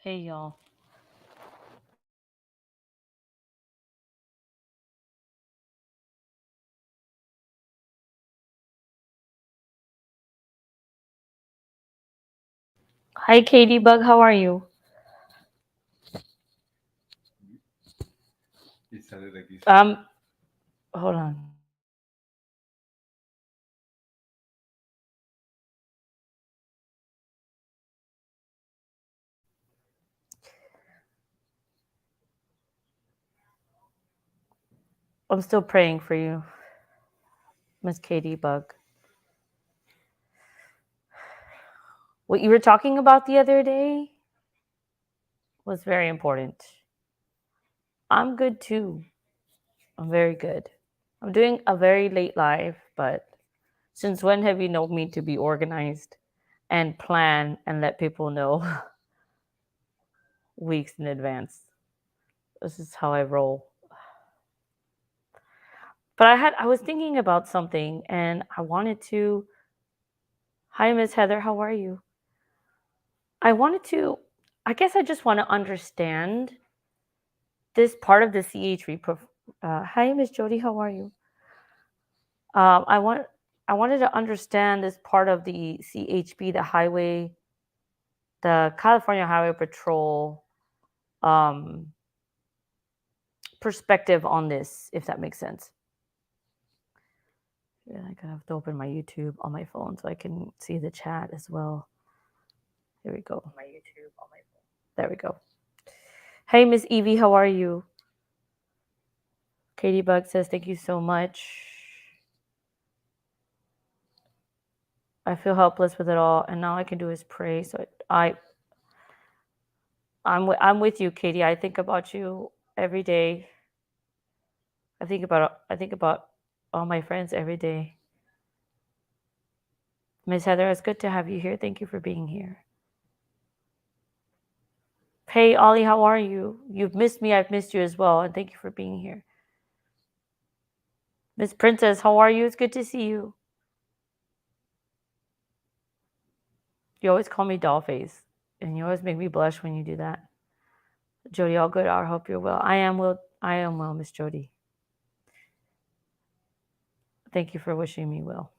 Hey, y'all. Hi, Katie Bug. How are you? It sounded like this. Um, hold on. I'm still praying for you, Miss Katie Bug. What you were talking about the other day was very important. I'm good too. I'm very good. I'm doing a very late live, but since when have you known me to be organized and plan and let people know weeks in advance? This is how I roll. But I was thinking about something and I wanted to. Hi, Miss Heather. How are you? I wanted to. I guess I just want to understand this part of the CH3. Hi, Miss Jody. How are you? Um, I want. I wanted to understand this part of the CHP, the California Highway Patrol um, perspective on this, if that makes sense. Yeah, I gotta have to open my YouTube on my phone so I can see the chat as well. Here we go. My YouTube on my phone. There we go. Hey, Miss Evie, how are you? Katie Bug says thank you so much. I feel helpless with it all, and all I can do is pray. So I'm with you, Katie. I think about you every day. I think about all my friends every day. Miss Heather, it's good to have you here. Thank you for being here. Hey, Ollie, how are you? You've missed me. I've missed you as well, and thank you for being here. Miss Princess, how are you? It's good to see you. You always call me Dollface, and you always make me blush when you do that. Jody, all good. I hope you're well. I am well. I am well, Miss Jody. Thank you for wishing me well.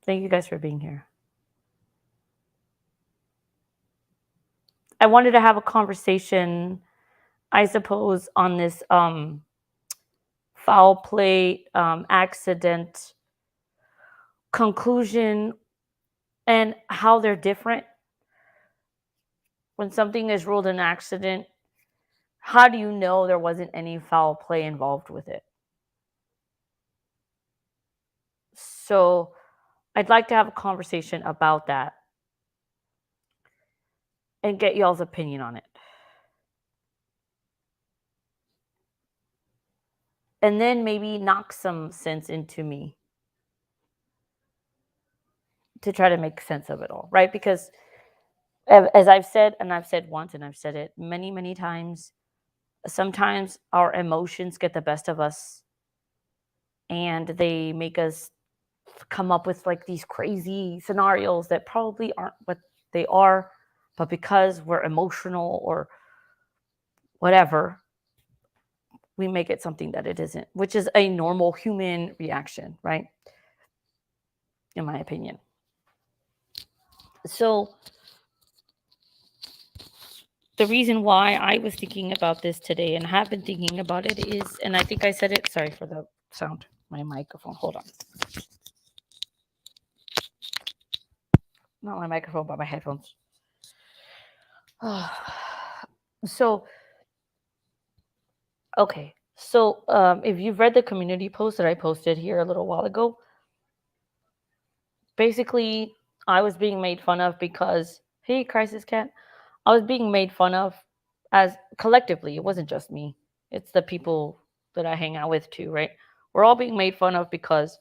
Thank you guys for being here. I wanted to have a conversation, I suppose, on this foul play accident conclusion and how they're different. When something is ruled an accident, how do you know there wasn't any foul play involved with it? So I'd like to have a conversation about that and get y'all's opinion on it. And then maybe knock some sense into me to try to make sense of it all, right? Because as I've said, and I've said once, and I've said it many, many times, sometimes our emotions get the best of us and they make us come up with like these crazy scenarios that probably aren't what they are, but because we're emotional or whatever, we make it something that it isn't, which is a normal human reaction, right? In my opinion. So the reason why I was thinking about this today and have been thinking about it is, and I think I said it, sorry for the sound, my microphone, hold on. Not my microphone, but my headphones. So, okay. So, if you've read the community post that I posted here a little while ago, basically, I was being made fun of because, hey, Crisis Cat, I was being made fun of as collectively. It wasn't just me, it's the people that I hang out with too, right? We're all being made fun of because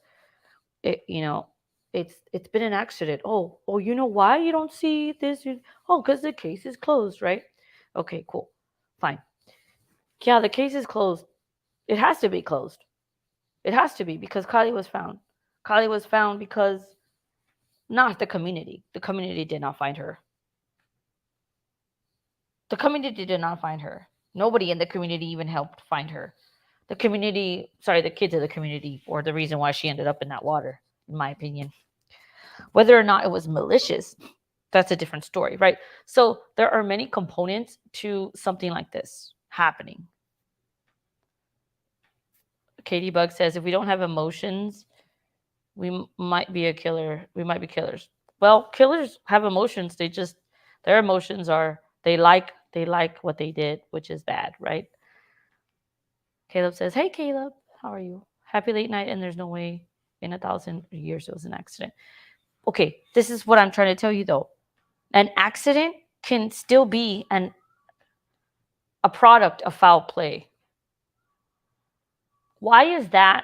it's been an accident. Oh, you know why you don't see this? Oh, because the case is closed, right? Okay, cool, fine. Yeah, the case is closed. It has to be closed. It has to be because Kylie was found. Kylie was found because Not the community. The community did not find her. The community did not find her. Nobody in the community even helped find her. The community, sorry, the kids of the community, or the reason why she ended up in that water, in my opinion. Whether or not it was malicious, that's a different story, right? So there are many components to something like this happening. Katie Bug says, if we don't have emotions, we might be a killer. We might be killers. Well, killers have emotions. They just, their emotions are, they like what they did, which is bad, right? Caleb says, hey, Caleb, how are you? Happy late night. And there's no way in 1,000 years it was an accident. Okay, this is what I'm trying to tell you though. An accident can still be a product of foul play. Why is that?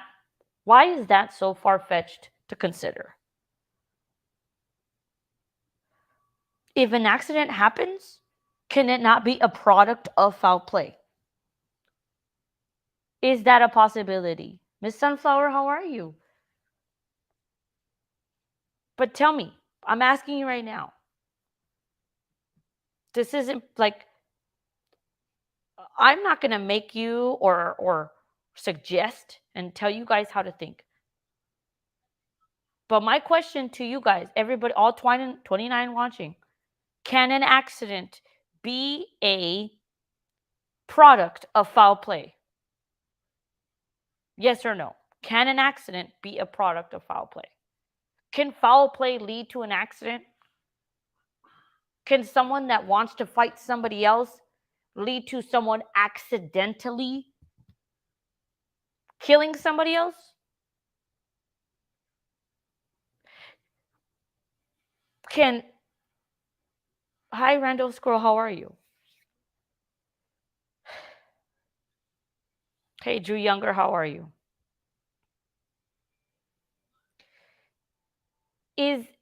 Why is that so far-fetched to consider? If an accident happens, can it not be a product of foul play? Is that a possibility? Miss Sunflower, how are you? But tell me, I'm asking you right now. This isn't like, I'm not going to make you or suggest and tell you guys how to think. But my question to you guys, everybody, all 29 watching, can an accident be a product of foul play? Yes or no? Can an accident be a product of foul play? Can foul play lead to an accident? Can someone that wants to fight somebody else lead to someone accidentally killing somebody else? Hi, Randall Squirrel, how are you? Hey, Drew Younger, how are you?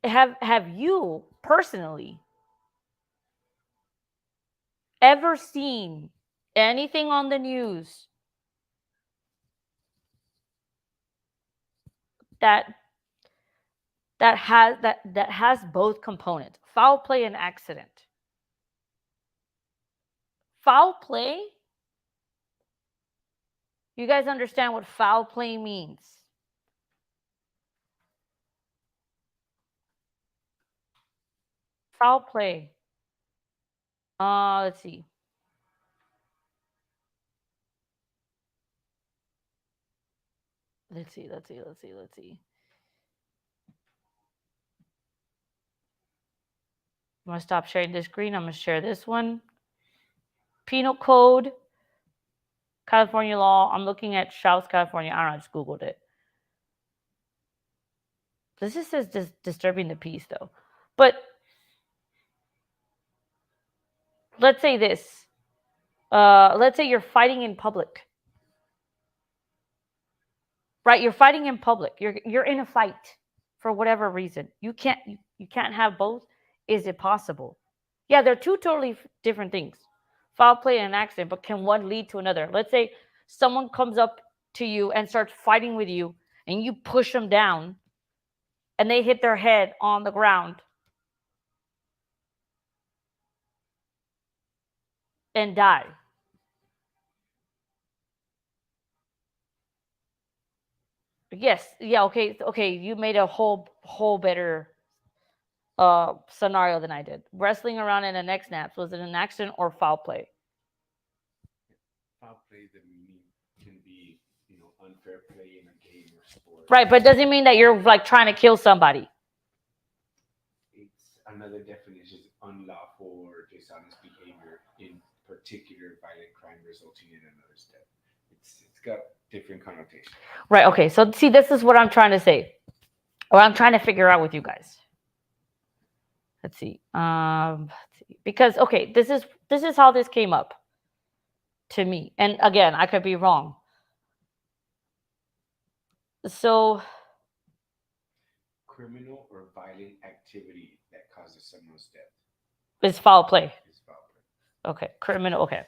Have you personally ever seen anything on the news that has both components, foul play and accident? Foul play, you guys understand what foul play means? Foul play. Let's see. Let's see. I'm gonna stop sharing this screen. I'm gonna share this one. Penal Code, California law. I'm looking at South California. I don't know. I just Googled it. This just says disturbing the peace, though. But let's say this. Let's say you're fighting in public, right? You're fighting in public. You're in a fight for whatever reason. You can't have both. Is it possible? Yeah, they're two totally different things. Foul play and an accident, but can one lead to another? Let's say someone comes up to you and starts fighting with you, and you push them down, and they hit their head on the ground and die. Yes, yeah, okay. You made a whole better scenario than I did. Wrestling around in a neck snaps, was it an accident or foul play? Foul play, the meaning can be, unfair play in a game or sport. Right, but it doesn't mean that you're like trying to kill somebody. It's another definition is unlawful or dishonest behavior, in particular violent crime resulting in another's death. It's got different connotations. Right, okay. So see, this is what I'm trying to say. Or I'm trying to figure out with you guys. Let's see. Because okay, this is how this came up to me. And again, I could be wrong. So Criminal or violent activity that causes someone's death it's foul play. is foul play. Okay, criminal. Okay.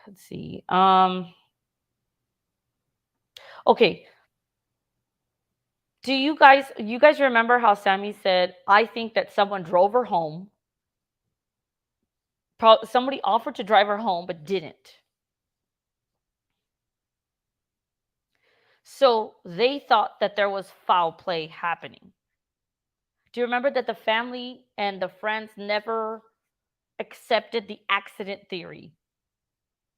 Let's see. Okay. Do you guys remember how Sammy said, "I think that someone drove her home. Somebody offered to drive her home but didn't." So they thought that there was foul play happening. Do you remember that the family and the friends never accepted the accident theory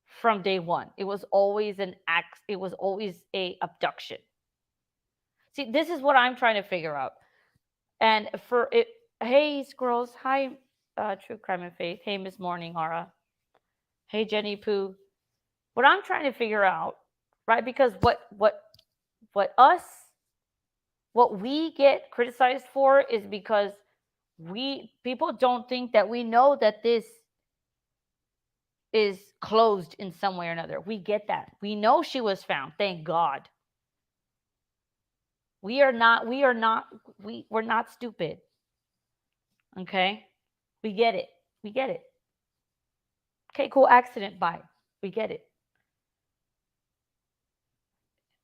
from day one? It was always it was always a abduction. See, this is what I'm trying to figure out. And for it, hey squirrels, hi, True Crime and Faith. Hey, Miss Morning Aura. Hey, Jenny Pooh. What I'm trying to figure out, right? Because what us what we get criticized for is because we people don't think that we know that this is closed in some way or another. We get that. We know she was found. Thank God. We're not stupid. Okay? We get it. We get it. Okay, cool, accident, bye. We get it.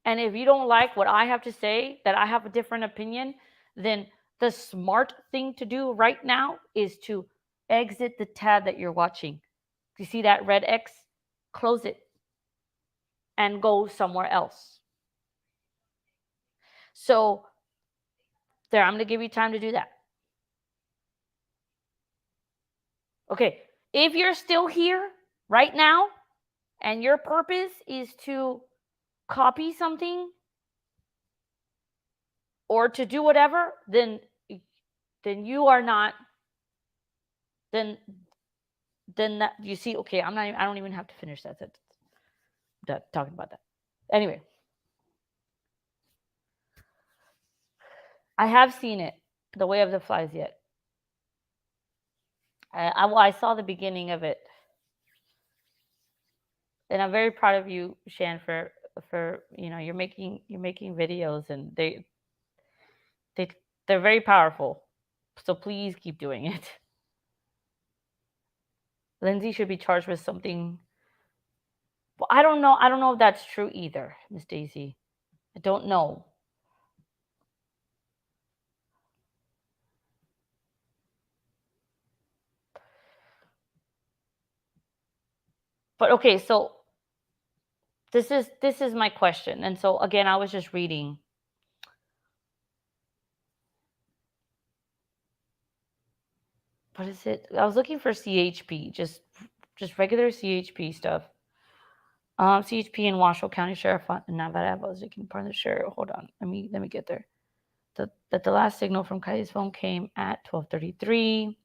And if you don't like what I have to say, that I have a different opinion, then the smart thing to do right now is to exit the tab that you're watching. You see that red X? Close it and go somewhere else. So, there, I'm going to give you time to do that. Okay, if you're still here right now and your purpose is to copy something or to do whatever, then you are not, then that, you see, okay, I don't even have to finish that sentence. Talking about that. Anyway, I have seen it, The Way of the Flies yet. I saw the beginning of it, and I'm very proud of you, Shan, for you're making videos, and they they're very powerful. So please keep doing it. Lindsay should be charged with something. Well, I don't know. I don't know if that's true either, Miss Daisy. I don't know. But okay, so this is my question. And so again, I was just reading. What is it? I was looking for CHP, just regular CHP stuff. CHP in Washoe County Sheriff Nevada was looking part of the sheriff. Hold on, let me get there. That the last signal from Kiely's phone came at 12:33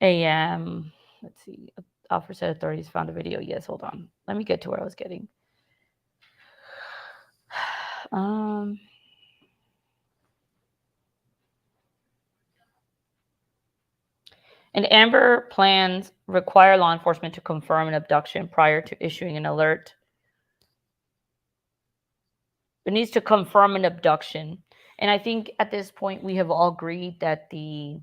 a.m. Let's see. Officer said authorities found a video. Yes, hold on. Let me get to where I was getting. And Amber plans require law enforcement to confirm an abduction prior to issuing an alert. It needs to confirm an abduction. And I think at this point we have all agreed that the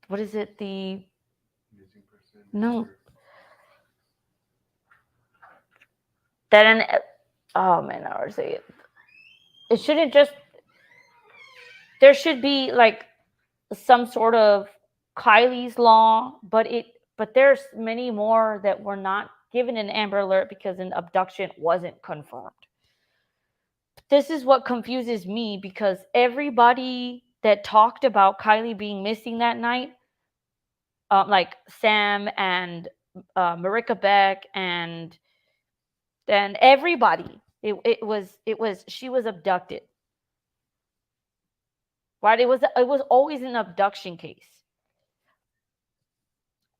what is it? The Missing person. No. That an oh man, I would say it. It shouldn't just. There should be like some sort of Kiely's law, but there's many more that were not given an Amber Alert because an abduction wasn't confirmed. This is what confuses me because everybody that talked about Kiely being missing that night, like Sam and Marika Beck and everybody, it was she was abducted. Right? It was always an abduction case.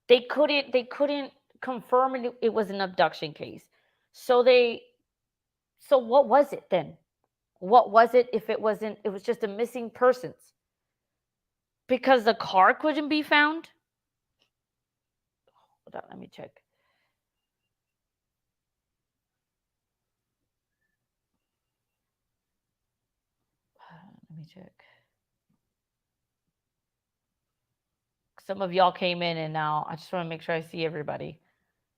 They couldn't confirm it was an abduction case. So what was it then? What was it if it wasn't it was just a missing persons? Because the car couldn't be found? Hold on, let me check. Let me check. Some of y'all came in, and now I just want to make sure I see everybody.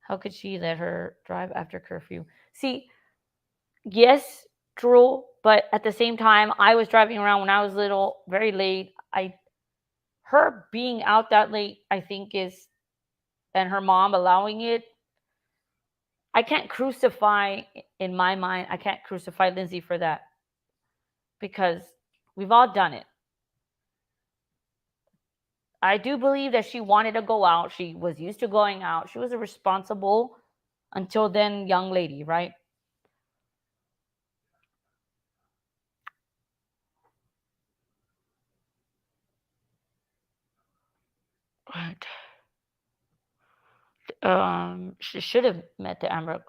How could she let her drive after curfew? See, yes, true, but at the same time, I was driving around when I was little, very late. Her being out that late, I think is, and her mom allowing it. I can't crucify in my mind. I can't crucify Lindsay for that because we've all done it. I do believe that she wanted to go out. She was used to going out. She was a responsible, until then, young lady, right? Right. She should have met the Amber.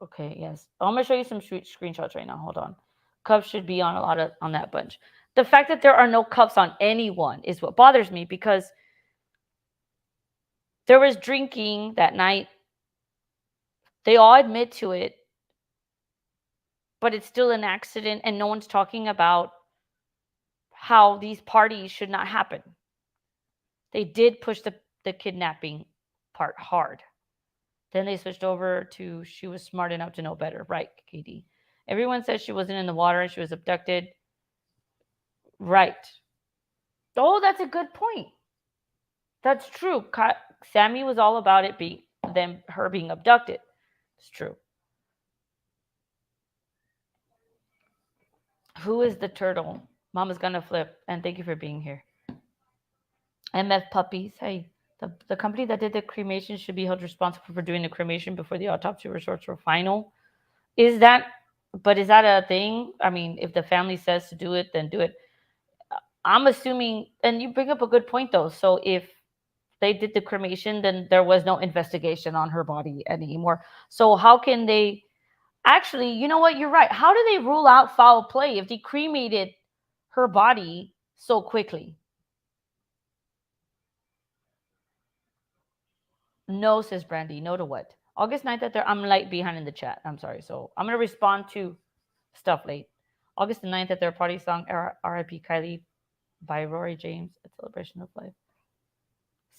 Okay, yes. I'm gonna show you some screenshots right now. Hold on. Cups should be on a lot of on that bunch. The fact that there are no cups on anyone is what bothers me because there was drinking that night. They all admit to it, but it's still an accident, and no one's talking about how these parties should not happen. They did push the kidnapping part hard. Then they switched over to she was smart enough to know better. Right, KD. Everyone says she wasn't in the water and she was abducted. Right. Oh, that's a good point. That's true. Sammy was all about it being her being abducted. It's true. Who is the turtle? Mama's gonna flip. And thank you for being here. MF Puppies. Hey, the company that did the cremation should be held responsible for doing the cremation before the autopsy results were final. Is that? But is that a thing? I mean, if the family says to do it, then do it. I'm assuming, and you bring up a good point though. So if they did the cremation, then there was no investigation on her body anymore. So how can they actually, you know what? You're right. How do they rule out foul play if they cremated her body so quickly? No, says Brandy. No to what? August 9th at there. I'm light behind in the chat. I'm sorry. So I'm gonna respond to stuff late. August the 9th at their party song R.I.P. Kiely by Rory James, A Celebration of Life.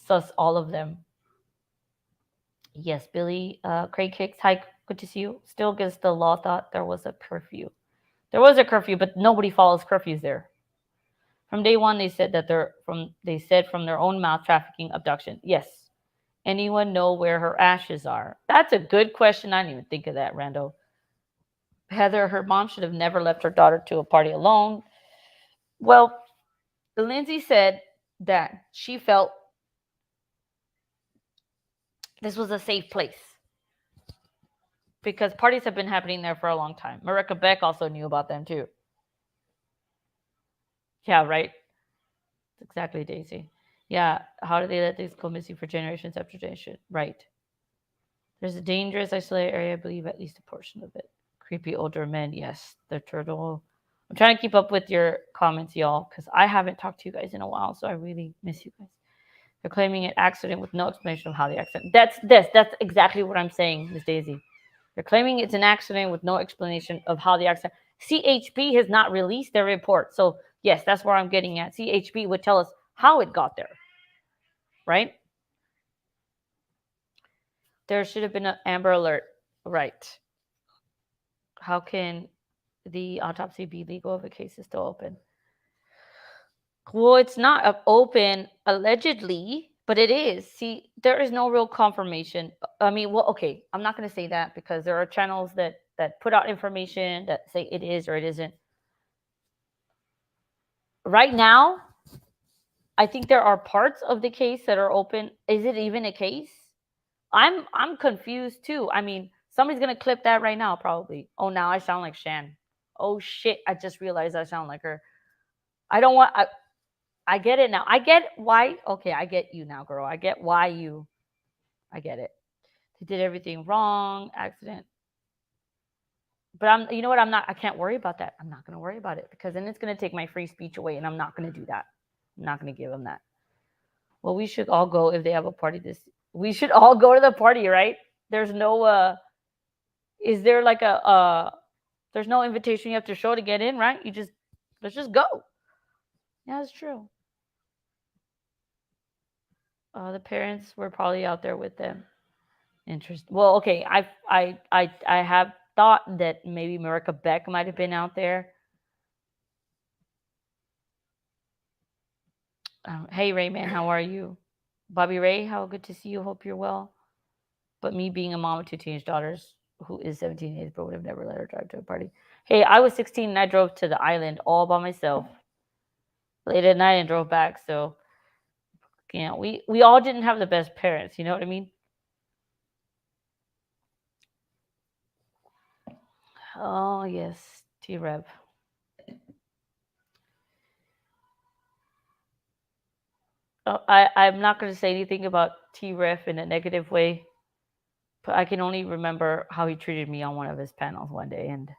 Sus all of them. Yes, Billy. Craig Hicks. Hi, good to see you. Still gets the law thought there was a curfew. There was a curfew, but nobody follows curfews there. From day one, they said that they said from their own mouth trafficking abduction. Yes. Anyone know where her ashes are? That's a good question. I didn't even think of that, Rando. Heather, her mom should have never left her daughter to a party alone. Well, Lindsay said that she felt this was a safe place because parties have been happening there for a long time. Marika Beck also knew about them too. Yeah, right. Exactly, Daisy. Yeah, how do they let these go missing for generations after generation? Right. There's a dangerous isolated area, I believe at least a portion of it. Creepy older men, yes. The turtle. I'm trying to keep up with your comments, y'all, because I haven't talked to you guys in a while, so I really miss you guys. They're claiming an accident with no explanation of how the accident. That's exactly what I'm saying, Miss Daisy. They're claiming it's an accident with no explanation of how the accident. CHP has not released their report. So, yes, that's where I'm getting at. CHP would tell us how it got there, right? There should have been an Amber Alert, right? How can the autopsy be legal if a case is still open? Well, it's not open allegedly, but it is. See, there is no real confirmation. I mean, well, okay, I'm not going to say that because there are channels that put out information that say it is or it isn't. Right now, I think there are parts of the case that are open. Is it even a case? I'm confused too. I mean, somebody's gonna clip that right now, probably. Oh, now I sound like Shan. Oh shit! I just realized I sound like her. I don't want. I get it now. I get why. Okay, I get you now, girl. I get why you. I get it. They did everything wrong. Accident. But I'm. You know what? I'm not. I can't worry about that. I'm not gonna worry about it because then it's gonna take my free speech away, and I'm not gonna do that. I'm not gonna give them that. Well, we should all go if they have a party. We should all go to the party, right? There's no. Is there like a? There's no invitation you have to show to get in, right? You just let's just go. Yeah, that's true. The parents were probably out there with them. Interest. Well, okay. I have thought that maybe Marika Beck might have been out there. Hey Rayman, how are you? Bobby Ray, how good to see you. Hope you're well. But me being a mom of two teenage daughters, who is 17 years, but would have never let her drive to a party. Hey, I was 16 and I drove to the island all by myself late at night and drove back. So we all didn't have the best parents. You know what I mean? Oh yes, T Rev. Oh, I'm not going to say anything about T Rev in a negative way, but I can only remember how he treated me on one of his panels one day, and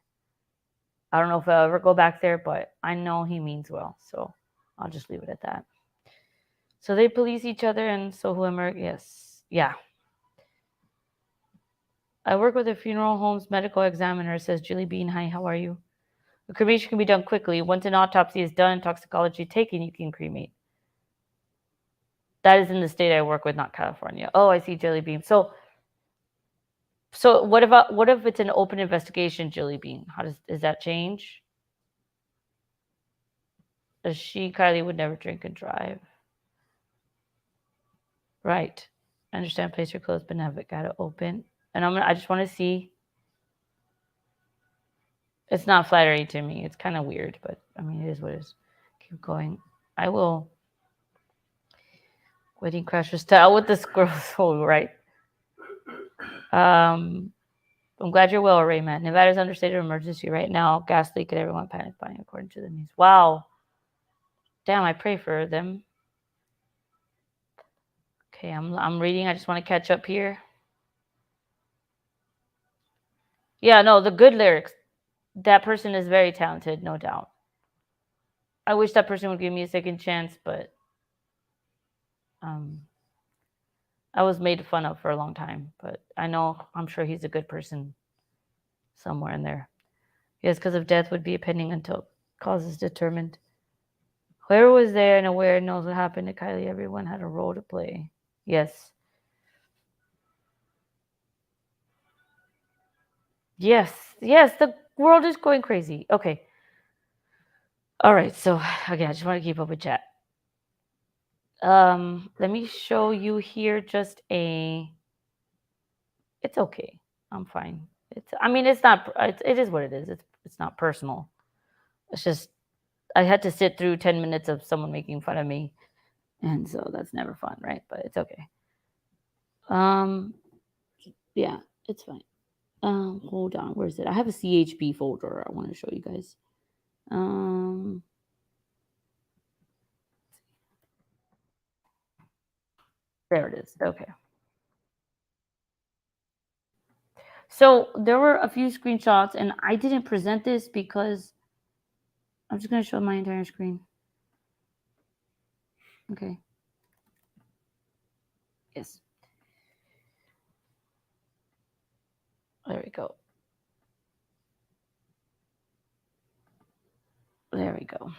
I don't know if I'll ever go back there, but I know he means well, so I'll just leave it at that. So they police each other, and so whoever, yes, yeah. I work with a funeral home's medical examiner, says Julie Bean. Hi, how are you? A cremation can be done quickly. Once an autopsy is done and toxicology taken, you can cremate. That is in the state I work with, not California. Oh, I see, Jelly Bean. So what if it's an open investigation, Jelly Bean? Does that change? Kylie would never drink and drive. Right. I understand place your clothes, but never gotta open. And I just want to see. It's not flattering to me. It's kind of weird, but I mean, it is what it is. Keep going. I will. Wedding crashers style with the squirrels. Oh, right. Um, I'm glad you're well, Rayman. Nevada's under state of emergency right now. Gas leak and everyone panic buying according to the news. Wow. Damn, I pray for them. Okay, I'm reading. I just want to catch up here. Yeah, no, the good lyrics. That person is very talented, no doubt. I wish that person would give me a second chance, but um, I was made fun of for a long time. But I'm sure he's a good person somewhere in there. Yes, because of death would be pending until cause is determined. Whoever was there and aware knows what happened to Kylie. Everyone had a role to play. Yes. Yes. Yes, the world is going crazy. Okay. All right. So again, I just want to keep up with chat. Let me show you here just a. It's okay. I'm fine. I mean, it's not. It is what it is. It's not personal. It's just I had to sit through 10 minutes of someone making fun of me, and so that's never fun, right? But it's okay. Um, yeah, it's fine. Hold on. Where is it? I have a CHP folder. I want to show you guys. There it is. Okay. So there were a few screenshots, and I didn't present this because I'm just going to show my entire screen. Okay. Yes. There we go. There we go.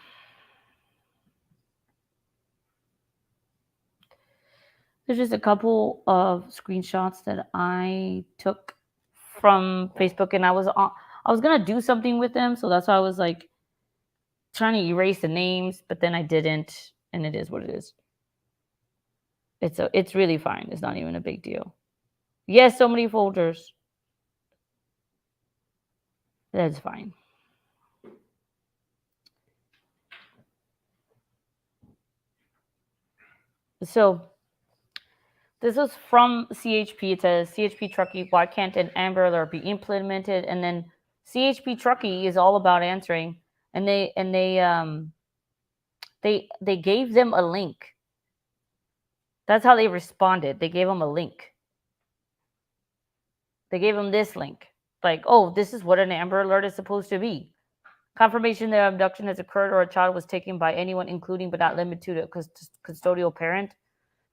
There's just a couple of screenshots that I took from Facebook, and I was gonna do something with them, so that's why I was like trying to erase the names, but then I didn't, and it is what it is. It's really fine. It's not even a big deal. Yes, so many folders. That's fine. So this was from CHP. It says CHP Truckee, why can't an Amber Alert be implemented? And then CHP Truckee is all about answering, and they gave them a link. That's how they responded. They gave them a link. They gave them this link. Like, oh, this is what an Amber Alert is supposed to be. Confirmation that abduction has occurred or a child was taken by anyone, including but not limited to a custodial parent.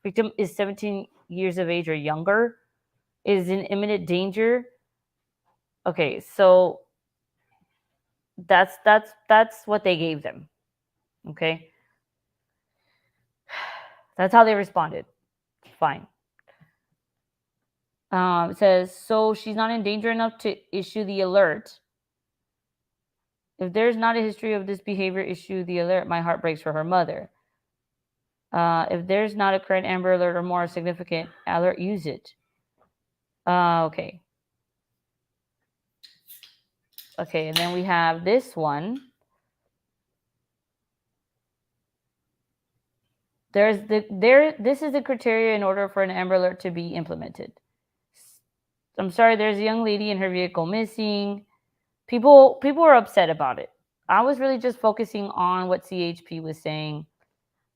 Victim is 17 years of age or younger. Is in imminent danger. Okay, so that's what they gave them. Okay, that's how they responded. Fine. It says, so she's not in danger enough to issue the alert. If there's not a history of this behavior, issue the alert. My heart breaks for her mother. If there's not a current Amber Alert or more significant alert, use it. Okay. Okay, and then we have this one. This is the criteria in order for an Amber Alert to be implemented. I'm sorry, there's a young lady in her vehicle missing. People were upset about it. I was really just focusing on what CHP was saying.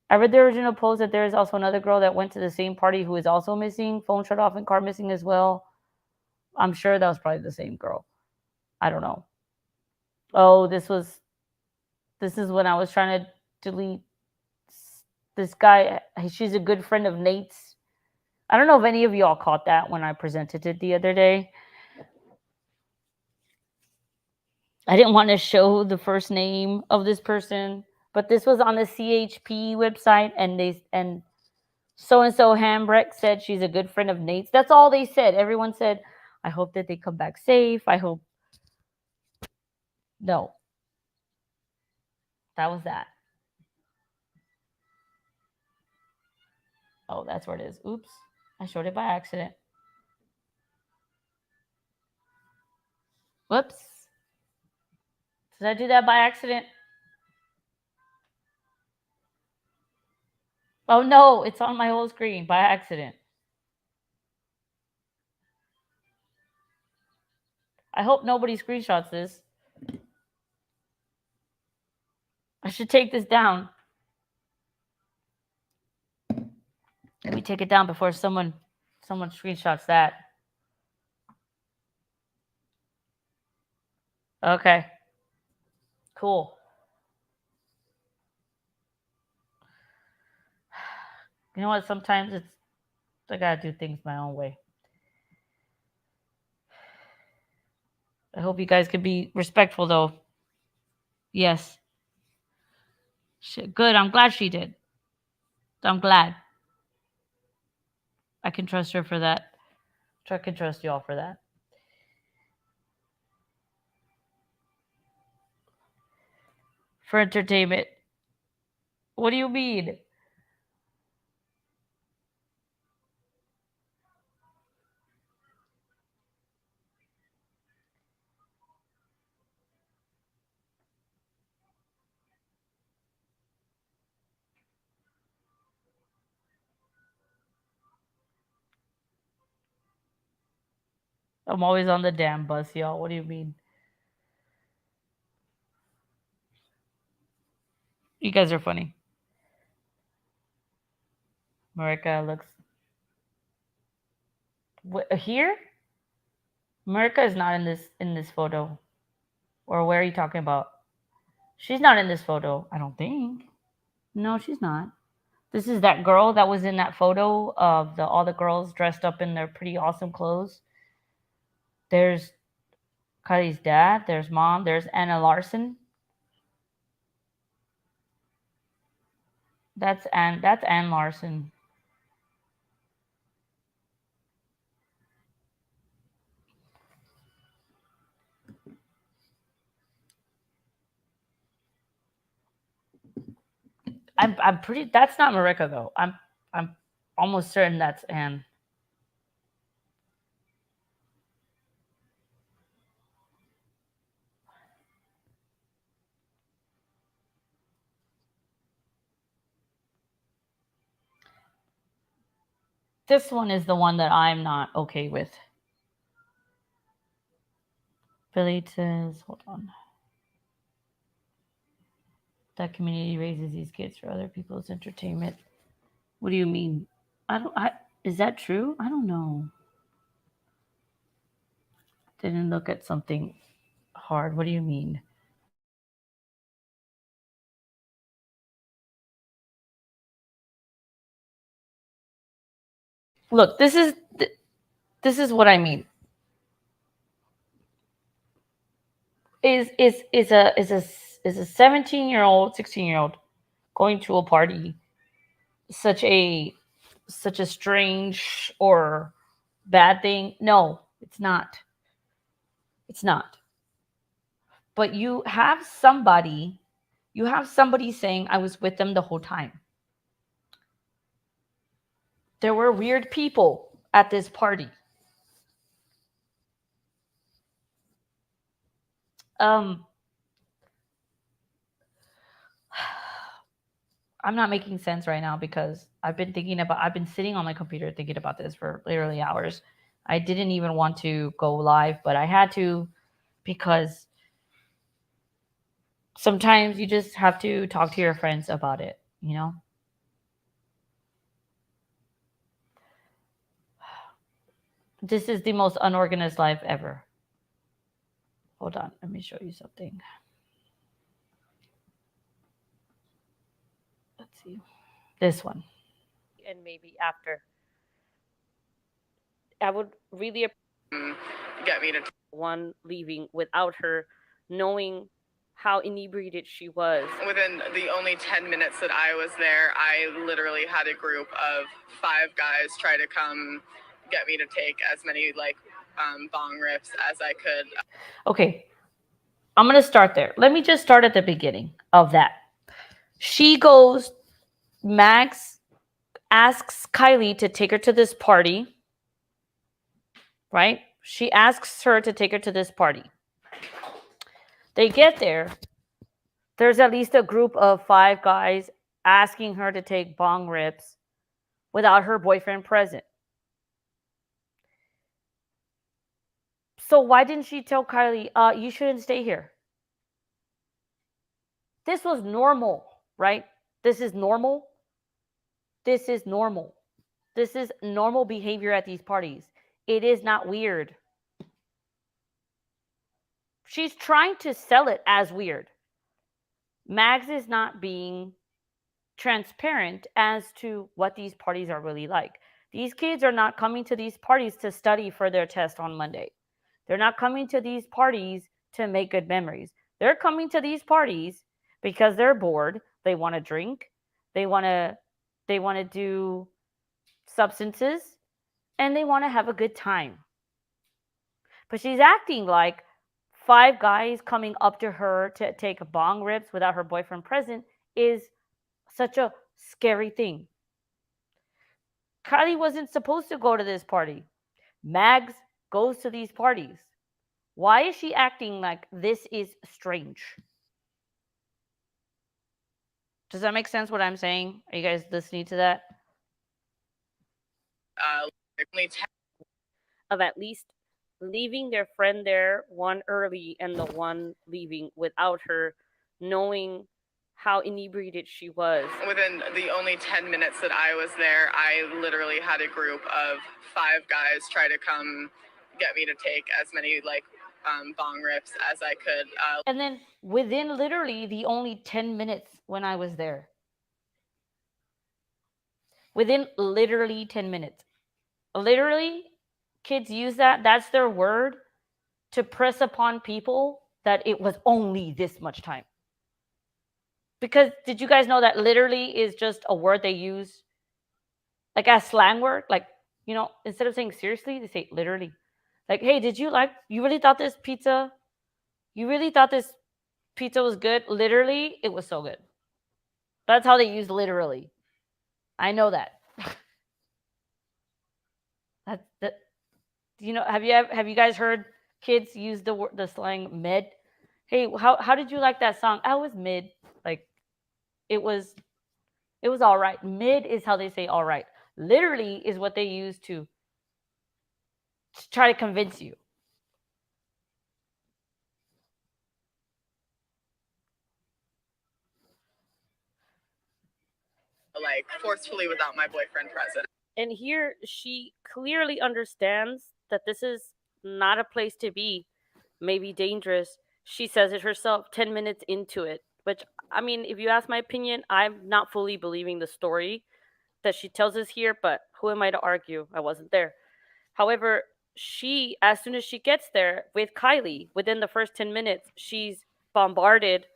I read the original post that there is also another girl that went to the same party who is also missing, phone shut off and car missing as well. I'm sure that was probably the same girl. I don't know. Oh, this is when I was trying to delete this guy. She's a good friend of Nate's. I don't know if any of y'all caught that when I presented it the other day. I didn't want to show the first name of this person, but this was on the CHP website, and so Hambrecht said she's a good friend of Nate's. That's all they said. Everyone said, I hope that they come back safe. I hope. No. That was that. Oh, that's where it is. Oops. I showed it by accident. Whoops. Did I do that by accident? Oh no, it's on my whole screen by accident. I hope nobody screenshots this. I should take this down. Let me take it down before someone screenshots that. Okay. Cool. You know what? Sometimes I gotta do things my own way. I hope you guys can be respectful though. Yes. Good. I'm glad she did. I'm glad. I can trust her for that. I can trust y'all for that. For entertainment. What do you mean? I'm always on the damn bus, y'all. What do you mean? You guys are funny. Marika looks here. Marika is not in this photo. Or where are you talking about? She's not in this photo. I don't think. No, she's not. This is that girl that was in that photo of all the girls dressed up in their pretty awesome clothes. There's Kylie's dad. There's mom. There's Anna Larson. That's Ann Larson. I'm pretty. That's not Marika though. I'm almost certain that's Anne. This one is the one that I'm not okay with. Billy says, hold on. That community raises these kids for other people's entertainment. What do you mean? Is that true? I don't know. Didn't look at something hard. What do you mean? Look, this is what I mean. Is a 17-year-old, 16-year-old going to a party such a such a strange or bad thing. No, it's not. It's not. But you have somebody saying I was with them the whole time. There were weird people at this party. Um I'm not making sense right now because I've been sitting on my computer thinking about this for literally hours. I didn't even want to go live, but I had to because sometimes you just have to talk to your friends about it, you know? This is the most unorganized life ever. Hold on, let me show you something. Let's see. This one. And maybe after. I would really get me to one leaving without her knowing how inebriated she was. Within the only 10 minutes that I was there, I literally had a group of 5 guys try to come get me to take as many bong rips as I could. Okay, I'm going to start there. Let me just start at the beginning of that. She goes, Max asks Kiely to take her to this party, right? She asks her to take her to this party. They get there. There's at least a group of 5 guys asking her to take bong rips without her boyfriend present. So why didn't she tell Kiely, you shouldn't stay here? This was normal, right? This is normal. This is normal. This is normal behavior at these parties. It is not weird. She's trying to sell it as weird. Mags is not being transparent as to what these parties are really like. These kids are not coming to these parties to study for their test on Monday. They're not coming to these parties to make good memories. They're coming to these parties because they're bored. They want to drink. They want to do substances, and they want to have a good time. But she's acting like 5 guys coming up to her to take bong rips without her boyfriend present is such a scary thing. Kiely wasn't supposed to go to this party. Mags goes to these parties. Why is she acting like this is strange? Does that make sense what I'm saying? Are you guys listening to that? Of at least leaving their friend there, one early and the one leaving without her knowing how inebriated she was. Within the only 10 minutes that I was there, I literally had a group of 5 guys try to come get me to take as many bong rips as I could. And then within literally the only 10 minutes when I was there, within literally 10 minutes, literally, kids use that. That's their word to press upon people that it was only this much time. Because did you guys know that literally is just a word they use like as slang word? Like, you know, instead of saying seriously, they say literally. Like, hey, you really thought this pizza was good? Literally, it was so good. That's how they use literally. I know that. That. You know, have you guys heard kids use the slang mid? Hey, how did you like that song? I was mid. Like, it was all right. Mid is how they say all right. Literally is what they use to try to convince you. Forcefully without my boyfriend present. And here she clearly understands that this is not a place to be, maybe dangerous. She says it herself 10 minutes into it, which, I mean, if you ask my opinion, I'm not fully believing the story that she tells us here, but who am I to argue? I wasn't there. However, as soon as she gets there with Kiely, within the first 10 minutes, she's bombarded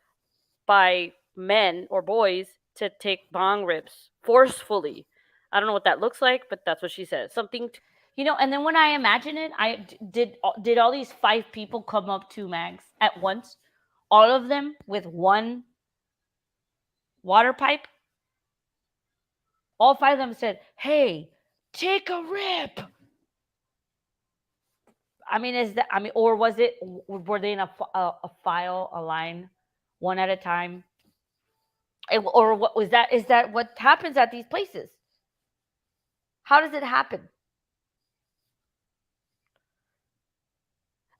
by men or boys to take bong rips forcefully I don't know what that looks like, but that's what she said. Something, and then when I imagine it, did all these 5 people come up to Mags at once, all of them with one water pipe? All 5 of them said, "Hey, take a rip." I mean, or was it, were they in a file, a line, one at a time? Or what was that? Is that what happens at these places? How does it happen?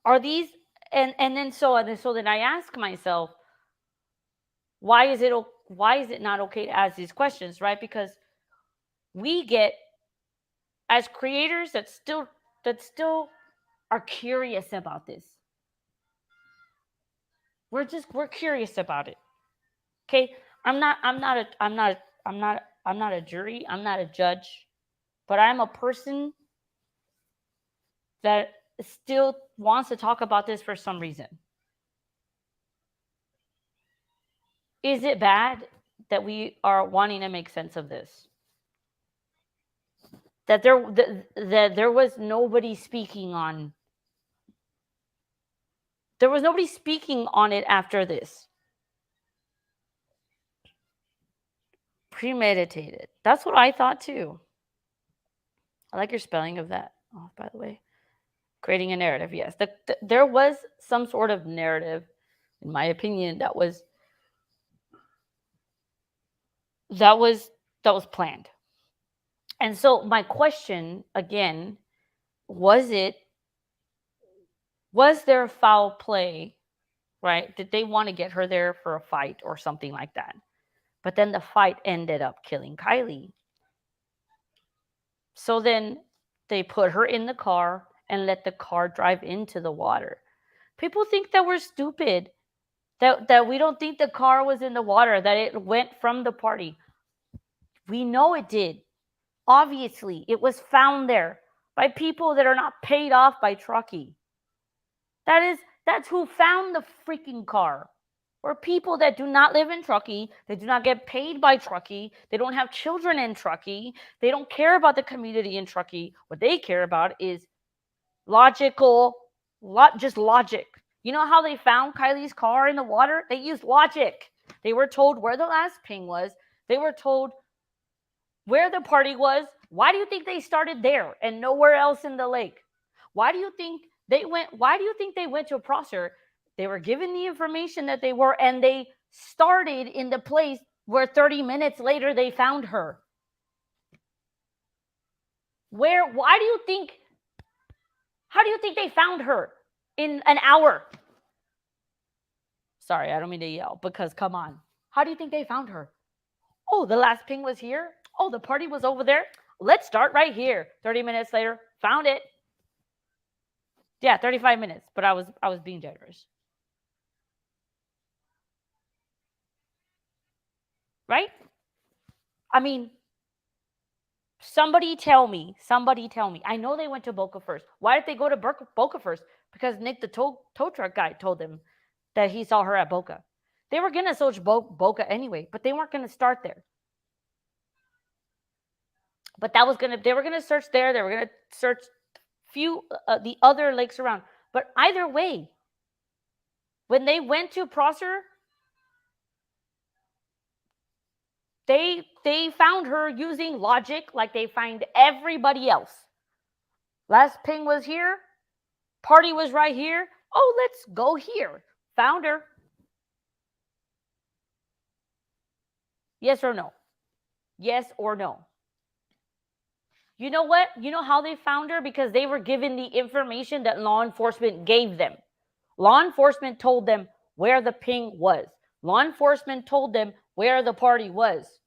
Are these, and then so then I ask myself, why is it not okay to ask these questions, right? Because we get, as creators, that still are curious about this. We're curious about it. Okay, I'm not a jury. I'm not a judge, but I'm a person that still wants to talk about this for some reason. Is it bad that we are wanting to make sense of this? That there was nobody speaking on. There was nobody speaking on it after this. Premeditated. That's what I thought too. I like your spelling of that. Oh, by the way, creating a narrative. Yes, there was some sort of narrative, in my opinion, that was planned. And so my question again, was there foul play, right? Did they want to get her there for a fight or something like that? But then the fight ended up killing Kiely. So then they put her in the car and let the car drive into the water. People think that we're stupid, that we don't think the car was in the water, that it went from the party. We know it did. Obviously, it was found there by people that are not paid off by Truckee. That's who found the freaking car. Or people that do not live in Truckee, they do not get paid by Truckee, they don't have children in Truckee, they don't care about the community in Truckee. What they care about is just logic. You know how they found Kiely's car in the water? They used logic. They were told where the last ping was. They were told where the party was. Why do you think they started there and nowhere else in the lake? Why do you think they went to a Prosser? They were given the information that they were, and they started in the place where 30 minutes later they found her. How do you think they found her in an hour? Sorry, I don't mean to yell, because come on. How do you think they found her? Oh, the last ping was here. Oh, the party was over there. Let's start right here. 30 minutes later, found it. Yeah, 35 minutes, but I was being generous. Right? I mean, somebody tell me. I know they went to Boca first. Why did they go to Boca first? Because Nick, the tow truck guy, told them that he saw her at Boca. They were going to search Boca anyway, but they weren't going to start there. But they were going to search there. They were going to search the other lakes around. But either way, when they went to Prosser, they found her using logic like they find everybody else. Last ping was here. Party was right here. Oh, let's go here. Found her. Yes or no? Yes or no? You know what? You know how they found her? Because they were given the information that law enforcement gave them. Law enforcement told them where the ping was. Law enforcement told them where the party was.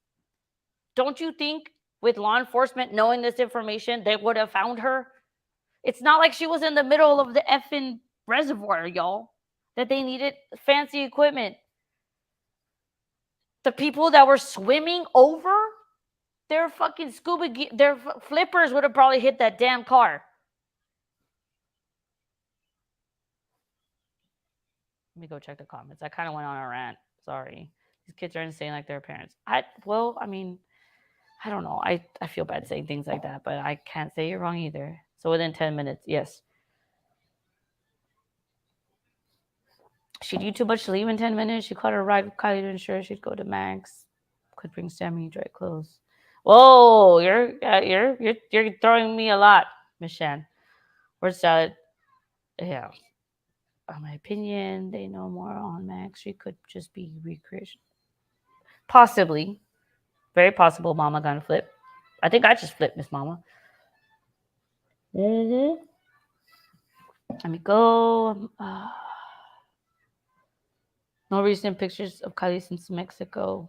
Don't you think with law enforcement knowing this information, they would have found her? It's not like she was in the middle of the effing reservoir, y'all, that they needed fancy equipment. The people that were swimming over, their fucking their flippers would have probably hit that damn car. Let me go check the comments. I kind of went on a rant. Sorry. These kids are insane like their parents. I mean, I don't know. I feel bad saying things like that, but I can't say you're wrong either. So within 10 minutes, yes. She'd eat too much to leave in 10 minutes. She caught a ride with Kylie to ensure she'd go to Max. Could bring Sammy dry clothes. Whoa, you're throwing me a lot, Miss Shan. Where's that? Yeah. In my opinion, they know more on Max. She could just be recreation. Possibly. Very possible Mama gonna flip. I think I just flipped Miss Mama. Mm-hmm. Let me go. No recent pictures of Kylie since Mexico.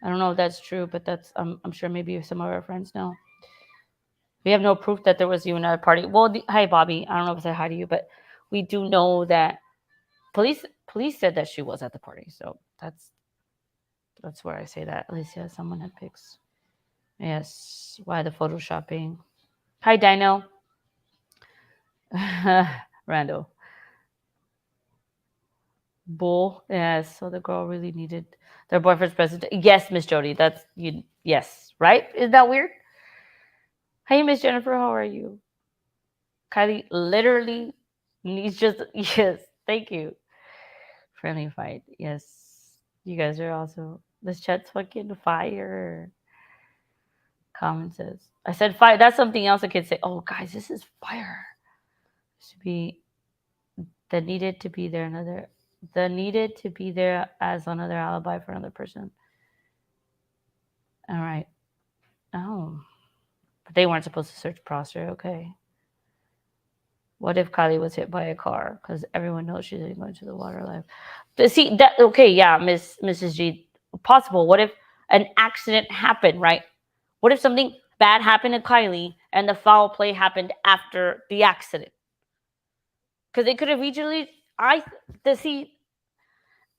I don't know if that's true, but that's I'm sure maybe some of our friends know. We have no proof that there was even a party. Well, hi Bobby. I don't know if I said hi to you, but we do know that police said that she was at the party. So that's where I say that. At least yeah, someone had pics. Yes. Why the photoshopping? Hi Dino. Randall. Bull. Yes. So the girl really needed their boyfriend's present. Yes, Miss Jody. That's you. Yes. Right? Is that weird? Hey, Miss Jennifer. How are you? Kylie literally needs just yes. Thank you. Friendly fight. Yes. You guys are also this chat's fucking fire. Comment says. I said fire. That's something else a kid say. Oh guys, this is fire. Should be the needed to be there another the needed to be there as another alibi for another person. All right. Oh. But they weren't supposed to search Prosser. Okay. What if Kylie was hit by a car? Because everyone knows she didn't go into the water alive. But see that okay, yeah, Mrs. G. Possible. What if an accident happened, right? What if something bad happened to Kylie and the foul play happened after the accident? Because they could have easily see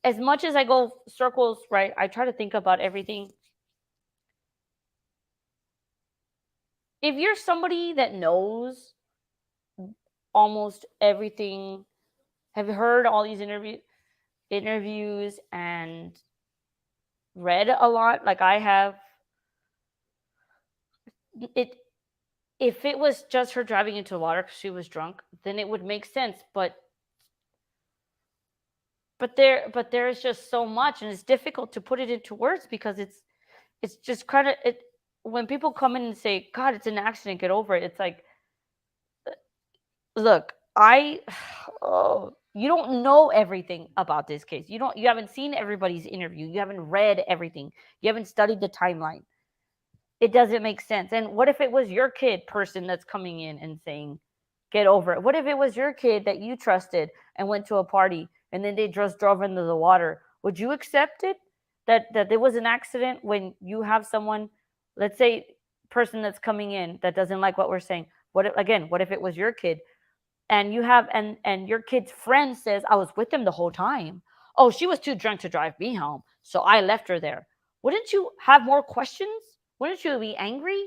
as much as I go circles, right? I try to think about everything. If you're somebody that knows almost everything, have heard all these interviews and read a lot like I have, it if it was just her driving into the water because she was drunk, then it would make sense. But there is just so much, and it's difficult to put it into words because it's just kind of it. When people come in and say, "God, it's an accident, get over it," it's like, look, oh, you don't know everything about this case. You haven't seen everybody's interview. You haven't read everything. You haven't studied the timeline. It doesn't make sense. And what if it was your kid person that's coming in and saying, get over it? What if it was your kid that you trusted and went to a party and then they just drove into the water? Would you accept it? That there was an accident when you have someone, let's say, person that's coming in that doesn't like what we're saying. What if it was your kid and you have and your kid's friend says, I was with him the whole time. Oh, she was too drunk to drive me home, so I left her there. Wouldn't you have more questions? Wouldn't you be angry?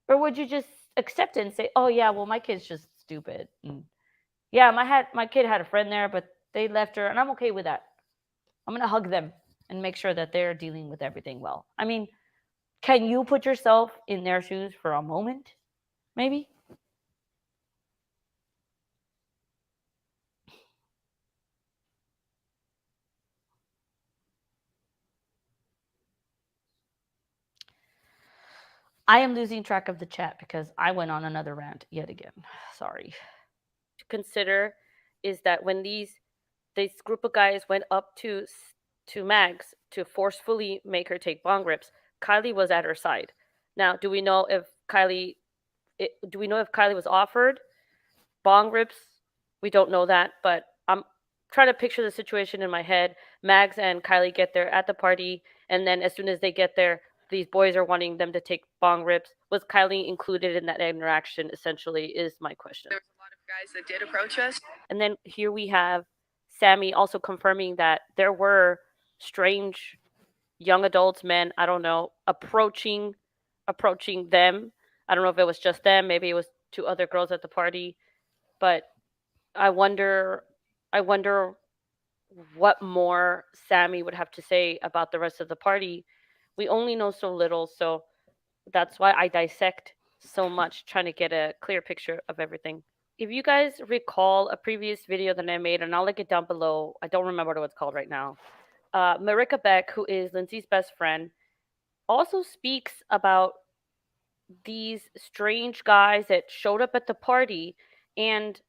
Or would you just accept it and say, oh yeah, well my kid's just stupid. Yeah, my kid had a friend there, but they left her and I'm okay with that. I'm gonna hug them and make sure that they're dealing with everything well. I mean, can you put yourself in their shoes for a moment? Maybe? I am losing track of the chat because I went on another rant yet again. Sorry. To consider is that when this group of guys went up to Mags to forcefully make her take bong rips, Kylie was at her side. Now, do we know if Kylie was offered bong rips? We don't know that, but I'm trying to picture the situation in my head. Mags and Kylie get there at the party, and then as soon as they get there, these boys are wanting them to take bong rips. Was Kylie included in that interaction? Essentially, is my question. There was a lot of guys that did approach us. And then here we have Sammy also confirming that there were strange young adults, men, I don't know, approaching them. I don't know if it was just them, maybe it was two other girls at the party, but I wonder what more Sammy would have to say about the rest of the party We only know so little, so that's why I dissect so much, trying to get a clear picture of everything. If you guys recall a previous video that I made, and I'll link it down below, I don't remember what it's called right now. Marika Beck, who is Lindsay's best friend, also speaks about these strange guys that showed up at the party and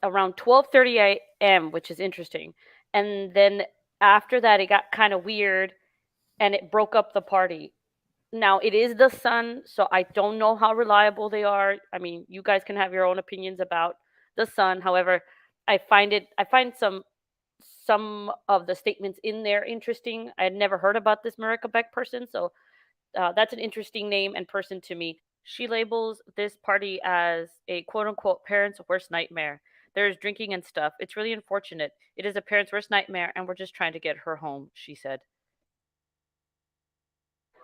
around 12:30 a.m., which is interesting. And then after that, it got kind of weird and it broke up the party. Now, it is the sun, so I don't know how reliable they are. I mean, you guys can have your own opinions about the sun. However, I find some of the statements in there interesting. I had never heard about this Marika Beck person, so that's an interesting name and person to me. She labels this party as a quote unquote parent's worst nightmare. There's drinking and stuff. It's really unfortunate. It is a parent's worst nightmare, and we're just trying to get her home, she said.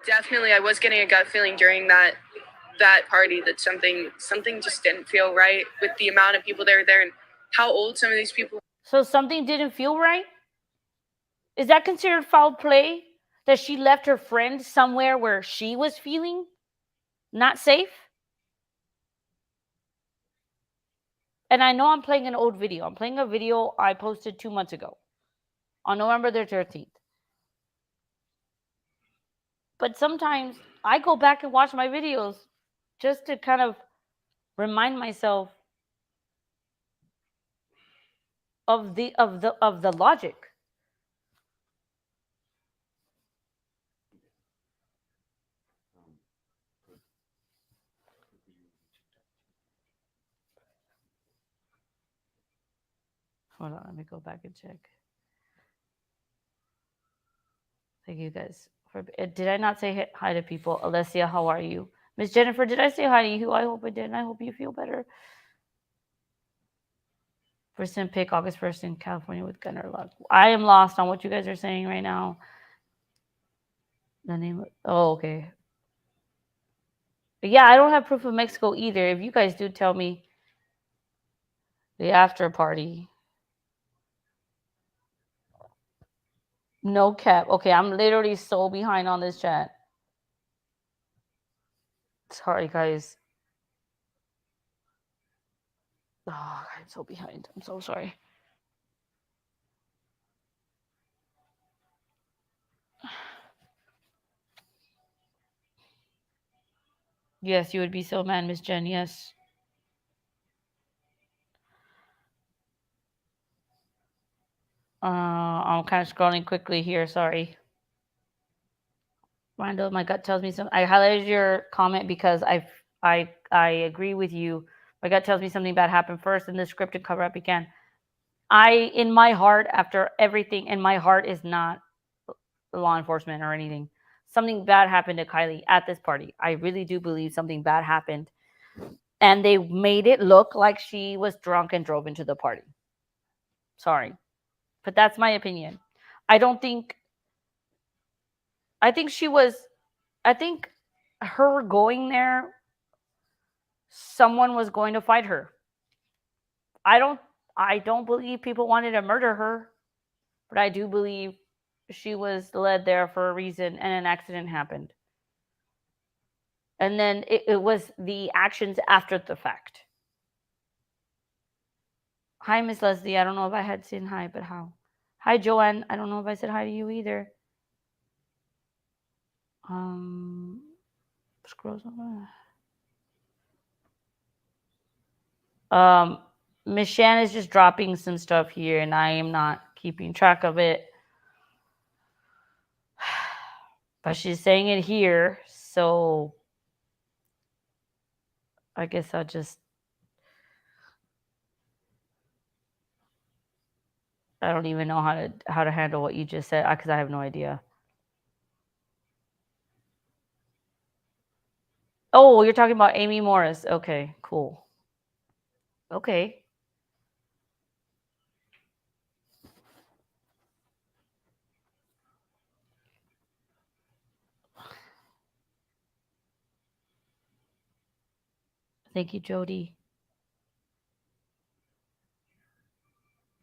Definitely, I was getting a gut feeling during that party that something just didn't feel right with the amount of people that were there and how old some of these people. So something didn't feel right? Is that considered foul play? That she left her friend somewhere where she was feeling not safe? And I know I'm playing an old video. I'm playing a video I posted 2 months ago on November the 13th. But sometimes I go back and watch my videos just to kind of remind myself of the logic. Hold on, let me go back and check. Thank you guys. Did I not say hi to people? Alessia, how are you? Miss Jennifer, did I say hi to you? I hope I did, and I hope you feel better. First in pick August 1st in California with Gunner Luck. I am lost on what you guys are saying right now. The name. Oh, okay. But yeah, I don't have proof of Mexico either. If you guys do, tell me. The after party. No cap. Okay, I'm literally so behind on this chat. Sorry, guys. Oh, I'm so behind. I'm so sorry. Yes, you would be so mad, Miss Jen. Yes. I'm kind of scrolling quickly here. Sorry. Randall, my gut tells me something. I highlighted your comment because I agree with you. My gut tells me something bad happened first, and the scripted cover up began. In my heart, after everything, and my heart is not law enforcement or anything. Something bad happened to Kiely at this party. I really do believe something bad happened. And they made it look like she was drunk and drove into the party. Sorry. But that's my opinion. I don't think I think she was I think her going there, someone was going to fight her. I don't I don't believe people wanted to murder her, but I do believe she was led there for a reason and an accident happened. And then it was the actions after the fact. Hi, Miss Leslie. I don't know if I had seen hi, but how? Hi, Joanne. I don't know if I said hi to you either. Scroll over. Miss Shan is just dropping some stuff here, and I am not keeping track of it. But she's saying it here, so I guess I'll just. I don't even know how to handle what you just said because I have no idea. Oh, you're talking about Amy Morris. Okay, cool. Okay. Thank you, Jody.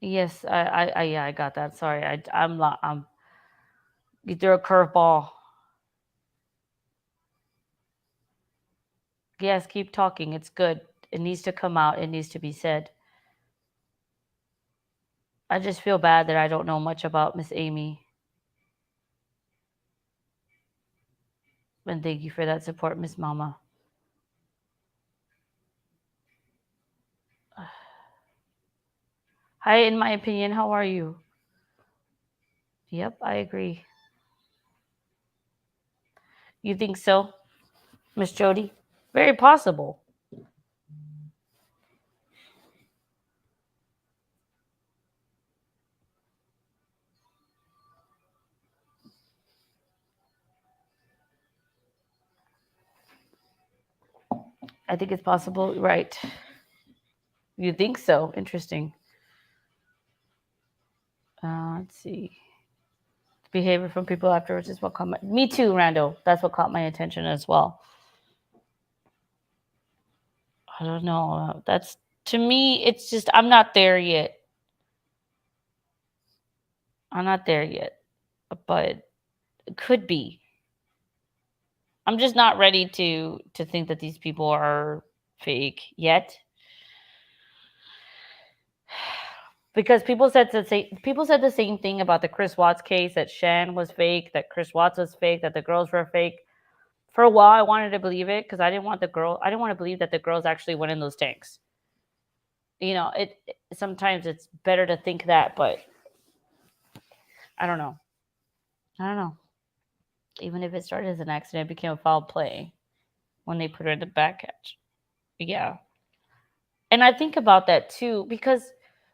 Yes, I got that. Sorry, I'm you threw a curveball. Yes, keep talking. It's good. It needs to come out. It needs to be said. I just feel bad that I don't know much about Miss Amy. And thank you for that support, Miss Mama. Hi, in my opinion, how are you? Yep, I agree. You think so, Miss Jody? Very possible. I think it's possible. Right. You think so? Interesting. Let's see. Behavior from people afterwards is what caught my. Me too, Randall. That's what caught my attention as well. I don't know. That's to me. It's just I'm not there yet. I'm not there yet, but it could be. I'm just not ready to think that these people are fake yet. Because people said the same thing about the Chris Watts case, that Shan was fake, that Chris Watts was fake, that the girls were fake. For a while I wanted to believe it because I didn't want to believe that the girls actually went in those tanks. It sometimes it's better to think that, but I don't know. I don't know. Even if it started as an accident, it became a foul play when they put her in the back catch. Yeah. And I think about that too because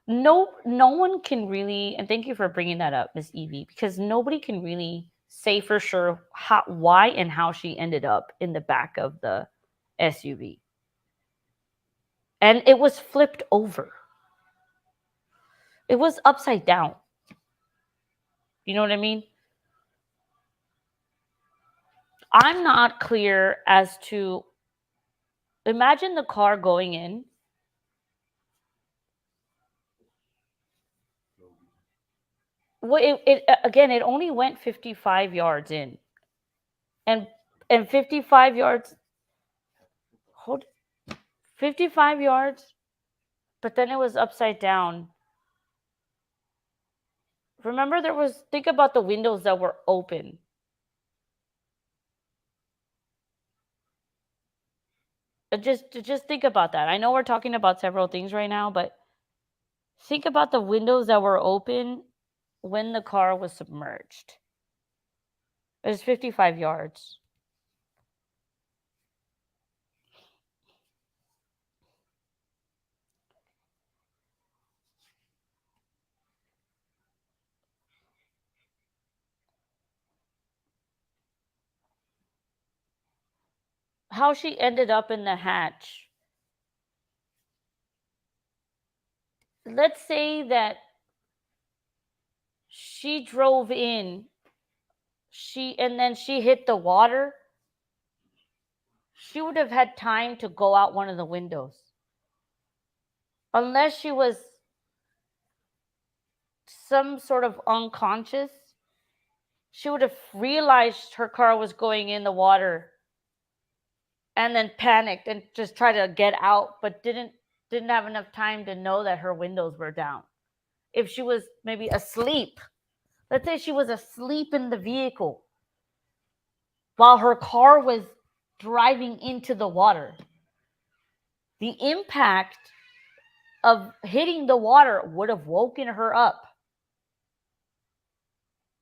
no one can really, and thank you for bringing that up, Miss Evie, because nobody can really say for sure why and how she ended up in the back of the SUV. And it was flipped over. It was upside down. You know what I mean? I'm not clear as to, imagine the car going in. Well, it only went 55 yards in, and 55 yards. Hold, 55 yards, but then it was upside down. Remember, think about the windows that were open. Just think about that. I know we're talking about several things right now, but think about the windows that were open when the car was submerged. It was 55 yards. How she ended up in the hatch. Let's say that she drove in, and then she hit the water. She would have had time to go out one of the windows. Unless she was some sort of unconscious, she would have realized her car was going in the water and then panicked and just tried to get out, but didn't have enough time to know that her windows were down. If she was maybe asleep, let's say she was asleep in the vehicle while her car was driving into the water, the impact of hitting the water would have woken her up.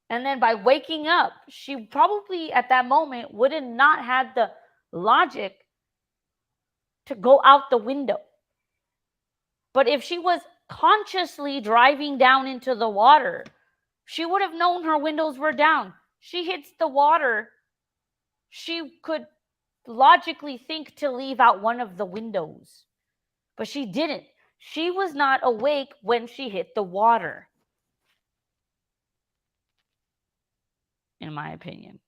And then by waking up, she probably at that moment would have not had the logic to go out the window. But if she was consciously driving down into the water, she would have known her windows were down. She hits the water. She could logically think to leave out one of the windows, but she didn't. She was not awake when she hit the water, in my opinion.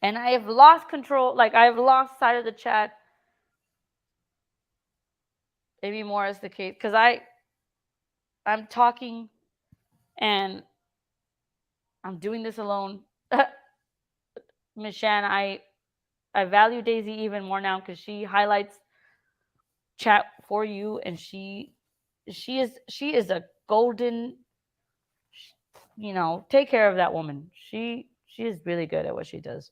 And I have lost control, I have lost sight of the chat. Maybe more is the case because I'm talking and I'm doing this alone. Miss Shan, I value Daisy even more now because she highlights chat for you, and she is a golden. Take care of that woman. She is really good at what she does.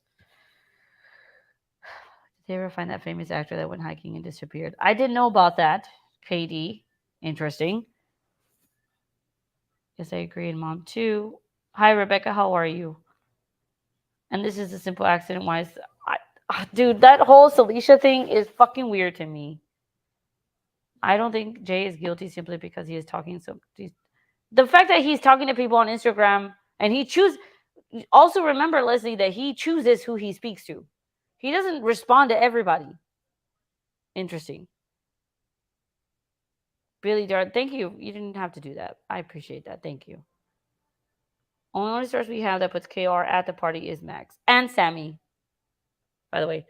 Did they ever find that famous actor that went hiking and disappeared? I didn't know about that. KD, interesting. Yes, I agree. And mom too. Hi, Rebecca. How are you? And this is a simple accident. Why is dude, that whole Celicia thing is fucking weird to me. I don't think Jay is guilty simply because he is talking the fact that he's talking to people on Instagram and he chooses. Also remember, Leslie, that he chooses who he speaks to. He doesn't respond to everybody. Interesting. Billy Dart, thank you. You didn't have to do that. I appreciate that. Thank you. Only source we have that puts KR at the party is Max and Sammy. By the way,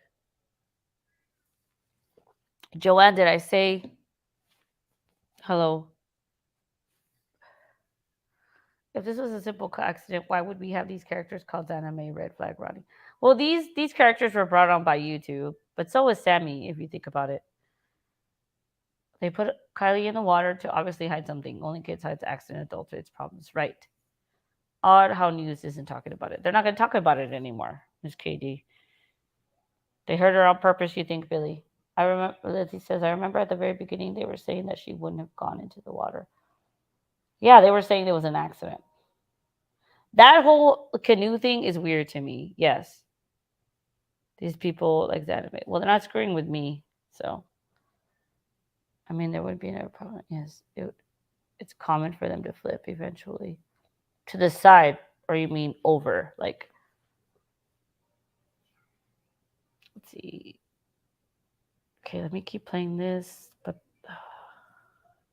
Joanne, did I say hello? If this was a simple accident, why would we have these characters called Anime Red Flag Rodney? Well, these characters were brought on by YouTube, but so was Sammy, if you think about it. They put Kiely in the water to obviously hide something. Only kids hide accident, adulterates problems. Right. Odd how news isn't talking about it. They're not going to talk about it anymore, Miss KD. They hurt her on purpose, you think, Billy? I remember, Lizzie says, I remember at the very beginning they were saying that she wouldn't have gone into the water. Yeah, they were saying there was an accident. That whole canoe thing is weird to me. Yes. These people like that. Well, they're not screwing with me, so. I mean, there would be no problem. Yes, it's common for them to flip eventually. To the side, or you mean over? Like, let's see. Okay, let me keep playing this. But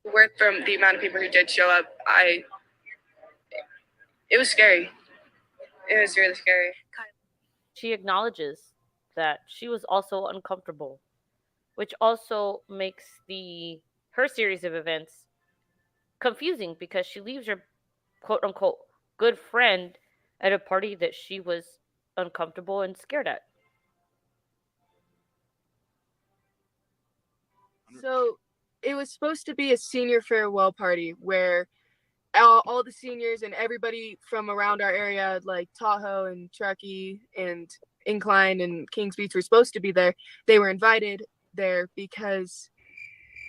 Worth from the amount of people who did show up, it was scary. It was really scary. she acknowledges that she was also uncomfortable, which also makes her series of events confusing because she leaves her quote unquote good friend at a party that she was uncomfortable and scared at. So it was supposed to be a senior farewell party where all the seniors and everybody from around our area, like Tahoe and Truckee and Incline and Kings Beach, were supposed to be there. They were invited there because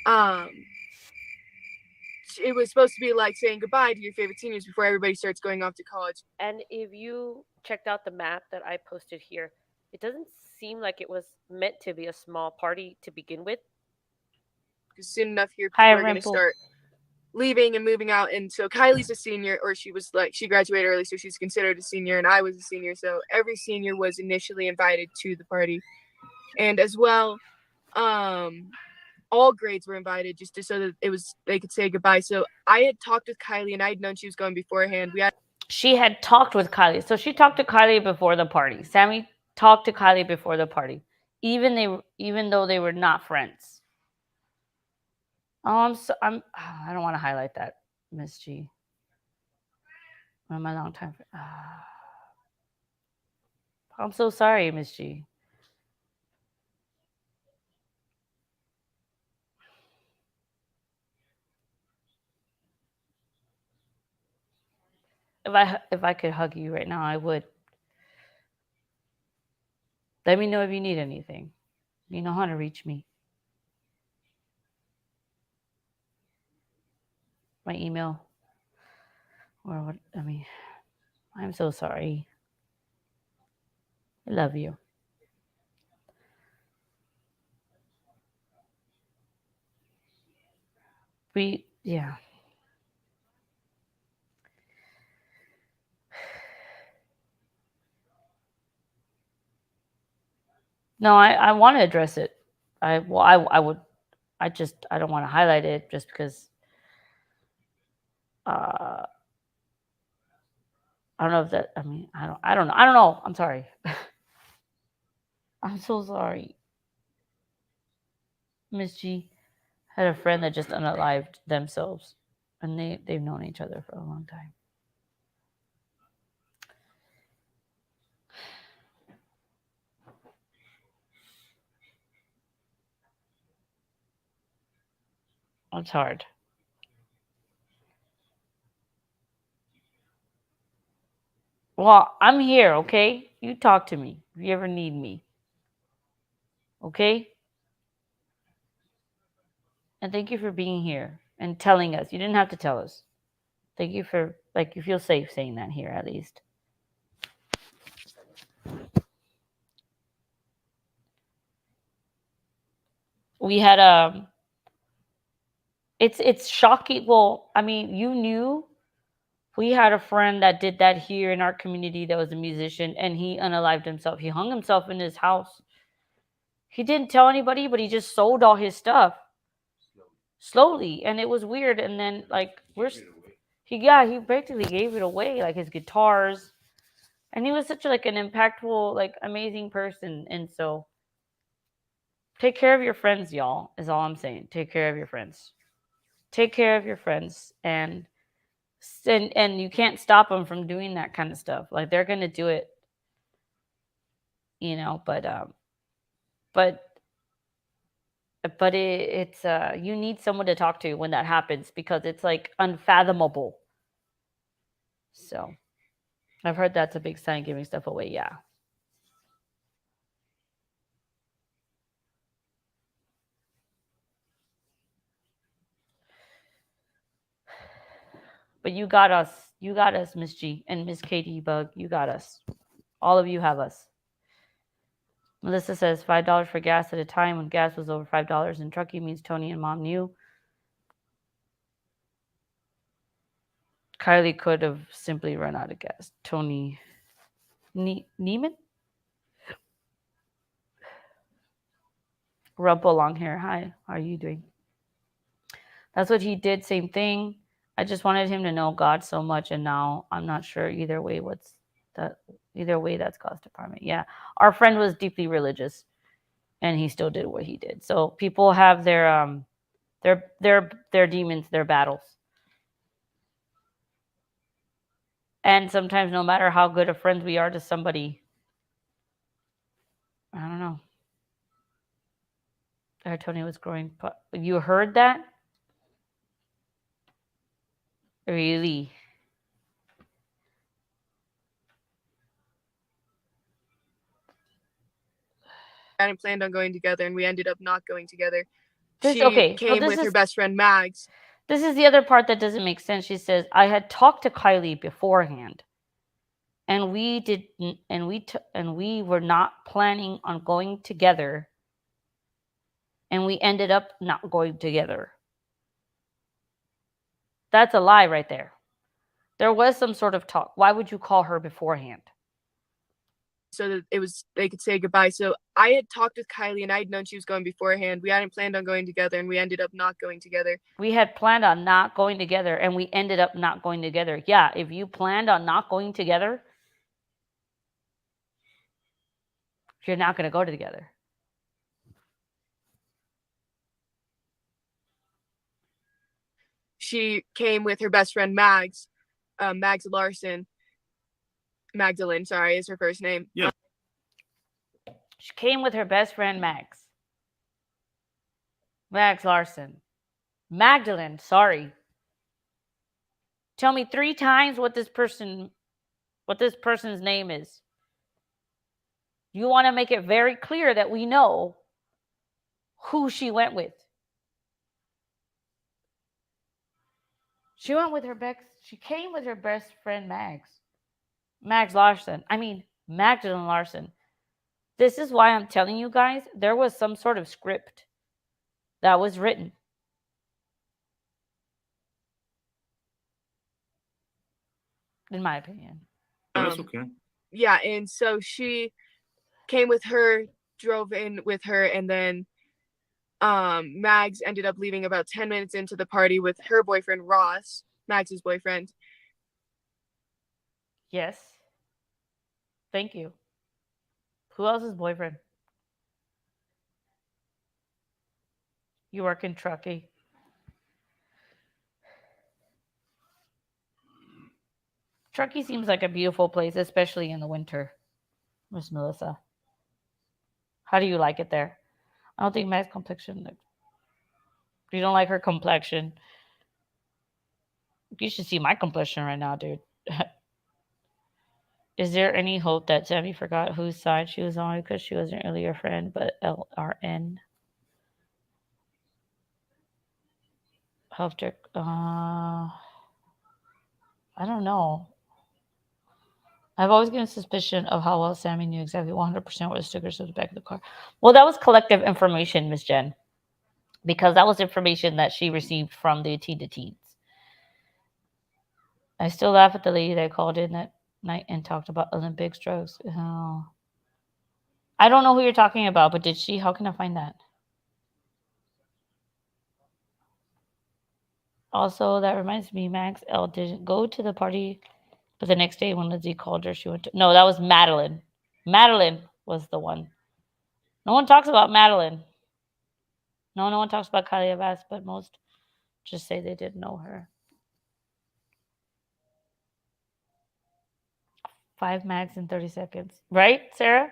it was supposed to be like saying goodbye to your favorite seniors before everybody starts going off to college. And if you checked out the map that I posted here, it doesn't seem like it was meant to be a small party to begin with. Because soon enough here, people are going to start leaving and moving out. And so Kylie's a senior, or she graduated early, so she's considered a senior, and I was a senior. So every senior was initially invited to the party. And as well, all grades were invited just so that they could say goodbye. So I had talked with Kiely, and I had known she was going beforehand. She had talked with Kiely. So she talked to Kiely before the party. Sammy talked to Kiely before the party. Even though they were not friends. Oh, I don't want to highlight that, Miss G. One of my long time. I'm so sorry, Miss G. If I could hug you right now, I would. Let me know if you need anything. You know how to reach me. My email. Or what? I'm so sorry. I love you. Yeah. No, I want to address it. I would. I don't want to highlight it just because. I don't know if that. I don't know. I don't know. I'm sorry. I'm so sorry. Miss G had a friend that just unalived themselves, and they've known each other for a long time. It's hard. Well, I'm here, okay? You talk to me if you ever need me. Okay? And thank you for being here and telling us. You didn't have to tell us. Thank you for, like, you feel safe saying that here at least. We had it's shocking. Well, I mean, you knew we had a friend that did that here in our community that was a musician, and he unalived himself. He hung himself in his house. He didn't tell anybody, but he just sold all his stuff slowly, and it was weird. And then like he basically gave it away, like his guitars, and he was such like an impactful, like amazing person. And so, take care of your friends, y'all. Is all I'm saying. Take care of your friends. Take care of your friends, and you can't stop them from doing that kind of stuff. Like they're gonna do it, but it's you need someone to talk to when that happens because it's like unfathomable. So I've heard that's a big sign giving stuff away. Yeah. But you got us. You got us, Miss G and Miss Katie Bug. You got us. All of you have us. Melissa says $5 for gas at a time when gas was over $5 in Truckee means Tony and Mom knew. Kiely could have simply run out of gas. Tony Neiman? Rumple long hair. Hi, how are you doing? That's what he did. Same thing. I just wanted him to know God so much, and now I'm not sure either way. Either way, that's God's department. Yeah, our friend was deeply religious, and he still did what he did. So people have their demons, their battles, and sometimes no matter how good of friends we are to somebody, I don't know. Tony was growing. You heard that? Really? hadn't planned on going together, and we ended up not going together. This, She okay, came this with is her best friend Mags. This is the other part that doesn't make sense. She says, I had talked to Kiely beforehand, and we didn't, and we were not planning on going together, and we ended up not going together. That's a lie right there. There was some sort of talk. Why would you call her beforehand? So that they could say goodbye. So I had talked with Kiely, and I had known she was going beforehand. We hadn't planned on going together, and we ended up not going together. We had planned on not going together, and we ended up not going together. Yeah, if you planned on not going together, you're not going to go together. She came with her best friend Mags, Mags Larson. Magdalene, sorry, is her first name. Yeah. She came with her best friend Mags Larson. Magdalene, sorry. Tell me 3 times what this person's name is. You want to make it very clear that we know who she went with. She came with her best friend Mags Larson. I mean, Magdalene Larson. This is why I'm telling you guys, there was some sort of script that was written. In my opinion. That's okay. Yeah, and so she came with her, drove in with her, and then Mags ended up leaving about 10 minutes into the party with her boyfriend Ross, Mags's boyfriend. Yes. Thank you. Who else's boyfriend? You work in Truckee. Truckee seems like a beautiful place, especially in the winter, Miss Melissa. How do you like it there? I don't think Max complexion. You don't like her complexion. You should see my complexion right now, dude. Is there any hope that Sammy forgot whose side she was on because she wasn't really your friend, but LRN helped her? I don't know. I've always given suspicion of how well Sammy knew exactly 100% where the stickers of the back of the car. Well, that was collective information, Miss Jen, because that was information that she received from the teen to teens. I still laugh at the lady that called in that night and talked about Olympics, drugs. Oh. I don't know who you're talking about, but did she? How can I find that? Also, that reminds me, Max L didn't go to the party, but the next day when Lindsay called her, she went to. No, that was Madeline. Madeline was the one. No one talks about Madeline. No one talks about Kiely Abbas, but most just say they didn't know her. 5 mags in 30 seconds. Right, Sarah?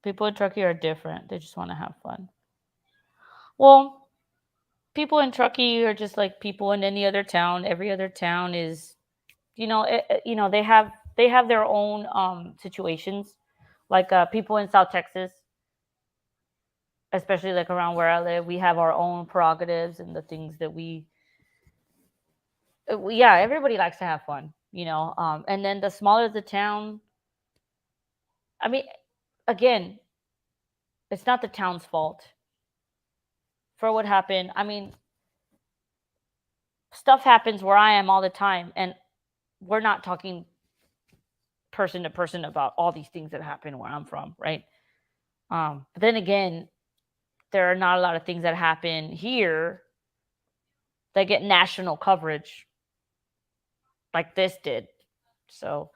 People in Truckee are different. They just want to have fun. Well, people in Truckee are just like people in any other town. Every other town is, they have their own situations. Like people in South Texas, especially like around where I live, we have our own prerogatives and the things that yeah, everybody likes to have fun, and then the smaller the town, I mean, again, it's not the town's fault for what happened. I mean, stuff happens where I am all the time, and we're not talking person to person about all these things that happen where I'm from, right? But then again, there are not a lot of things that happen here that get national coverage like this did. So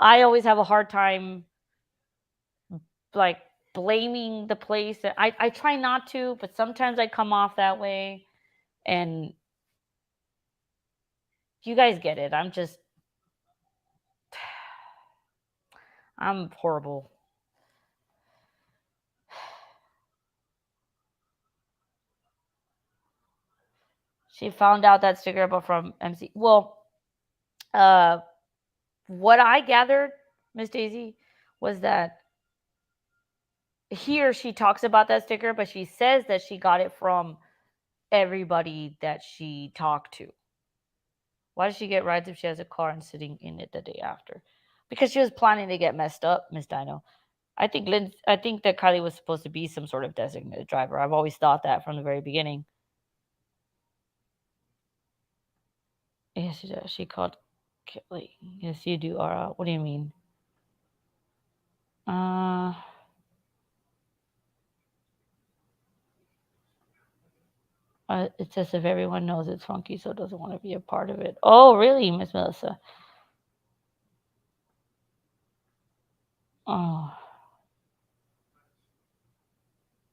I always have a hard time like blaming the place. I try not to, but sometimes I come off that way, and you guys get it. I'm horrible. She found out that sticker about from MC. Well, what I gathered, Miss Daisy, was that here she talks about that sticker, but she says that she got it from everybody that she talked to. Why does she get rides if she has a car and sitting in it the day after? Because she was planning to get messed up, Miss Dino. I think that Kiely was supposed to be some sort of designated driver. I've always thought that from the very beginning. Yes, she does. She called Kiely. Yes, you do, Ara. What do you mean? It says if everyone knows it's funky, so doesn't want to be a part of it. Oh, really, Miss Melissa? Oh,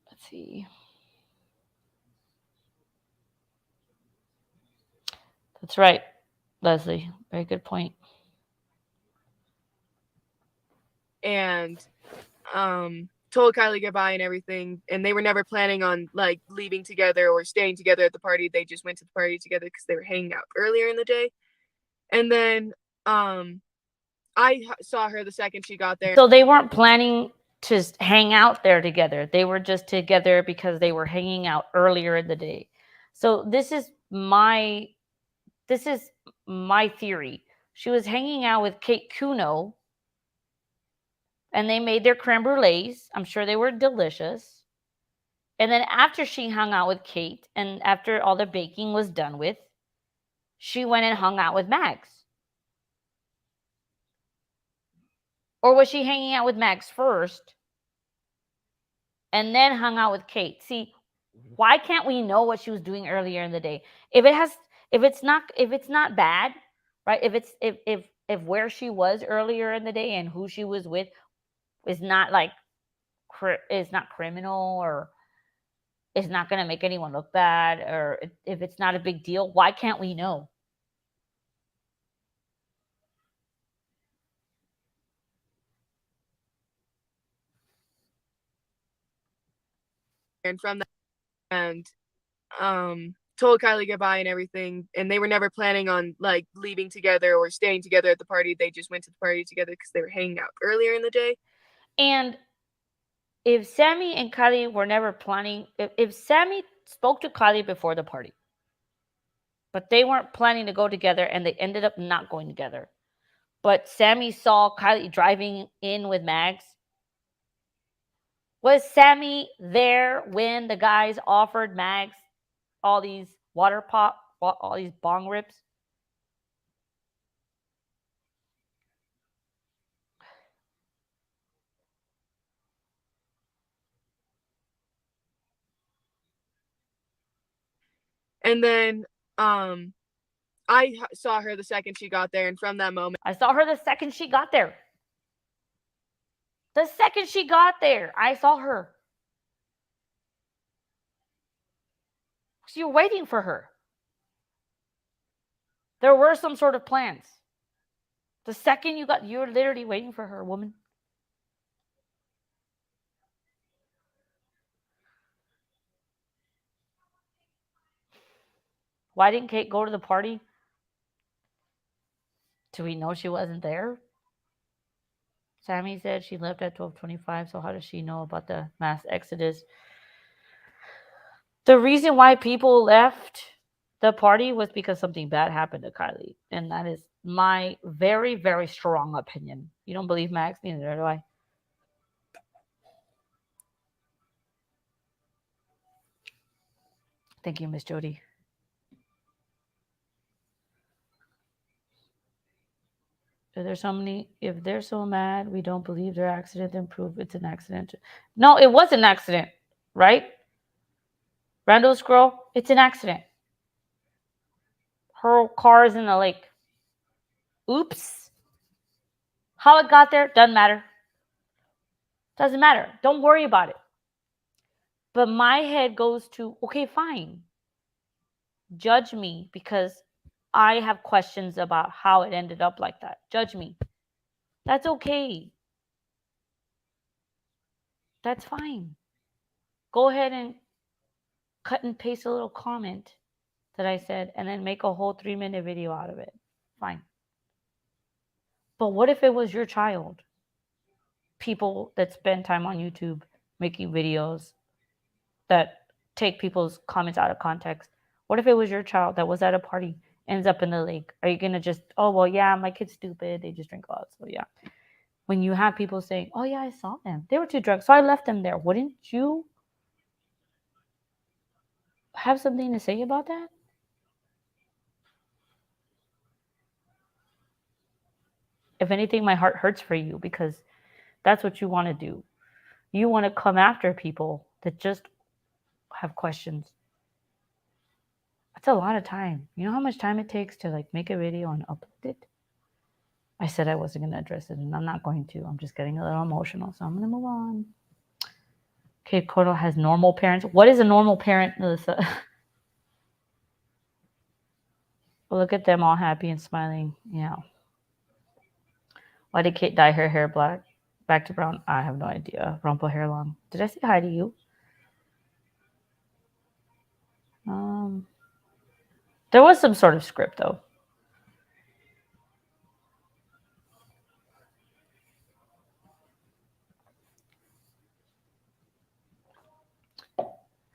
let's see. That's right, Leslie. Very good point. And told Kiely goodbye and everything, and they were never planning on like leaving together or staying together at the party. They just went to the party together because they were hanging out earlier in the day. And then I saw her the second she got there. So they weren't planning to hang out there together. They were just together because they were hanging out earlier in the day. So this is my theory. She was hanging out with Kate Kuno, and they made their creme brulees. I'm sure they were delicious. And then after she hung out with Kate, and after all the baking was done with, she went and hung out with Max. Or was she hanging out with Max first and then hung out with Kate? See, why can't we know what she was doing earlier in the day? If it's not bad, right? If where she was earlier in the day and who she was with is not like is not criminal, or is not going to make anyone look bad, or if it's not a big deal, why can't we know? And from that and told Kiely goodbye and everything. And they were never planning on like leaving together or staying together at the party. They just went to the party together because they were hanging out earlier in the day. And if Sammy and Kiely were never planning, if Sammy spoke to Kiely before the party, but they weren't planning to go together and they ended up not going together, but Sammy saw Kiely driving in with Mags, was Sammy there when the guys offered Mags all these water pop, all these bong rips? And then I saw her the second she got there, and from that moment, I saw her the second she got there. The second she got there, I saw her. So you're waiting for her. There were some sort of plans. The second you're literally waiting for her, woman. Why didn't Kate go to the party? Do we know she wasn't there? Sammy said she left at 12:25, so how does she know about the mass exodus? The reason why people left the party was because something bad happened to Kiely. And that is my very, very strong opinion. You don't believe Max? Neither do I. Thank you, Miss Jody. If they're so mad, we don't believe their accident, then prove it's an accident. No, it was an accident, right? Randall's girl, it's an accident. Her car is in the lake. Oops. How it got there doesn't matter. Doesn't matter. Don't worry about it. But my head goes to, okay, fine. Judge me because I have questions about how it ended up like that. Judge me. That's okay. That's fine. Go ahead and cut and paste a little comment that I said and then make a whole 3-minute video out of it. Fine. But what if it was your child? People that spend time on YouTube making videos that take people's comments out of context. What if it was your child that was at a party, ends up in the lake? Are you going to just, oh, well, yeah, my kid's stupid. They just drink a lot. So, yeah. When you have people saying, oh, yeah, I saw them. They were too drunk. So I left them there. Wouldn't you have something to say about that? If anything, my heart hurts for you because that's what you want to do. You want to come after people that just have questions. That's a lot of time. You know how much time it takes to like make a video and upload it? I said I wasn't going to address it, and I'm not going to. I'm just getting a little emotional, so I'm going to move on. Kate Cordell has normal parents. What is a normal parent, Melissa? Look at them all happy and smiling. Yeah. Why did Kate dye her hair black? Back to brown? I have no idea. Rumple hair long. Did I say hi to you? There was some sort of script, though.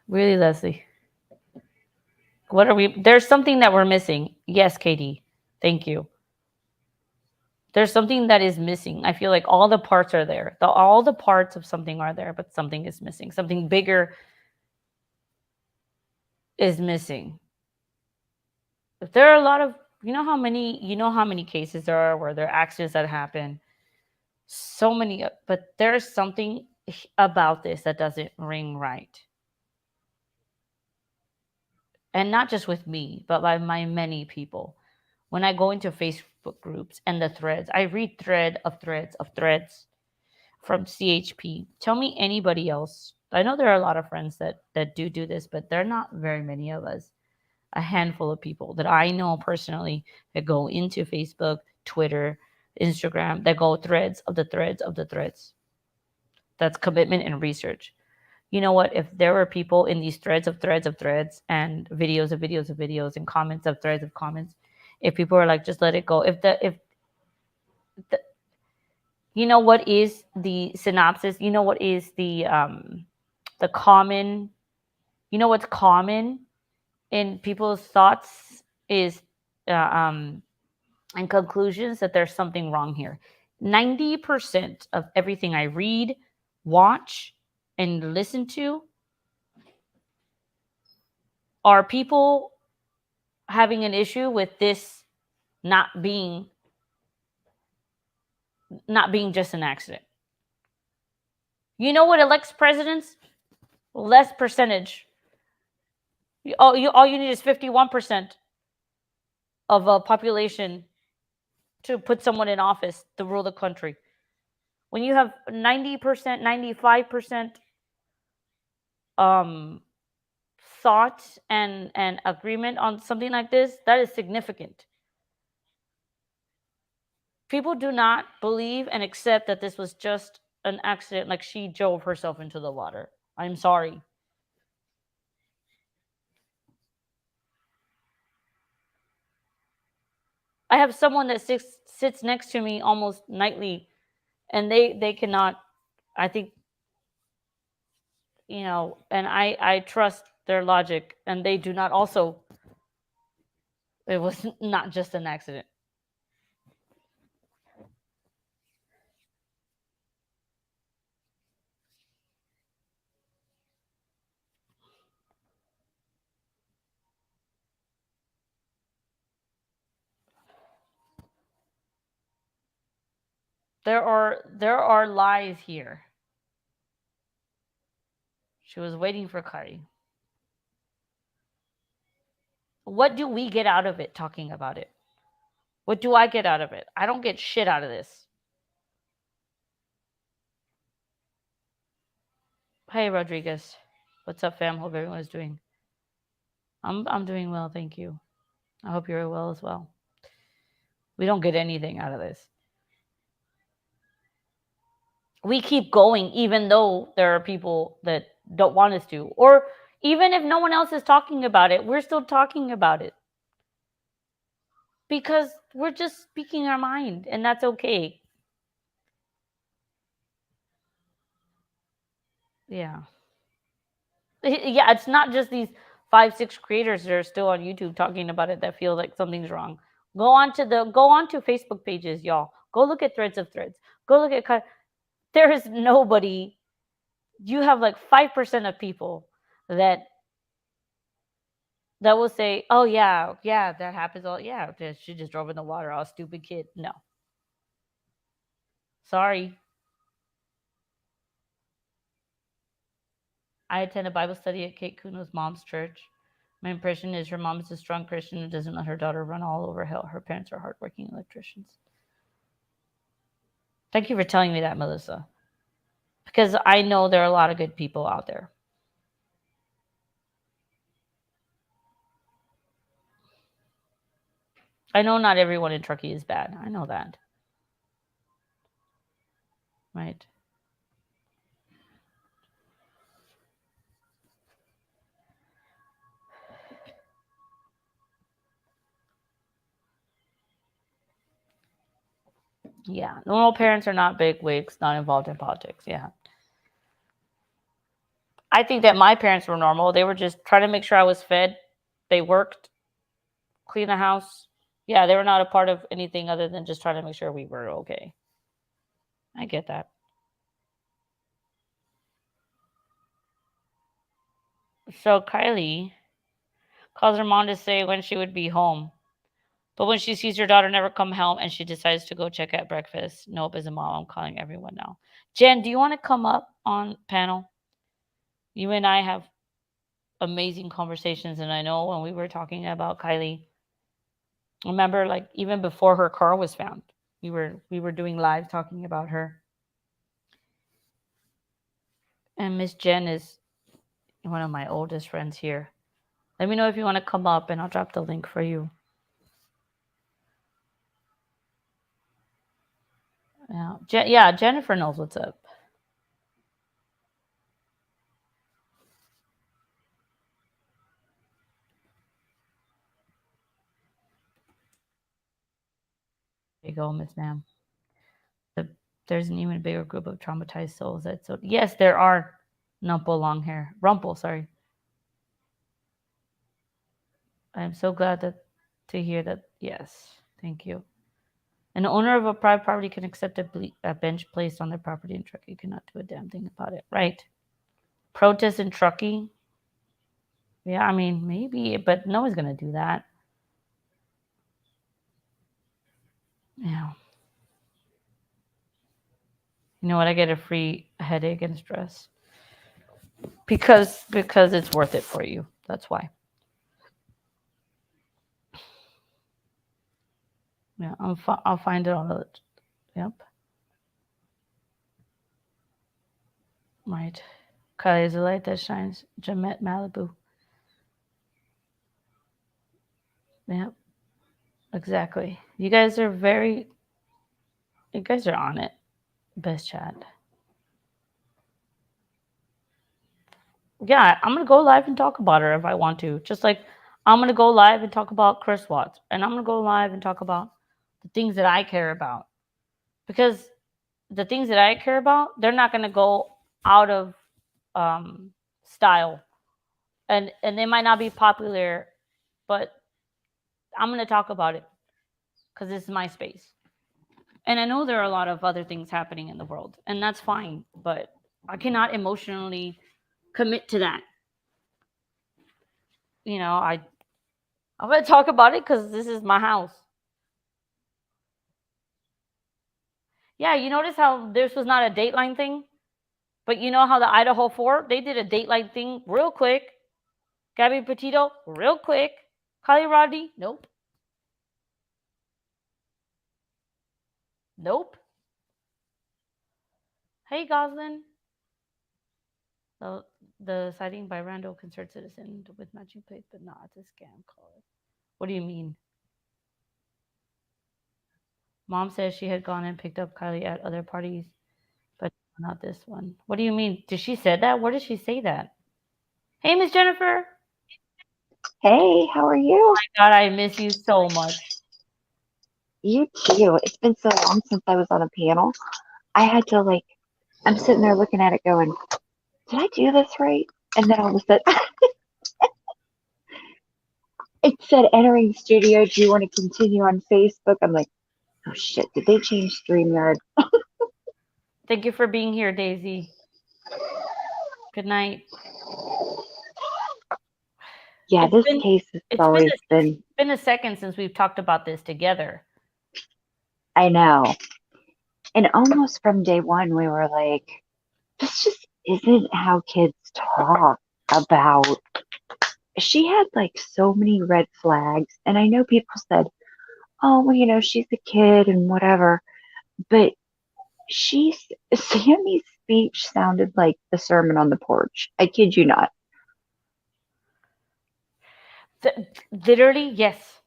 Really, Leslie? What are we? There's something that we're missing. Yes, Katie. Thank you. There's something that is missing. I feel like all the parts are there. All the parts of something are there, but something is missing. Something bigger is missing. If there are a lot of, you know how many cases there are where there are accidents that happen. So many, but there's something about this that doesn't ring right. And not just with me, but by my many people. When I go into Facebook groups and the threads, I read threads from CHP. Tell me anybody else. I know there are a lot of friends that do this, but there are not very many of us. A handful of people that I know personally that go into Facebook, Twitter, Instagram, that go threads of the threads of the threads. That's commitment and research. You know what? If there were people in these threads of threads of threads and videos of videos of videos and comments of threads of comments, if people are like, just let it go. If the you know what is the synopsis? You know what is the common? You know what's common in people's thoughts is and conclusions that there's something wrong here. 90% of everything I read, watch, and listen to are people having an issue with this not being just an accident. You know what elects presidents? Less percentage. All you need is 51% of a population to put someone in office to rule the country. When you have 90%, 95% thought and agreement on something like this, that is significant. People do not believe and accept that this was just an accident, like she drove herself into the water. I'm sorry. I have someone that sits next to me almost nightly, and they cannot. I think, and I trust their logic, and they do not also. It was not just an accident. There are lies here. She was waiting for Kiely. What do we get out of it talking about it? What do I get out of it? I don't get shit out of this. Hey Rodriguez. What's up, fam? Hope everyone is doing. I'm doing well, thank you. I hope you're well as well. We don't get anything out of this. We keep going even though there are people that don't want us to. Or even if no one else is talking about it, we're still talking about it. Because we're just speaking our mind, and that's okay. Yeah. Yeah, it's not just these 5-6 creators that are still on YouTube talking about it that feel like something's wrong. Go on to Facebook pages, y'all. Go look at threads of threads. Go look at there is nobody. You have like 5% of people that will say, "Oh yeah, that happens all. Yeah, she just drove in the water. Oh, stupid kid." No, sorry. I attend a Bible study at Kate Kuno's mom's church. My impression is her mom is a strong Christian and doesn't let her daughter run all over hell. Her parents are hardworking electricians. Thank you for telling me that, Melissa. Because I know there are a lot of good people out there. I know not everyone in Truckee is bad. I know that. Right. Yeah. Normal parents are not big wigs, not involved in politics. Yeah. I think that my parents were normal. They were just trying to make sure I was fed. They worked, clean the house. Yeah, they were not a part of anything other than just trying to make sure we were okay. I get that. So Kiely calls her mom to say when she would be home. But when she sees her daughter never come home and she decides to go check out breakfast, nope, as a mom, I'm calling everyone now. Jen, do you want to come up on panel? You and I have amazing conversations, and I know when we were talking about Kiely, remember, like even before her car was found, we were doing live talking about her. And Miss Jen is one of my oldest friends here. Let me know if you want to come up, and I'll drop the link for you. Yeah, Jennifer knows what's up. you go, Miss Ma'am. There's an even bigger group of traumatized souls. Yes, there are. Numple long hair. Rumple, sorry. I am so glad to hear that. Yes, thank you. An owner of a private property can accept a bench placed on their property in Truckee. Cannot do a damn thing about it. Right. Protest in Truckee. Yeah, I mean, maybe, but no one's going to do that. Yeah. You know what? I get a free headache and stress because it's worth it for you. That's why. Yeah, I'll find it all. Yep. Right. Kiely is a light that shines. Jamet Malibu. Yep. Exactly. You guys are on it. Best chat. Yeah, I'm gonna go live and talk about her if I want to. Just like I'm gonna go live and talk about Chris Watts, and I'm gonna go live and talk about the things that I care about, because the things that I care about, they're not gonna go out of style, and they might not be popular, but I'm gonna talk about it because this is my space, and I know there are a lot of other things happening in the world, and that's fine, but I cannot emotionally commit to that. I'm going to talk about it because this is my house. Yeah, you notice how this was not a Dateline thing? But you know how the Idaho 4, they did a Dateline thing real quick. Gabby Petito, real quick. Kylie Rodni, nope. Nope. Hey, Goslin. The sighting by Randall concerned citizen with matching plates, but not it's a scam call. What do you mean? Mom says she had gone and picked up Kylie at other parties, but not this one. What do you mean? Did she say that? Where did she say that? Hey, Miss Jennifer. Hey, how are you? Oh my God, I miss you so much. You too. It's been so long since I was on a panel. I had to I'm sitting there looking at it going, did I do this right? And then all of a sudden, it said entering studio. Do you want to continue on Facebook? I'm like, oh shit, did they change StreamYard? Thank you for being here, Daisy. Good night. Yeah, this case has always been. It's been a second since we've talked about this together. I know. And almost from day one, we were like, this just isn't how kids talk about. She had so many red flags. And I know people said, oh, well, she's a kid and whatever. But Sammy's speech sounded like the sermon on the porch. I kid you not. Literally, yes.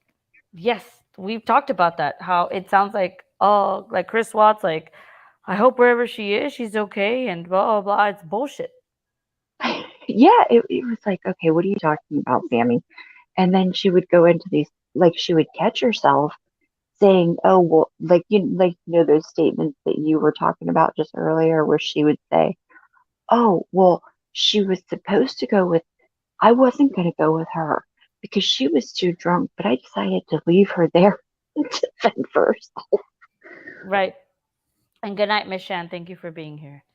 Yes. We've talked about that. How it sounds like, like Chris Watts, like, I hope wherever she is, she's okay, and blah, blah, blah. It's bullshit. Yeah, it was like, okay, what are you talking about, Sammy? And then she would go into these, she would catch herself saying, oh, well, those statements that you were talking about just earlier, where she would say, oh, well, she was supposed to go with, I wasn't going to go with her because she was too drunk, but I decided to leave her there to fend first. Right. And good night, Miss Shan. Thank you for being here.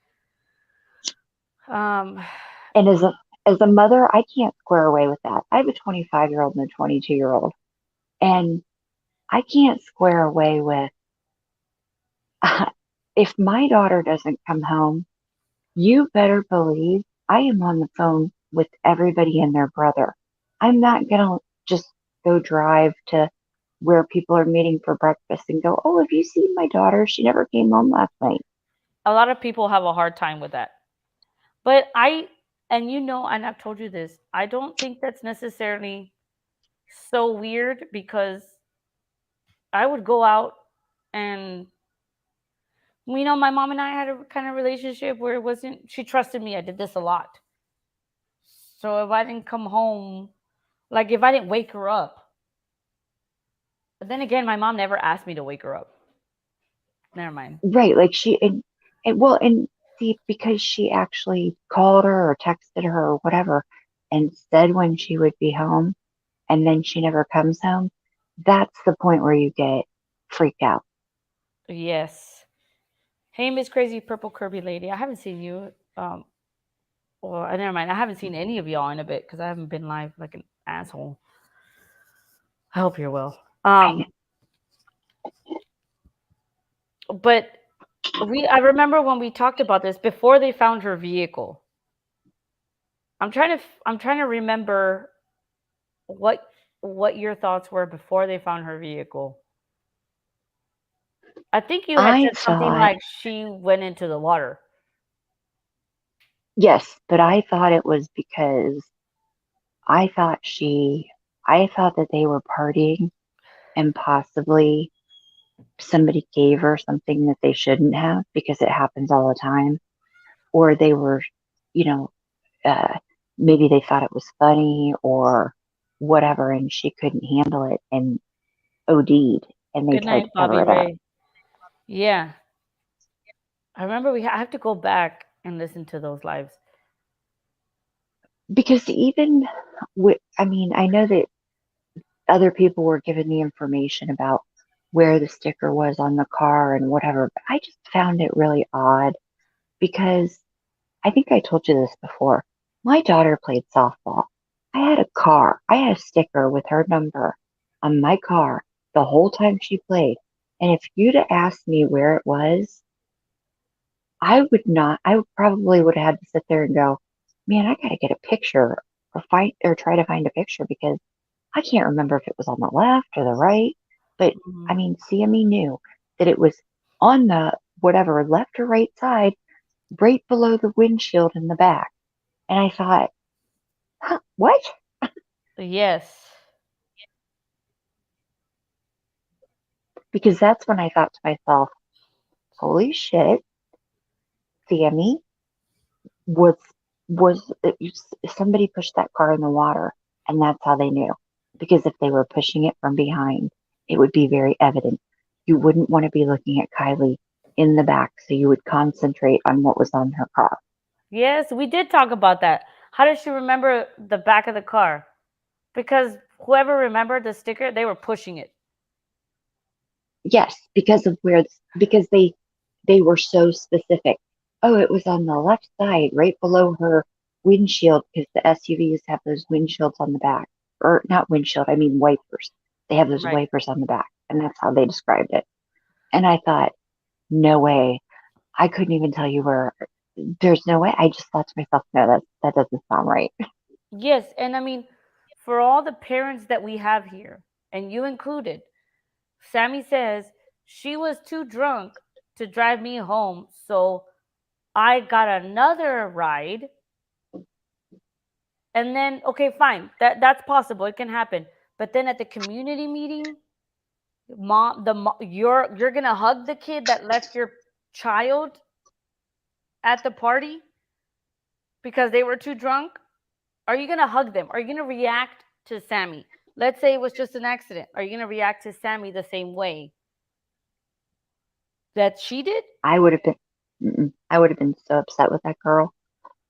And as a mother, I can't square away with that. I have a 25-year-old and a 22-year-old, and I can't square away with if my daughter doesn't come home, you better believe I am on the phone with everybody and their brother. I'm not going to just go drive to where people are meeting for breakfast and go, oh, have you seen my daughter? She never came home last night. A lot of people have a hard time with that. But and I've told you this, I don't think that's necessarily so weird, because I would go out and, my mom and I had a kind of relationship where she trusted me. I did this a lot. So if I didn't come home, if I didn't wake her up, but then again, my mom never asked me to wake her up. Never mind. Right, like and see, because she actually called her or texted her or whatever and said when she would be home, and then she never comes home, that's the point where you get freaked out. Yes. Hey, Miss Crazy Purple Kirby Lady. I haven't seen you. Well, never mind. I haven't seen any of y'all in a bit because I haven't been live like an asshole. I hope you're well. But I remember when we talked about this before they found her vehicle. I'm trying to remember what your thoughts were before they found her vehicle. I think you had I said something thought, like she went into the water. yes, but I thought it was because I thought that they were partying and possibly somebody gave her something that they shouldn't have because it happens all the time. Or they were, you know, uh, maybe they thought it was funny or whatever and she couldn't handle it and OD'd and they Good tried night, to cover Bobby it up. Ray. Yeah, I remember I have to go back and listen to those lives. Because even I mean, I know that other people were given the information about where the sticker was on the car and whatever, but I just found it really odd because I think I told you this before. My daughter played softball. I had a car. I had a sticker with her number on my car the whole time she played. And if you'd have asked me where it was, I would not, I probably would have had to sit there and go, man, I got to get a picture or try to find a picture because I can't remember if it was on the left or the right. But I Mhm. mean, CME knew that it was on the whatever left or right side, right below the windshield in the back. And I thought, huh, what? Yes. Because that's when I thought to myself, holy shit, Sammy was somebody pushed that car in the water, and that's how they knew. Because if they were pushing it from behind, it would be very evident. You wouldn't want to be looking at Kiely in the back, so you would concentrate on what was on her car. Yes, we did talk about that. How does she remember the back of the car? Because whoever remembered the sticker, they were pushing it. Yes, because of because they were so specific. Oh, it was on the left side, right below her windshield, because the SUVs have those windshields on the back. Or not windshield, I mean wipers. They have those Right. wipers on the back, and that's how they described it. And I thought, no way. I couldn't even tell you where. There's no way. I just thought to myself, no, that doesn't sound right. Yes, and I mean, for all the parents that we have here, and you included, Sammy says she was too drunk to drive me home, so I got another ride. And then, okay, fine, that's possible. It can happen. But then at the community meeting, you're gonna hug the kid that left your child at the party because they were too drunk. Are you gonna hug them? Are you gonna react to Sammy? Let's say it was just an accident. Are you gonna react to Sammy the same way that she did? I would have been, I would have been so upset with that girl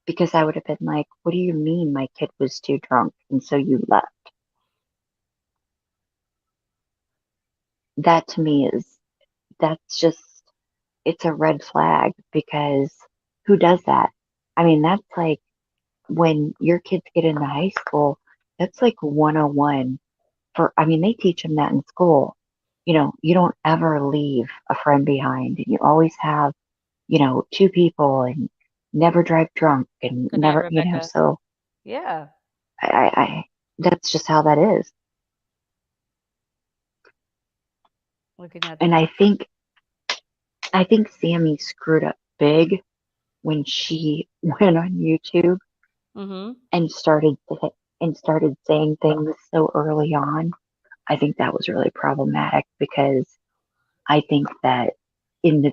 because I would have been like, what do you mean my kid was too drunk and so you left? That to me that's just, it's a red flag because who does that? I mean, that's like when your kids get into high school, that's like 101 I mean, they teach them that in school. You don't ever leave a friend behind and you always have, two people and never drive drunk and Good night, never, Rebecca. so Yeah. I that's just how that is. Looking at And this. I think Sammy screwed up big when she went on YouTube Mm-hmm. and started saying things so early on. I think that was really problematic because I think that in the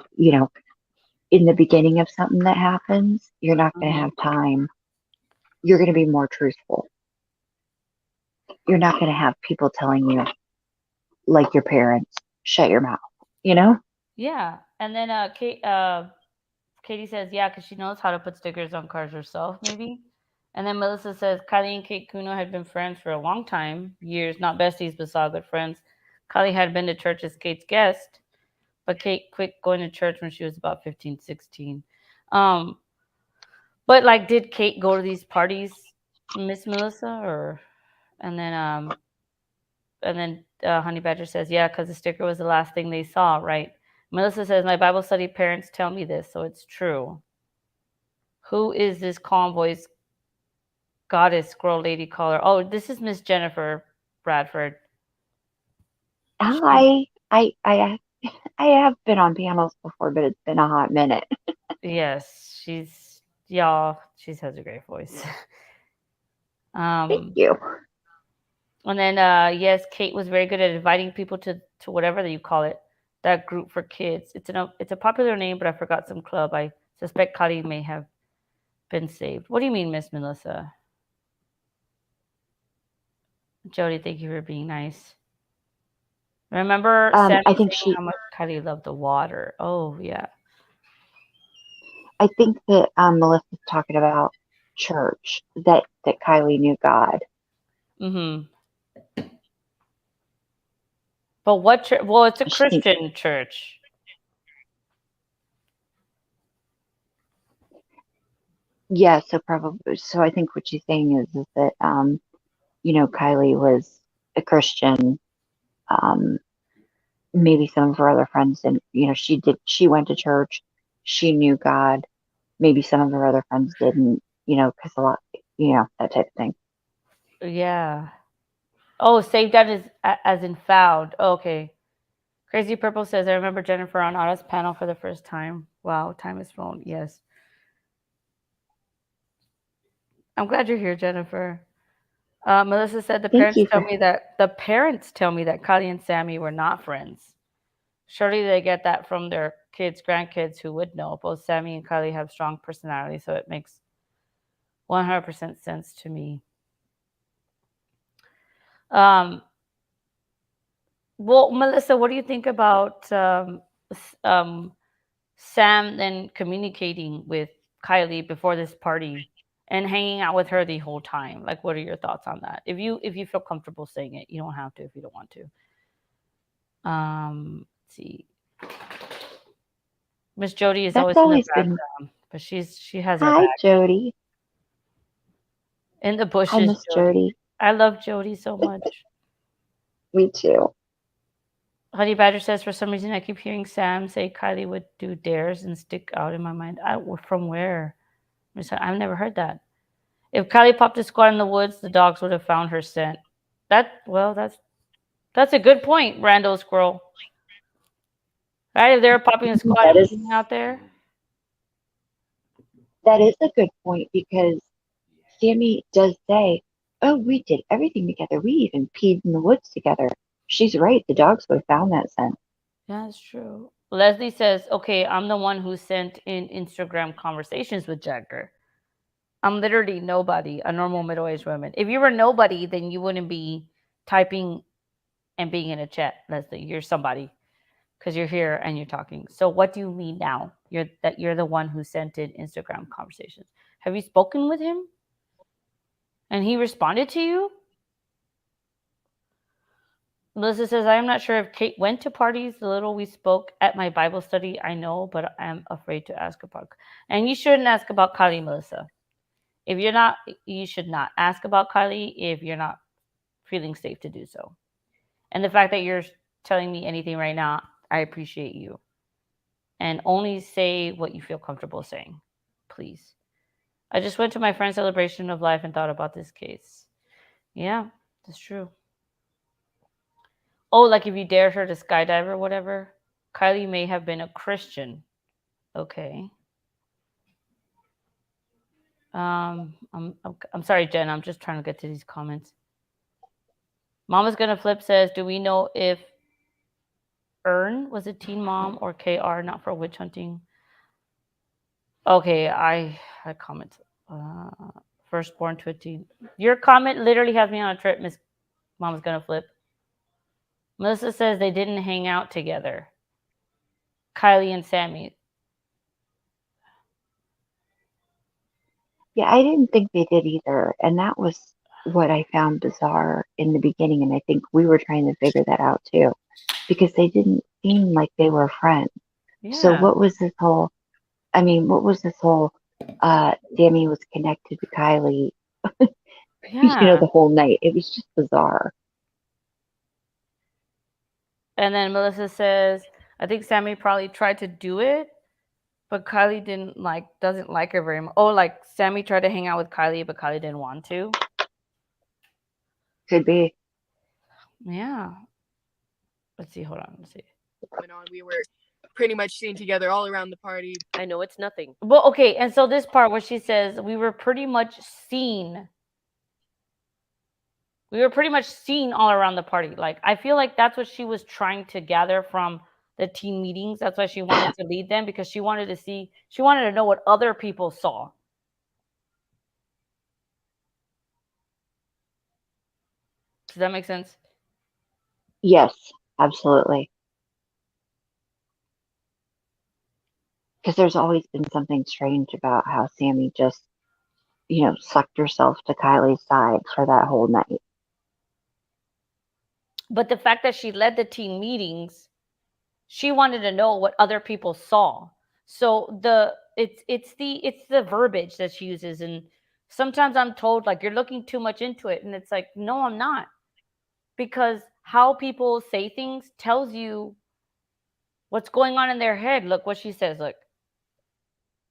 in the beginning of something that happens, you're not going to Mm-hmm. have time. You're going to be more truthful. You're not going to have people telling you like your parents, shut your mouth, you know? Yeah. And then Katie says, yeah, because she knows how to put stickers on cars herself, maybe. And then Melissa says, Kylie and Kate Kuno had been friends for a long time, years, not besties, but solid friends. Kylie had been to church as Kate's guest, but Kate quit going to church when she was about 15, 16. Um, but like, did Kate go to these parties, Miss Melissa, or and then Honey Badger says, yeah, because the sticker was the last thing they saw, right? Melissa says, my Bible study parents tell me this, so it's true. Who is this calm voice goddess squirrel lady caller? Oh, this is Miss Jennifer Bradford. Hi. I have been on panels before, but it's been a hot minute. Yes, y'all, she has a great voice. Thank you. And then yes, Kate was very good at inviting people to whatever that you call it, that group for kids. It's a popular name, but I forgot some club. I suspect Kylie may have been saved. What do you mean, Miss Melissa? Jody, thank you for being nice. Remember Sammy I think saying how much Kylie loved the water. Oh yeah. I think that Melissa's talking about church, that Kylie knew God. Mm-hmm. But what church? Well, it's a She think, Christian church. yeah, so probably, so I think what she's saying is that Kylie was a Christian. Maybe some of her other friends, and she went to church, she knew God. Maybe some of her other friends didn't, because a lot, that type of thing. Yeah. Oh, saved as in found. Oh, okay. Crazy Purple says, I remember Jennifer on Otto's panel for the first time. Wow, time has flown. Yes. I'm glad you're here, Jennifer. Melissa said the Thank parents you tell for me that Kylie and Sammy were not friends. Surely they get that from their kids, grandkids who would know. Both Sammy and Kylie have strong personalities, so it makes 100% sense to me. Well, Melissa, what do you think about Sam then communicating with Kylie before this party and hanging out with her the whole time? Like, what are your thoughts on that? If you feel comfortable saying it, you don't have to if you don't want to. Let's see. Miss Jody is that's always in the always been. background, but she has her Hi, back Jody. in the Hi, bushes. Miss Jody. I love Jody so much. Me too. Honey Badger says, for some reason, I keep hearing Sam say Kylie would do dares and stick out in my mind. From where? I've never heard that. If Kylie popped a squat in the woods, the dogs would have found her scent. That's a good point, Randall Squirrel. Right? If they were popping a squat That and is being out there. a good point, because Sammy does say, "Oh, we did everything together. We even peed in the woods together." She's right. The dogs would have found that scent. Yeah, that's true. Leslie says, okay, I'm the one who sent in Instagram conversations with Jagger. I'm literally nobody, a normal middle-aged woman. If you were nobody, then you wouldn't be typing and being in a chat, Leslie. You're somebody because you're here and you're talking. So what do you mean now? You're the one who sent in Instagram conversations. Have you spoken with him? And he responded to you? Melissa says, I am not sure if Kate went to parties. The little we spoke at my Bible study, I know, but I'm afraid to ask about. And you shouldn't ask about Kylie, Melissa. If you're not, you should not ask about Kylie if you're not feeling safe to do so. And the fact that you're telling me anything right now, I appreciate you. And only say what you feel comfortable saying, please. I just went to my friend's celebration of life and thought about this case. Yeah, that's true. Oh, like if you dared her to skydive or whatever. Kylie may have been a Christian. Okay. I'm sorry, Jen. I'm just trying to get to these comments. Mama's Gonna Flip says, do we know if Earn was a teen mom or KR not for witch hunting? Okay, I comment. Firstborn to a teen. Your comment literally has me on a trip, Miss Mama's Gonna Flip. Melissa says they didn't hang out together. Kiely and Sammy. Yeah, I didn't think they did either. And that was what I found bizarre in the beginning. And I think we were trying to figure that out too, because they didn't seem like they were friends. So Yeah. what was this whole, I mean, what was this whole, Sammy was connected to Kylie, Yeah. the whole night. It was just bizarre. And then Melissa says, I think Sammy probably tried to do it, but Kylie doesn't like her very much. Oh, like Sammy tried to hang out with Kylie, but Kylie didn't want to. Could be. Yeah. Let's see. Hold on. Let's see. We were pretty much seen together all around the party. I know it's nothing. Well, okay. And so this part where she says we were pretty much seen. We were pretty much seen all around the party. Like I feel like that's what she was trying to gather from the teen meetings. That's why she wanted to lead them, because she wanted to know what other people saw. Does that make sense? Yes, absolutely. Because there's always been something strange about how Sammy just, sucked herself to Kylie's side for that whole night. But the fact that she led the teen meetings, she wanted to know what other people saw. So it's the verbiage that she uses, and sometimes I'm told like you're looking too much into it, and it's like no, I'm not, because how people say things tells you what's going on in their head. Look what she says. Look,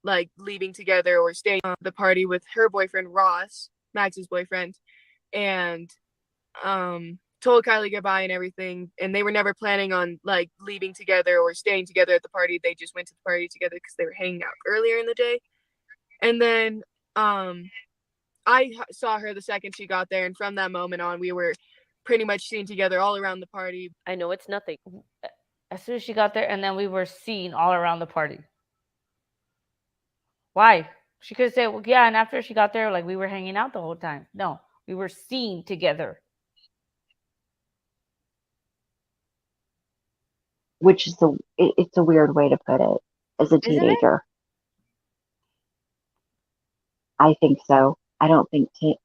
like leaving together or staying at the party with her boyfriend Ross, Max's boyfriend, and told Kylie goodbye and everything, and they were never planning on like leaving together or staying together at the party. They just went to the party together because they were hanging out earlier in the day. And then I saw her the second she got there, and from that moment on we were pretty much seen together all around the party. I know it's nothing. as soon as she got there, and then we were seen all around the party. Why? She could say, well, yeah, and after she got there, like we were hanging out the whole time. No, we were seen together. Which is it's a weird way to put it as a Isn't it? teenager. I think so. I don't think, to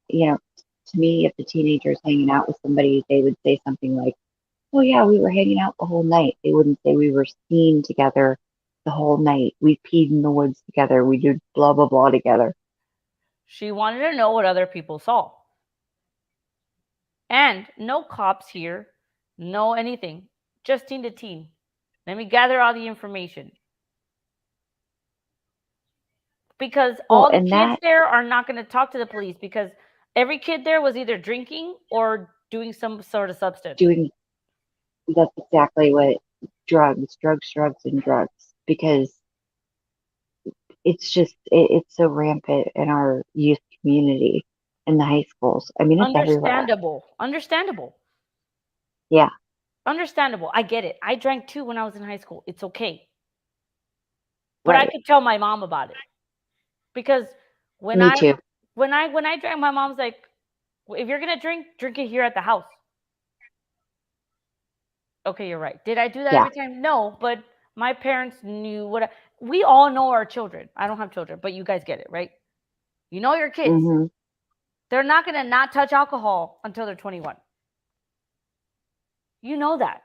me, if the teenager is hanging out with somebody, they would say something like, oh yeah, we were hanging out the whole night. They wouldn't say we were seen together the whole night. We peed in the woods together. We did blah, blah, blah together. She wanted to know what other people saw. And no cops here, no anything, just teen to teen. Let me gather all the information. Because Well, all the and kids that, there are not going to talk to the police, because every kid there was either drinking or doing some sort of substance. that's exactly what drugs, and drugs, because it's just, it's so rampant in our youth community, in the high schools. I mean, it's everywhere. Understandable. Yeah. Understandable. I get it. I drank too when I was in high school. It's okay. But Right. I could tell my mom about it. Because when Me I too. when I drank, my mom's like, if you're gonna drink it here at the house. Okay, you're right. Did I do that Yeah. every time? No, but my parents knew we all know our children. I don't have children, but you guys get it, right? You know your kids. Hmm. They're not gonna not touch alcohol until they're 21. You know that.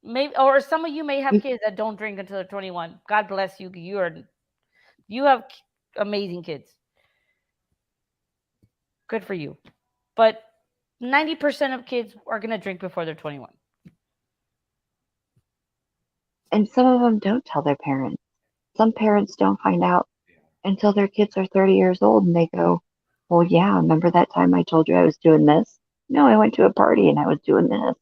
Maybe, or some of you may have kids that don't drink until they're 21. God bless you. You have amazing kids. Good for you. But 90% of kids are going to drink before they're 21. And some of them don't tell their parents. Some parents don't find out until their kids are 30 years old, and they go, well, yeah, remember that time I told you I was doing this? No, I went to a party and I was doing this.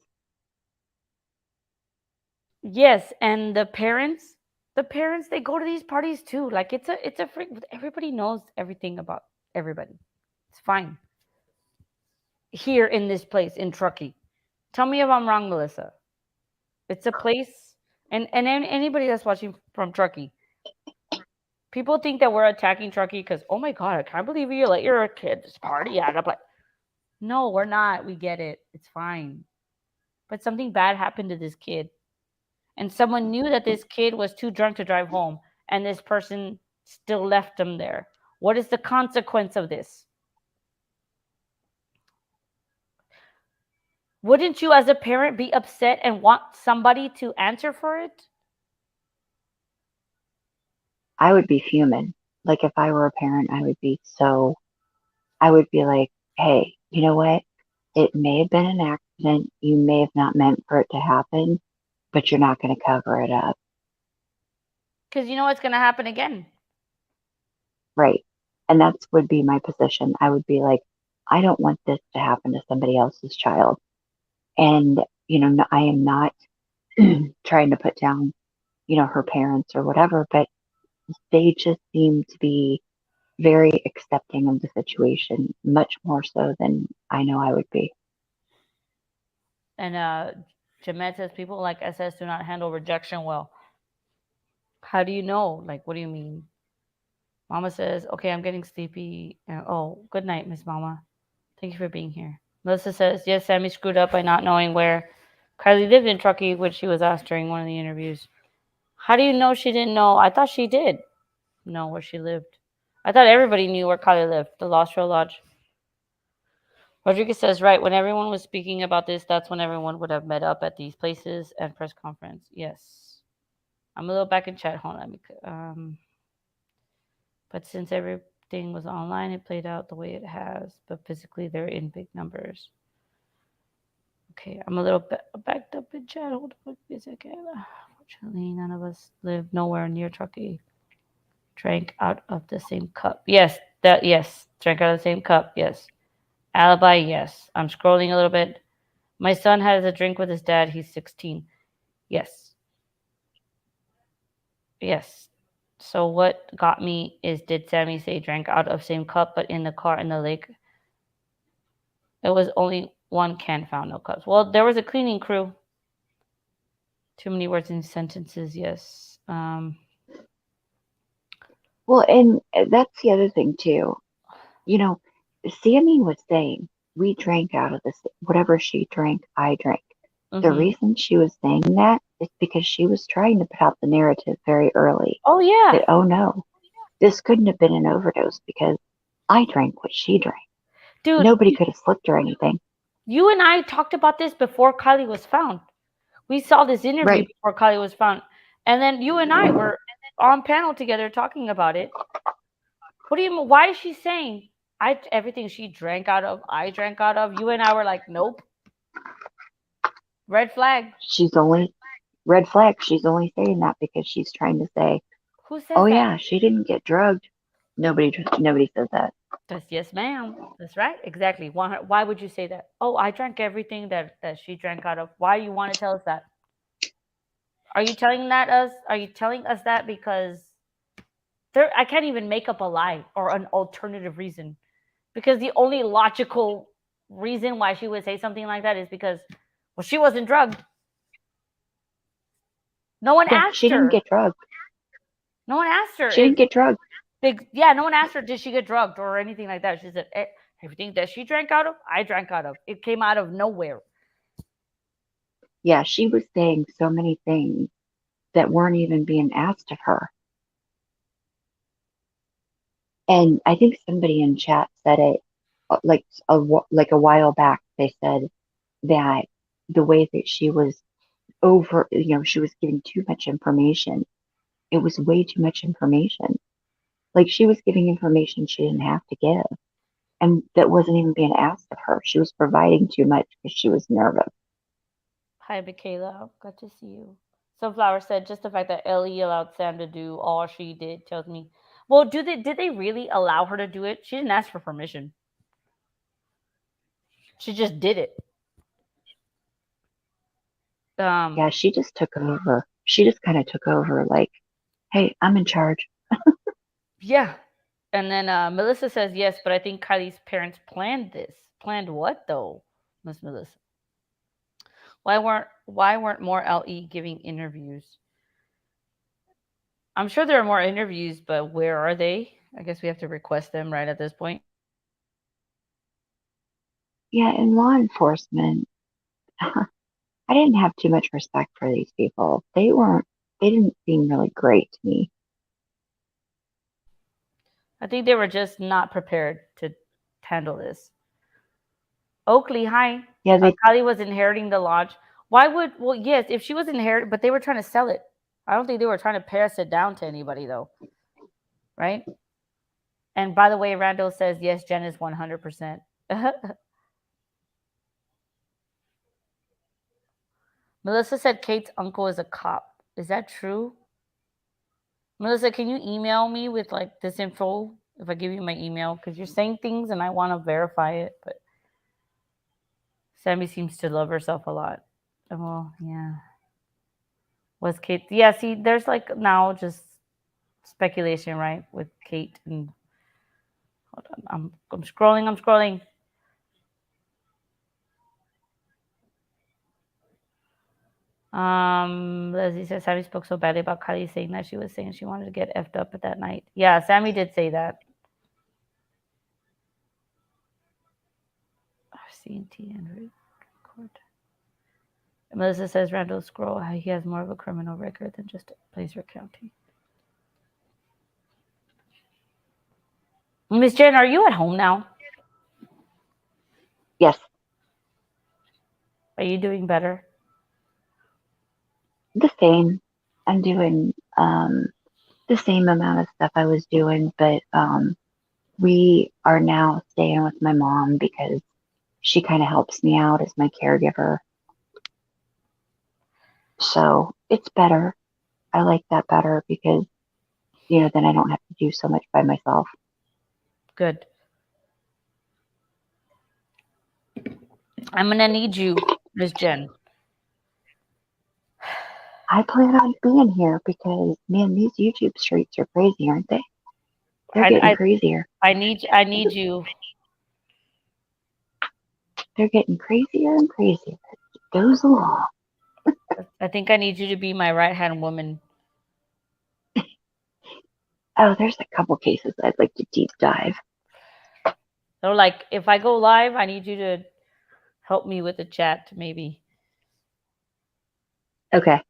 Yes, and the parents, they go to these parties too. Like it's a freak. Everybody knows everything about everybody. It's fine. Here in this place in Truckee. Tell me if I'm wrong, Melissa. It's a place, and anybody that's watching from Truckee, people think that we're attacking Truckee because, oh my God, I can't believe you let your kids party at a place. No, we're not. We get it. It's fine. But something bad happened to this kid. and someone knew that this kid was too drunk to drive home, and this person still left him there. What is the consequence of this? Wouldn't you, as a parent, be upset and want somebody to answer for it? I would be fuming. Like if I were a parent, I would be like, hey, you know what? It may have been an accident. You may have not meant for it to happen, but you're not going to cover it up. Because you know what's going to happen again. Right. And that's would be my position. I would be like, I don't want this to happen to somebody else's child. And, I am not trying to put down, her parents or whatever, but they just seem to be very accepting of the situation, much more so than I know I would be. And Jemet says people like SS do not handle rejection well. How do you know? Like, what do you mean? Mama says, okay, I'm getting sleepy. Oh, good night, Miss Mama. Thank you for being here. Melissa says, yes, Sammy screwed up by not knowing where Kiely lived in Truckee, which she was asked during one of the interviews. How do you know she didn't know? I thought she did know where she lived. I thought everybody knew where Kiely lived, the Lost Trail Lodge. Rodriguez says, right, when everyone was speaking about this, that's when everyone would have met up at these places and press conference. Yes. I'm a little back in chat. Hold on. But since everything was online, it played out the way it has. But physically, they're in big numbers. Okay, I'm a little backed up in chat. Hold on a second. Unfortunately, none of us live nowhere near Truckee. Drank out of the same cup. Yes, drank out of the same cup. Yes. Alibi, yes. I'm scrolling a little bit. My son has a drink with his dad. He's 16. Yes. Yes. So what got me is, did Sammy say drank out of same cup, but in the car in the lake? It was only one can found, no cups. Well, there was a cleaning crew. Too many words in sentences, yes. Well, and that's the other thing too. Sammy was saying, we drank out of this, whatever she drank, I drank. The reason she was saying that is because she was trying to put out the narrative very early. Oh, yeah. That, oh no, this couldn't have been an overdose because I drank what she drank. Dude, nobody could have slipped or anything. You and I talked about this before Kiely was found. We saw this interview before Kiely was found. And then you and I were on panel together talking about it. What do you mean? Why is she saying everything she drank out of, I drank out of? You and I were like, nope. Red flag. Red flag. She's only saying that because she's trying to say, who says oh that? Yeah, she didn't get drugged. Nobody says that. That's yes, ma'am. That's right. Exactly. Why would you say that? Oh, I drank everything that she drank out of. Why you want to tell us that? Are you telling us that because I can't even make up a lie or an alternative reason, because the only logical reason why she would say something like that is because, well, she wasn't drugged. No one asked she her. Didn't get drugged. No one asked her. She didn't get drugged. No one asked her, did she get drugged or anything like that. She said, everything that she drank out of, I drank out of. It came out of nowhere. Yeah, she was saying so many things that weren't even being asked of her. And I think somebody in chat said it like a while back. They said that the way that she was she was giving too much information. It was way too much information. Like she was giving information she didn't have to give. And that wasn't even being asked of her. She was providing too much because she was nervous. Hi, Michaela. Glad to see you. Sunflower said, just the fact that Ellie allowed Sam to do all she did tells me. Well, did they really allow her to do it? She didn't ask for permission. She just did it. Yeah, she just took over. She just kind of took over like, hey, I'm in charge. Yeah. And then Melissa says, yes, but I think Kiely's parents planned this. Planned what, though, Miss Melissa? Why weren't more LE giving interviews? I'm sure there are more interviews, but where are they? I guess we have to request them right at this point. Yeah, in law enforcement, I didn't have too much respect for these people. They didn't seem really great to me. I think they were just not prepared to handle this. Oakley, hi. Yeah, they Kylie was inheriting the lodge. Why would, well, yes, if she was inherited, but they were trying to sell it. I don't think they were trying to pass it down to anybody, though. Right? And by the way, Randall says, yes, Jen is 100%. Melissa said Kate's uncle is a cop. Is that true? Melissa, can you email me with like this info if I give you my email? Because you're saying things and I want to verify it. But Sammy seems to love herself a lot. Well, yeah. Was Kate? Yeah, see, there's like now just speculation, right? With Kate and hold on, I'm scrolling, I'm scrolling. Leslie says Sammy spoke so badly about Kylie, saying that she was saying she wanted to get effed up at that night. Yeah, Sammy did say that. C&T and record. Melissa says Randall Scroll, he has more of a criminal record than just Placer County. Miss Jen, are you at home now? Yes, Are you doing better? the same. I'm doing the same amount of stuff I was doing, but we are now staying with my mom because she kind of helps me out as my caregiver. So it's better. I like that better because, then I don't have to do so much by myself. Good. I'm gonna need you, Miss Jen. I plan on being here because, man, these YouTube streets are crazy, aren't they? They're getting crazier. I need you. They're getting crazier and crazier as it goes along. I think I need you to be my right-hand woman. Oh, there's a couple cases I'd like to deep dive. So, like, if I go live, I need you to help me with the chat, maybe. Okay.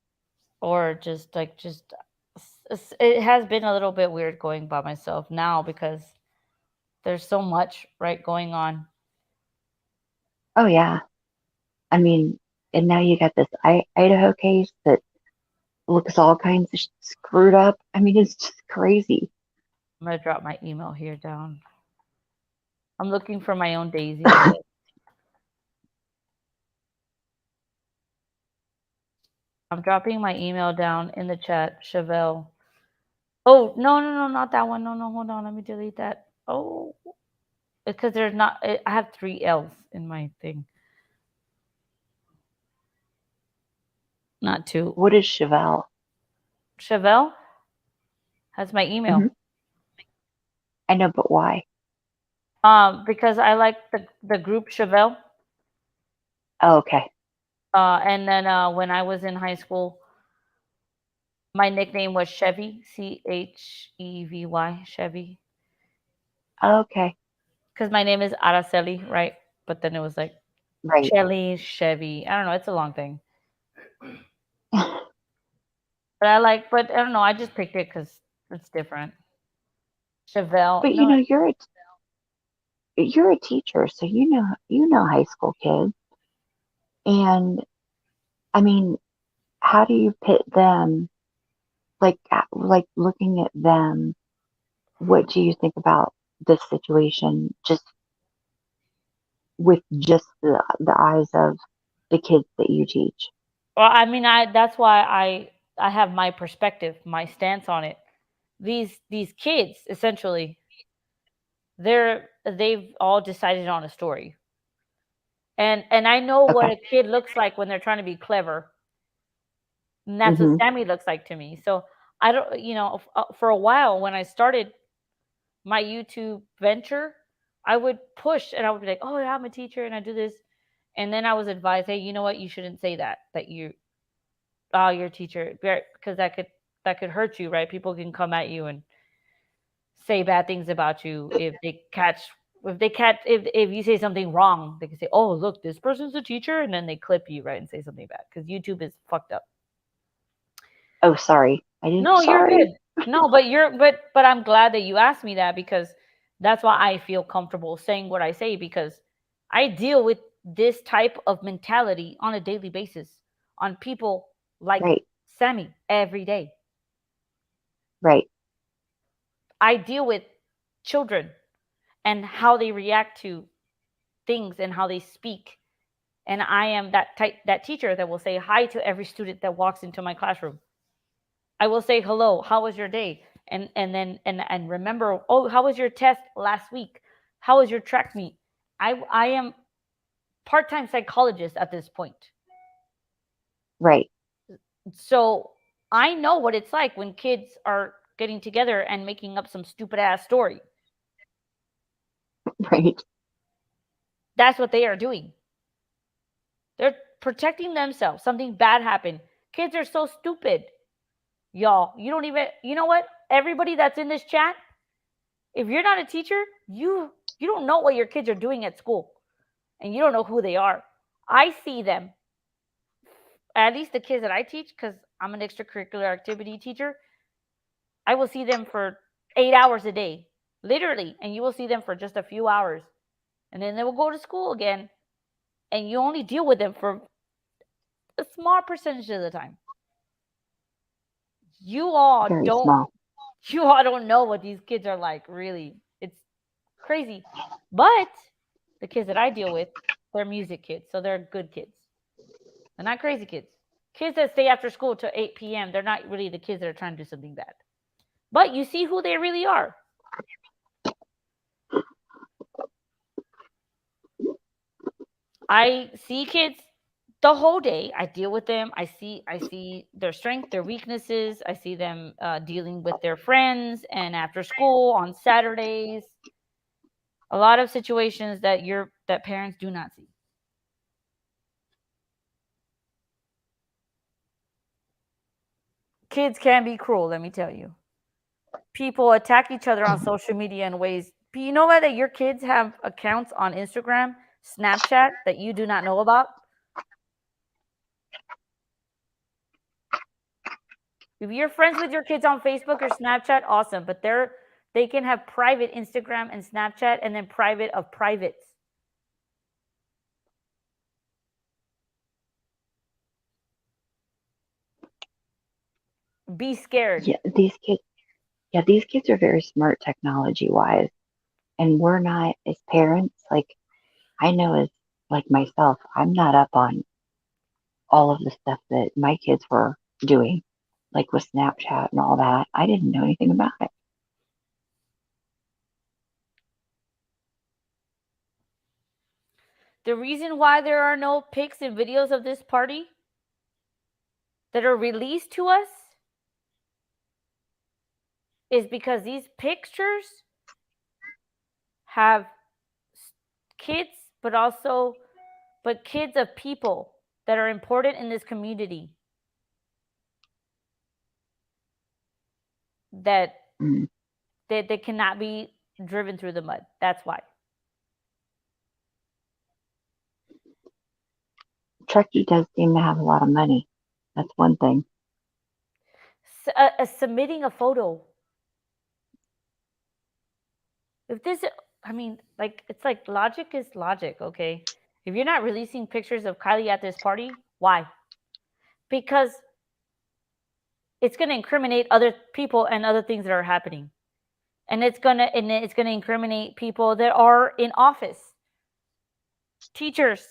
Or just it has been a little bit weird going by myself now because there's so much right going on. Oh, yeah. I mean, and now you got this Idaho case that looks all kinds of screwed up. I mean, it's just crazy. I'm gonna drop my email here down. I'm looking for my own daisy. I'm dropping my email down in the chat, Chevelle. Oh, no, not that one. No, hold on. Let me delete that. Oh, because there's not, I have 3 L's in my thing. Not 2. What is Chevelle? Chevelle has my email. Mm-hmm. I know, but why? Because I like the group Chevelle. Oh, okay. And then when I was in high school, my nickname was Chevy, Chevy, Chevy. Okay. Because my name is Araceli, right? But then it was like Right. Shelly, Chevy. I don't know. It's a long thing. But I don't know. I just picked it because it's different. Chevelle. But No, you're a teacher, so you know high school kids. And I mean, how do you pit them? Like looking at them, what do you think about this situation? Just with just the eyes of the kids that you teach. well, I mean, that's why I have my perspective, my stance on it. These kids essentially, they've all decided on a story, and I know what Okay. a kid looks like when they're trying to be clever, and that's what Mm-hmm. Sammy looks like to me. So I don't, for a while when I started my YouTube venture, I would push and I would be like, "Oh, yeah, I'm a teacher and I do this," and then I was advised, "Hey, you know what? You shouldn't say that. That you're a teacher, because that could hurt you, right? People can come at you and say bad things about you if they catch if you say something wrong, they can say, "Oh, look, this person's a teacher," and then they clip you, right, and say something bad because YouTube is fucked up. Oh, sorry. No, you're Sorry. good. No, but I'm glad that you asked me that because that's why I feel comfortable saying what I say because I deal with this type of mentality on a daily basis on people like Right. Sammy every day. Right. I deal with children and how they react to things and how they speak. And I am that teacher that will say hi to every student that walks into my classroom. I will say hello, how was your day? And remember, oh, how was your test last week? How was your track meet? I am part-time psychologist at this point. Right. So I know what it's like when kids are getting together and making up some stupid ass story. Right. That's what they are doing. They're protecting themselves. Something bad happened. Kids are so stupid. Y'all, you don't even, you know what? Everybody that's in this chat, if you're not a teacher, you don't know what your kids are doing at school and you don't know who they are. I see them, at least the kids that I teach, because I'm an extracurricular activity teacher. I will see them for 8 hours a day, literally, and you will see them for just a few hours. And then they will go to school again, and you only deal with them for a small percentage of the time. You all Very don't small. you all don't know what these kids are like, really. It's crazy. But the kids that I deal with, they're music kids, so they're good kids. They're not crazy kids. Kids that stay after school till 8 p.m., they're not really the kids that are trying to do something bad. But you see who they really are. I see kids the whole day. I deal with them. I see their strength, their weaknesses. I see them dealing with their friends and after school on Saturdays. A lot of situations that parents do not see. Kids can be cruel, let me tell you. People attack each other on social media in ways. You know what? That your kids have accounts on Instagram, Snapchat that you do not know about. If you're friends with your kids on Facebook or Snapchat, awesome. But they can have private Instagram and Snapchat and then private of privates. Be scared. Yeah, these kids are very smart technology wise. And we're not as parents, like I know as like myself, I'm not up on all of the stuff that my kids were doing, like with Snapchat and all that. I didn't know anything about it. The reason why there are no pics and videos of this party that are released to us is because these pictures have kids, but kids of people that are important in this community that Mm. they cannot be driven through the mud. That's why. Truckee does seem to have a lot of money. That's one thing. Submitting a photo. If this, I mean, like, it's like logic is logic, okay? If you're not releasing pictures of Kiely at this party, why? Because it's going to incriminate other people and other things that are happening. And it's going to incriminate people that are in office. Teachers.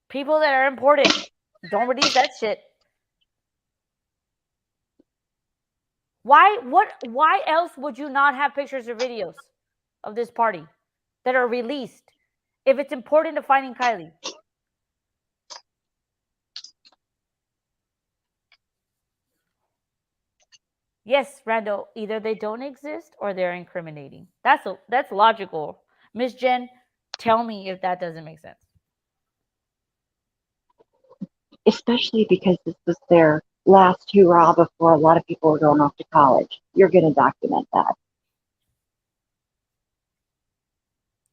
People that are important. Don't release that shit. Why else would you not have pictures or videos of this party that are released if it's important to finding Kiely? Yes, Randall, either they don't exist or they're incriminating. That's logical. Miss Jen, tell me if that doesn't make sense. Especially because this was their last hurrah before a lot of people were going off to college. You're going to document that.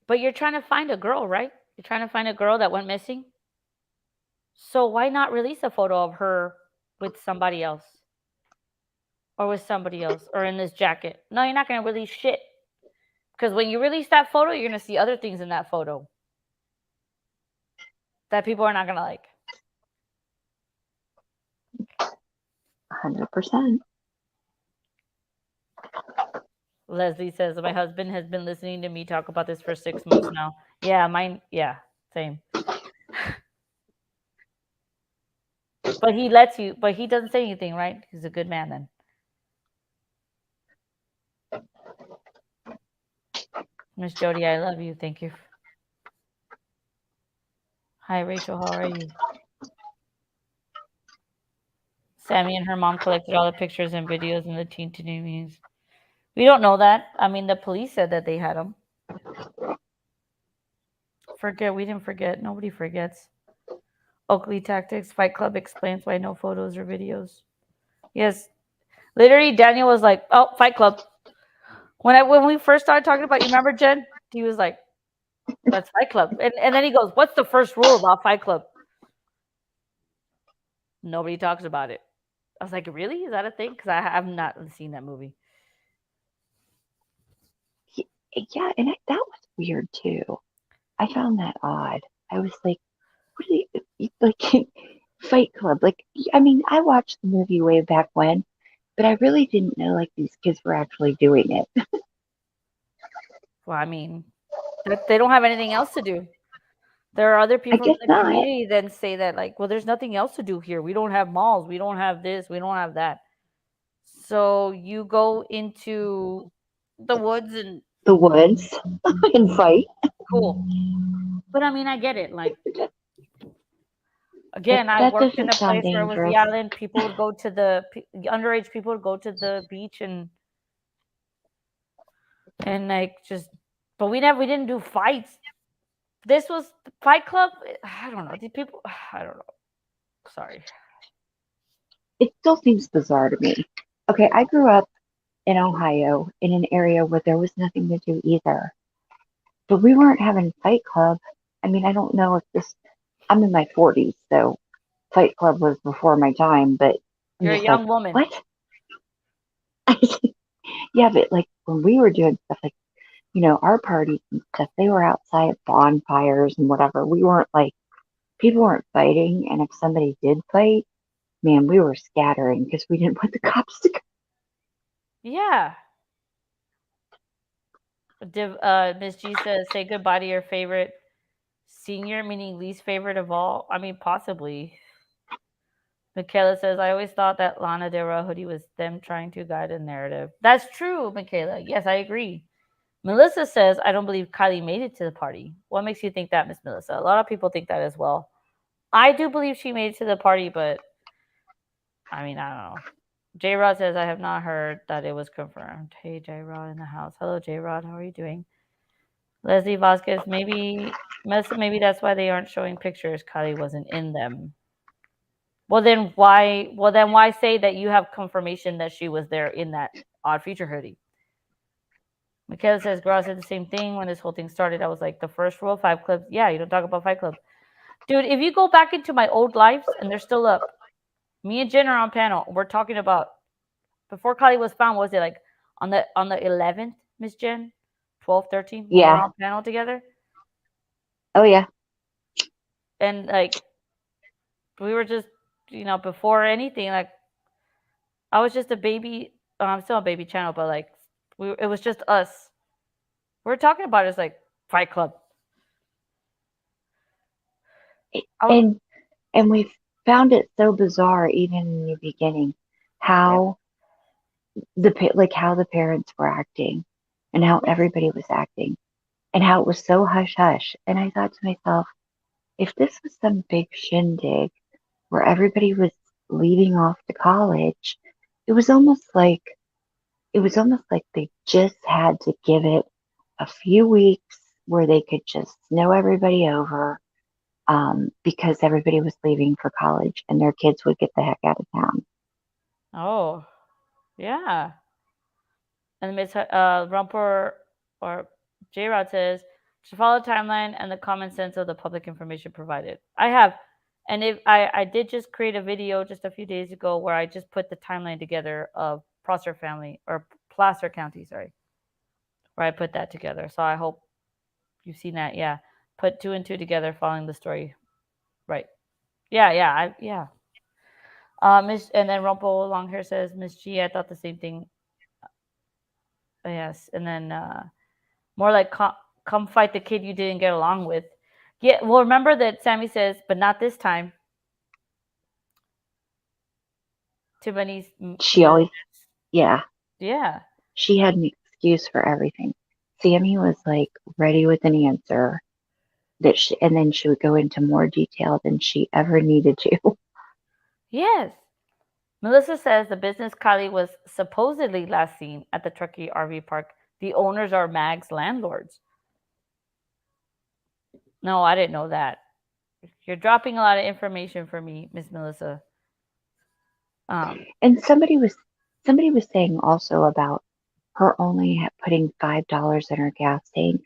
But you're trying to find a girl, right? You're trying to find a girl that went missing. So why not release a photo of her with somebody else or with somebody else or in this jacket? No, you're not going to release shit. Because when you release that photo, you're going to see other things in that photo that people are not going to like. 100%. Leslie says, my husband has been listening to me talk about this for 6 months now. Yeah, mine. Yeah, same. But he lets you, but he doesn't say anything, right? He's a good man then. Miss Jody, I love you. Thank you. Hi, Rachel. How are you? Sammy and her mom collected all the pictures and videos in the teen meetings. We don't know that. I mean, the police said that they had them. Forget. We didn't forget. Nobody forgets. Oakley Tactics. Fight Club explains why no photos or videos. Yes. Literally, Daniel was like, "Oh, Fight Club." When we first started talking about, you remember, Jen? He was like, "That's Fight Club," and then he goes, "What's the first rule about Fight Club?" Nobody talks about it. I was like, "Really? Is that a thing?" Because I have not seen that movie. Yeah, and that was weird too. I found that odd. I was like, what are you, like, Fight Club? Like, I mean, I watched the movie way back when, but I really didn't know like these kids were actually doing it. Well, I mean, they don't have anything else to do. There are other I people in guess the not. community that say that, like, well, there's nothing else to do here. We don't have malls. We don't have this. We don't have that. So you go into the woods and The woods and fight. cool. But I mean, I get it. Like, That, again, I that worked in doesn't a sound place where it was the dangerous. island. People would go to the underage people would go to the beach and like just, but we didn't do fights. This was Fight Club. I don't know. These people, I don't know. Sorry. It still seems bizarre to me. Okay, I grew up in Ohio in an area where there was nothing to do either. But we weren't having Fight Club. I mean, I don't know if this, I'm in my 40s, so Fight Club was before my time, but I'm You're a just like, young woman. what? Yeah, but like when we were doing stuff like, our parties and stuff, they were outside bonfires and whatever. We weren't like, people weren't fighting. And if somebody did fight, man, we were scattering because we didn't want the cops to come. Yeah. Miss G says, say goodbye to your favorite senior, meaning least favorite of all. I mean, possibly. Michaela says, I always thought that Lana Del Rey hoodie was them trying to guide a narrative. That's true, Michaela. Yes, I agree. Melissa says, I don't believe Kiely made it to the party. What makes you think that, Miss Melissa? A lot of people think that as well. I do believe she made it to the party, but I mean, I don't know. J Rod says, I have not heard that it was confirmed. Hey, J Rod in the house. Hello, J Rod. How are you doing? Leslie Vasquez, maybe that's why they aren't showing pictures. Kylie wasn't in them. Well then why say that you have confirmation that she was there in that odd future hoodie? Michaela says, girl, I said the same thing when this whole thing started. I was like, the first rule of Fight Club, yeah, you don't talk about Fight Club. Dude, if you go back into my old lives and they're still up, me and Jen are on panel. We're talking about before Kylie was found, was it like on the 11th, Miss Jen? 12, 13, when we're Yeah. on panel together? Oh, yeah. And like we were just, before anything, like I was just a baby. I'm still a baby channel, but like it was just us. We were talking about it as like Fight Club. And we found it so bizarre, even in the beginning, how how the parents were acting, and how everybody was acting, and how it was so hush hush. And I thought to myself, if this was some big shindig where everybody was leaving off to college, it was almost like they just had to give it a few weeks where they could just snow everybody over, because everybody was leaving for college and their kids would get the heck out of town. Oh, yeah. And Miss Rumper or J Rod says, To follow the timeline and the common sense of the public information provided. I have. And if I did just create a video just a few days ago where I just put the timeline together of Placer family or Placer County, sorry, where I put that together. So I hope you've seen that. Yeah, put 2 and 2 together, following the story. Right. Yeah. Miss, and then Rumple Longhair says, Miss G, I thought the same thing. Yes, and then more like come fight the kid you didn't get along with. Yeah, well, remember that Sammy says, but not this time. Too many. She always, yeah, Yeah. she had an excuse for everything. Sammy was like ready with an answer and then she would go into more detail than she ever needed to. Yes. Melissa says the business Kiely was supposedly last seen at the Truckee RV park. The owners are Mag's landlords. No, I didn't know that. You're dropping a lot of information for me, Miss Melissa. And somebody was saying also about her only putting $5 in her gas tank,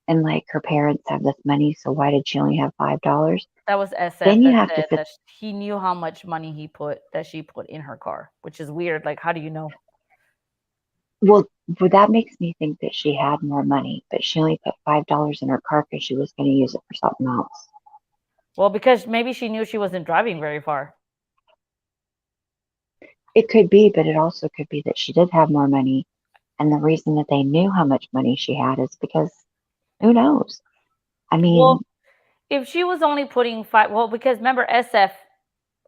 and like her parents have this money, so why did she only have $5? That was SF Then you that have to said fit. that he knew how much money she put in her car, which is weird. Like, how do you know? Well, that makes me think that she had more money, but she only put $5 in her car because she was going to use it for something else. Well, because maybe she knew she wasn't driving very far. It could be, but it also could be that she did have more money, and the reason that they knew how much money she had is because who knows? I mean, Well, if she was only putting because remember SF,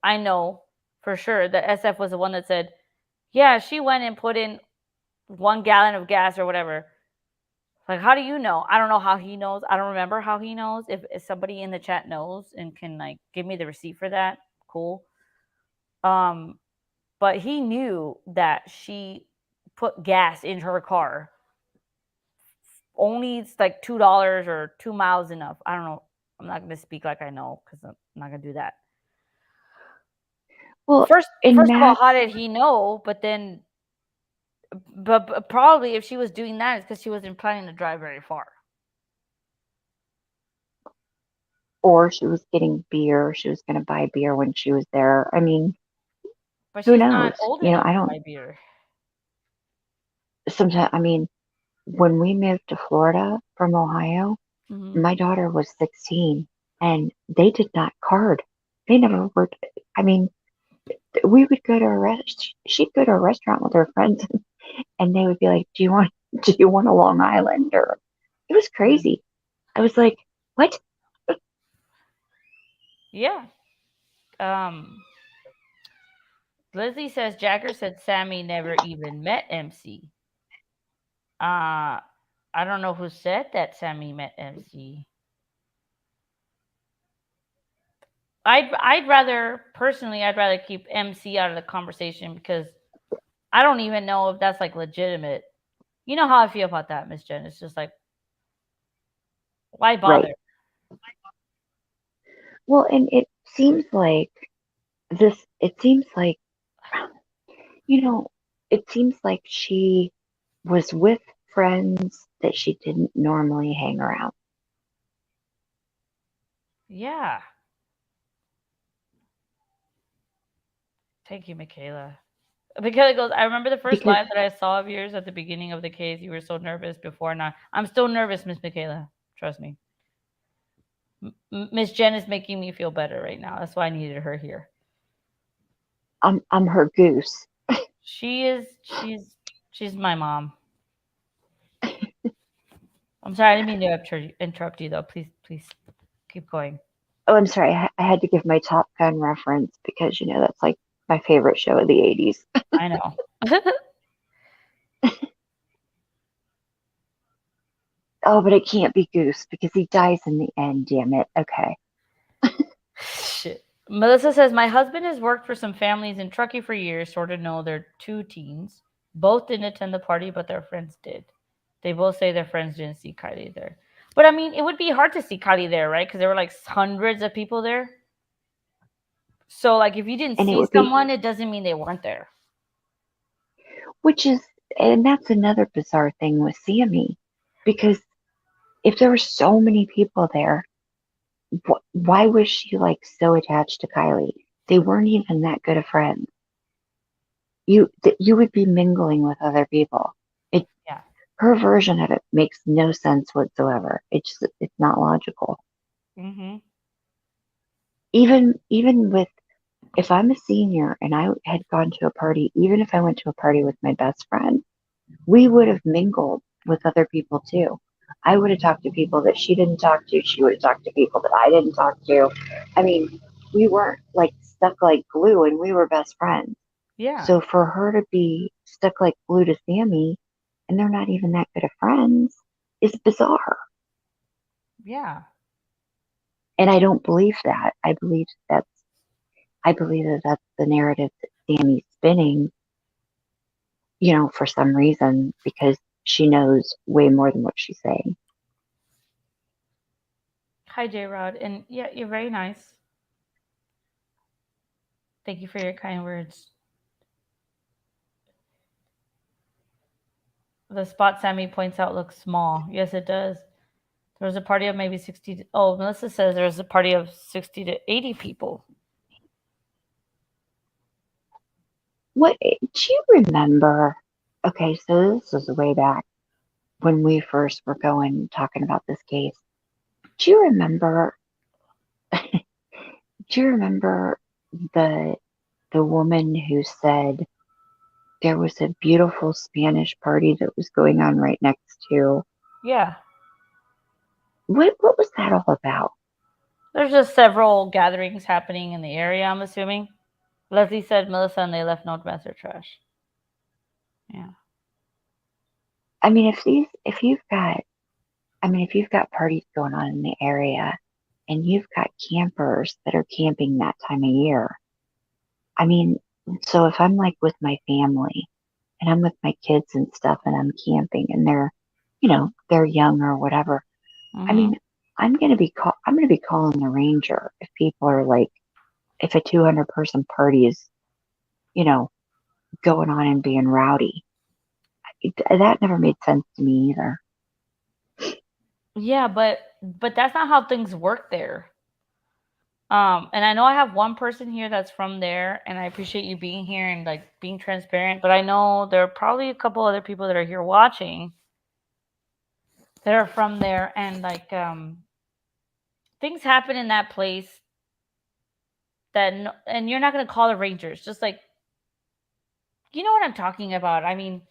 I know for sure that SF was the one that said, yeah, she went and put in 1 gallon of gas or whatever. Like, how do you know? I don't know how he knows. I don't remember how he knows. If somebody in the chat knows and can like give me the receipt for that, cool. But he knew that she put gas in her car. Only it's like $2 or 2 miles enough. I don't know. I'm not going to speak like I know because I'm not going to do that. well, First in of all, math, how did he know? But probably if she was doing that, it's because she wasn't planning to drive very far. or she was getting beer, she was going to buy beer when she was there. I mean, But who she's knows? not old enough I to don't. buy beer. Sometimes, I mean, when we moved to Florida from Ohio, Mm-hmm. my daughter was 16, and they did not card. They never worked. I mean, we would go to she'd go to a restaurant with her friends, and they would be like, do you want a Long Island? Or it was crazy. I was like, what? Yeah. Leslie says Jagger said Sammy never even met MC. I don't know who said that Sammy met MC. I'd rather keep MC out of the conversation because I don't even know if that's like legitimate. You know how I feel about that, Miss Jen. It's just like, why bother? Right. Well, and it seems like it seems like she was with friends that she didn't normally hang around. Yeah. Thank you, Michaela. Michaela goes, I remember the first Because live that I saw of yours at the beginning of the case. You were so nervous before. Now I'm still nervous, Miss Michaela. Trust me. Miss Jen is making me feel better right now. That's why I needed her here. I'm her goose. She's my mom. I'm sorry, I didn't mean to interrupt you though. Please keep going. Oh, I'm sorry. I had to give my Top Gun reference because that's like my favorite show of the 80s. I know. Oh, but it can't be Goose because he dies in the end, damn it. Okay. Shit. Melissa says, my husband has worked for some families in Truckee for years, sort of know their 2 teens. Both didn't attend the party, but their friends did. They both say their friends didn't see Kiely there. But I mean, it would be hard to see Kiely there, right? Because there were like hundreds of people there. So like if you didn't see someone, it doesn't mean they weren't there. And that's another bizarre thing with Sammy, because if there were so many people there, why was she like so attached to Kiely? They weren't even that good of friends. You would be mingling with other people. It Yeah. Her version of it makes no sense whatsoever. It's not logical. Mm-hmm. Even with, if I'm a senior and I had gone to a party, even if I went to a party with my best friend, we would have mingled with other people too. I would have talked to people that she didn't talk to. She would have talked to people that I didn't talk to. I mean, we weren't like stuck like glue, and we were best friends. Yeah. So for her to be stuck like glue to Sammy, and they're not even that good of friends, is bizarre. Yeah. And I don't believe that. I believe that that's the narrative that Sammy's spinning, for some reason, because she knows way more than what she's saying. Hi, J Rod. And yeah, you're very nice. Thank you for your kind words. The spot Sammy points out looks small. Yes, it does. There was a party of maybe 60. Oh, Melissa says there was a party of 60 to 80 people. What do you remember? Okay, so this was way back when we first were talking about this case. Do you remember? Do you remember the woman who said there was a beautiful Spanish party that was going on right next to? Yeah. What was that all about? There's just several gatherings happening in the area, I'm assuming. Leslie said Melissa and they left no mess or trash. Yeah. I mean, if you've got parties going on in the area and you've got campers that are camping that time of year, I mean, so if I'm like with my family and I'm with my kids and stuff and I'm camping and they're young or whatever, I Mm-hmm. mean, I'm going to be calling the ranger if people are like, if a 200-person party is, going on and being rowdy. That never made sense to me either. Yeah, but that's not how things work there. And I know I have one person here that's from there, and I appreciate you being here and like being transparent. But I know there are probably a couple other people that are here watching that are from there, and like things happen in that place and you're not gonna call the Rangers. Just like you know what I'm talking about. I mean,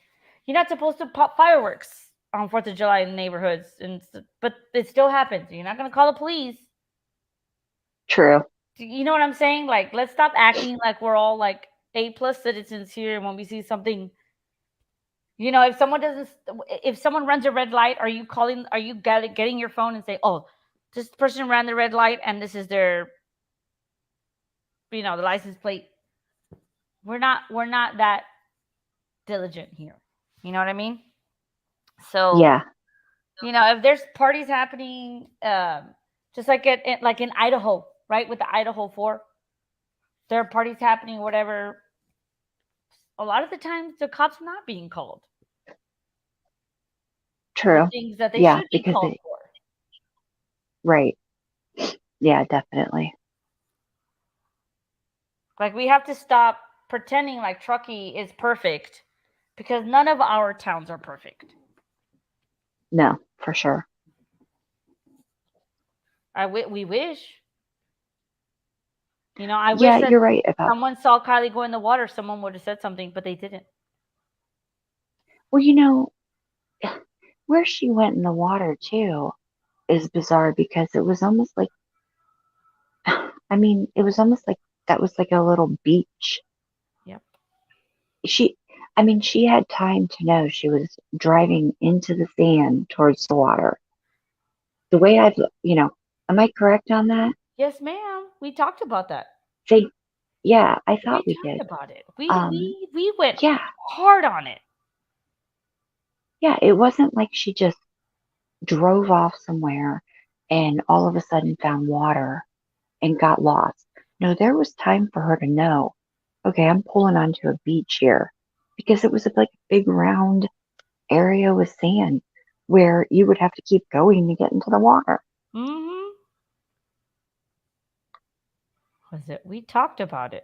you're not supposed to pop fireworks on 4th of July in neighborhoods, but it still happens. You're not gonna call the police. True. You know what I'm saying? Like, let's stop acting like we're all like A+ citizens here. And when we see something, if someone runs a red light, are you calling? Are you getting your phone and say, "Oh, this person ran the red light and this is their, the license plate." We're not that diligent here. You know what I mean? So, Yeah. if there's parties happening, just like like in Idaho, right, with the Idaho 4, there are parties happening, whatever. A lot of the times, the cops are not being called for True. things that they Yeah, should be because called for. right. Yeah, definitely. Like, we have to stop pretending like Truckee is perfect because none of our towns are perfect. No, for sure. We wish. I wish Yeah, that you're right about. someone saw Kiely go in the water, someone would have said something, but they didn't. Well, where she went in the water too is bizarre because it was almost like, I mean, it was almost like that was like a little beach. Yep. She had time to know she was driving into the sand towards the water. The way am I correct on that? Yes, ma'am. We talked about that. Say, yeah, I We thought we talked did. about it. We went Yeah, hard on it. yeah, it wasn't like she just drove off somewhere and all of a sudden found water and got lost. No, there was time for her to know, okay, I'm pulling onto a beach here because it was like a big round area with sand. where you would have to keep going to get into the water. Mm-hmm. Was it? We talked about it.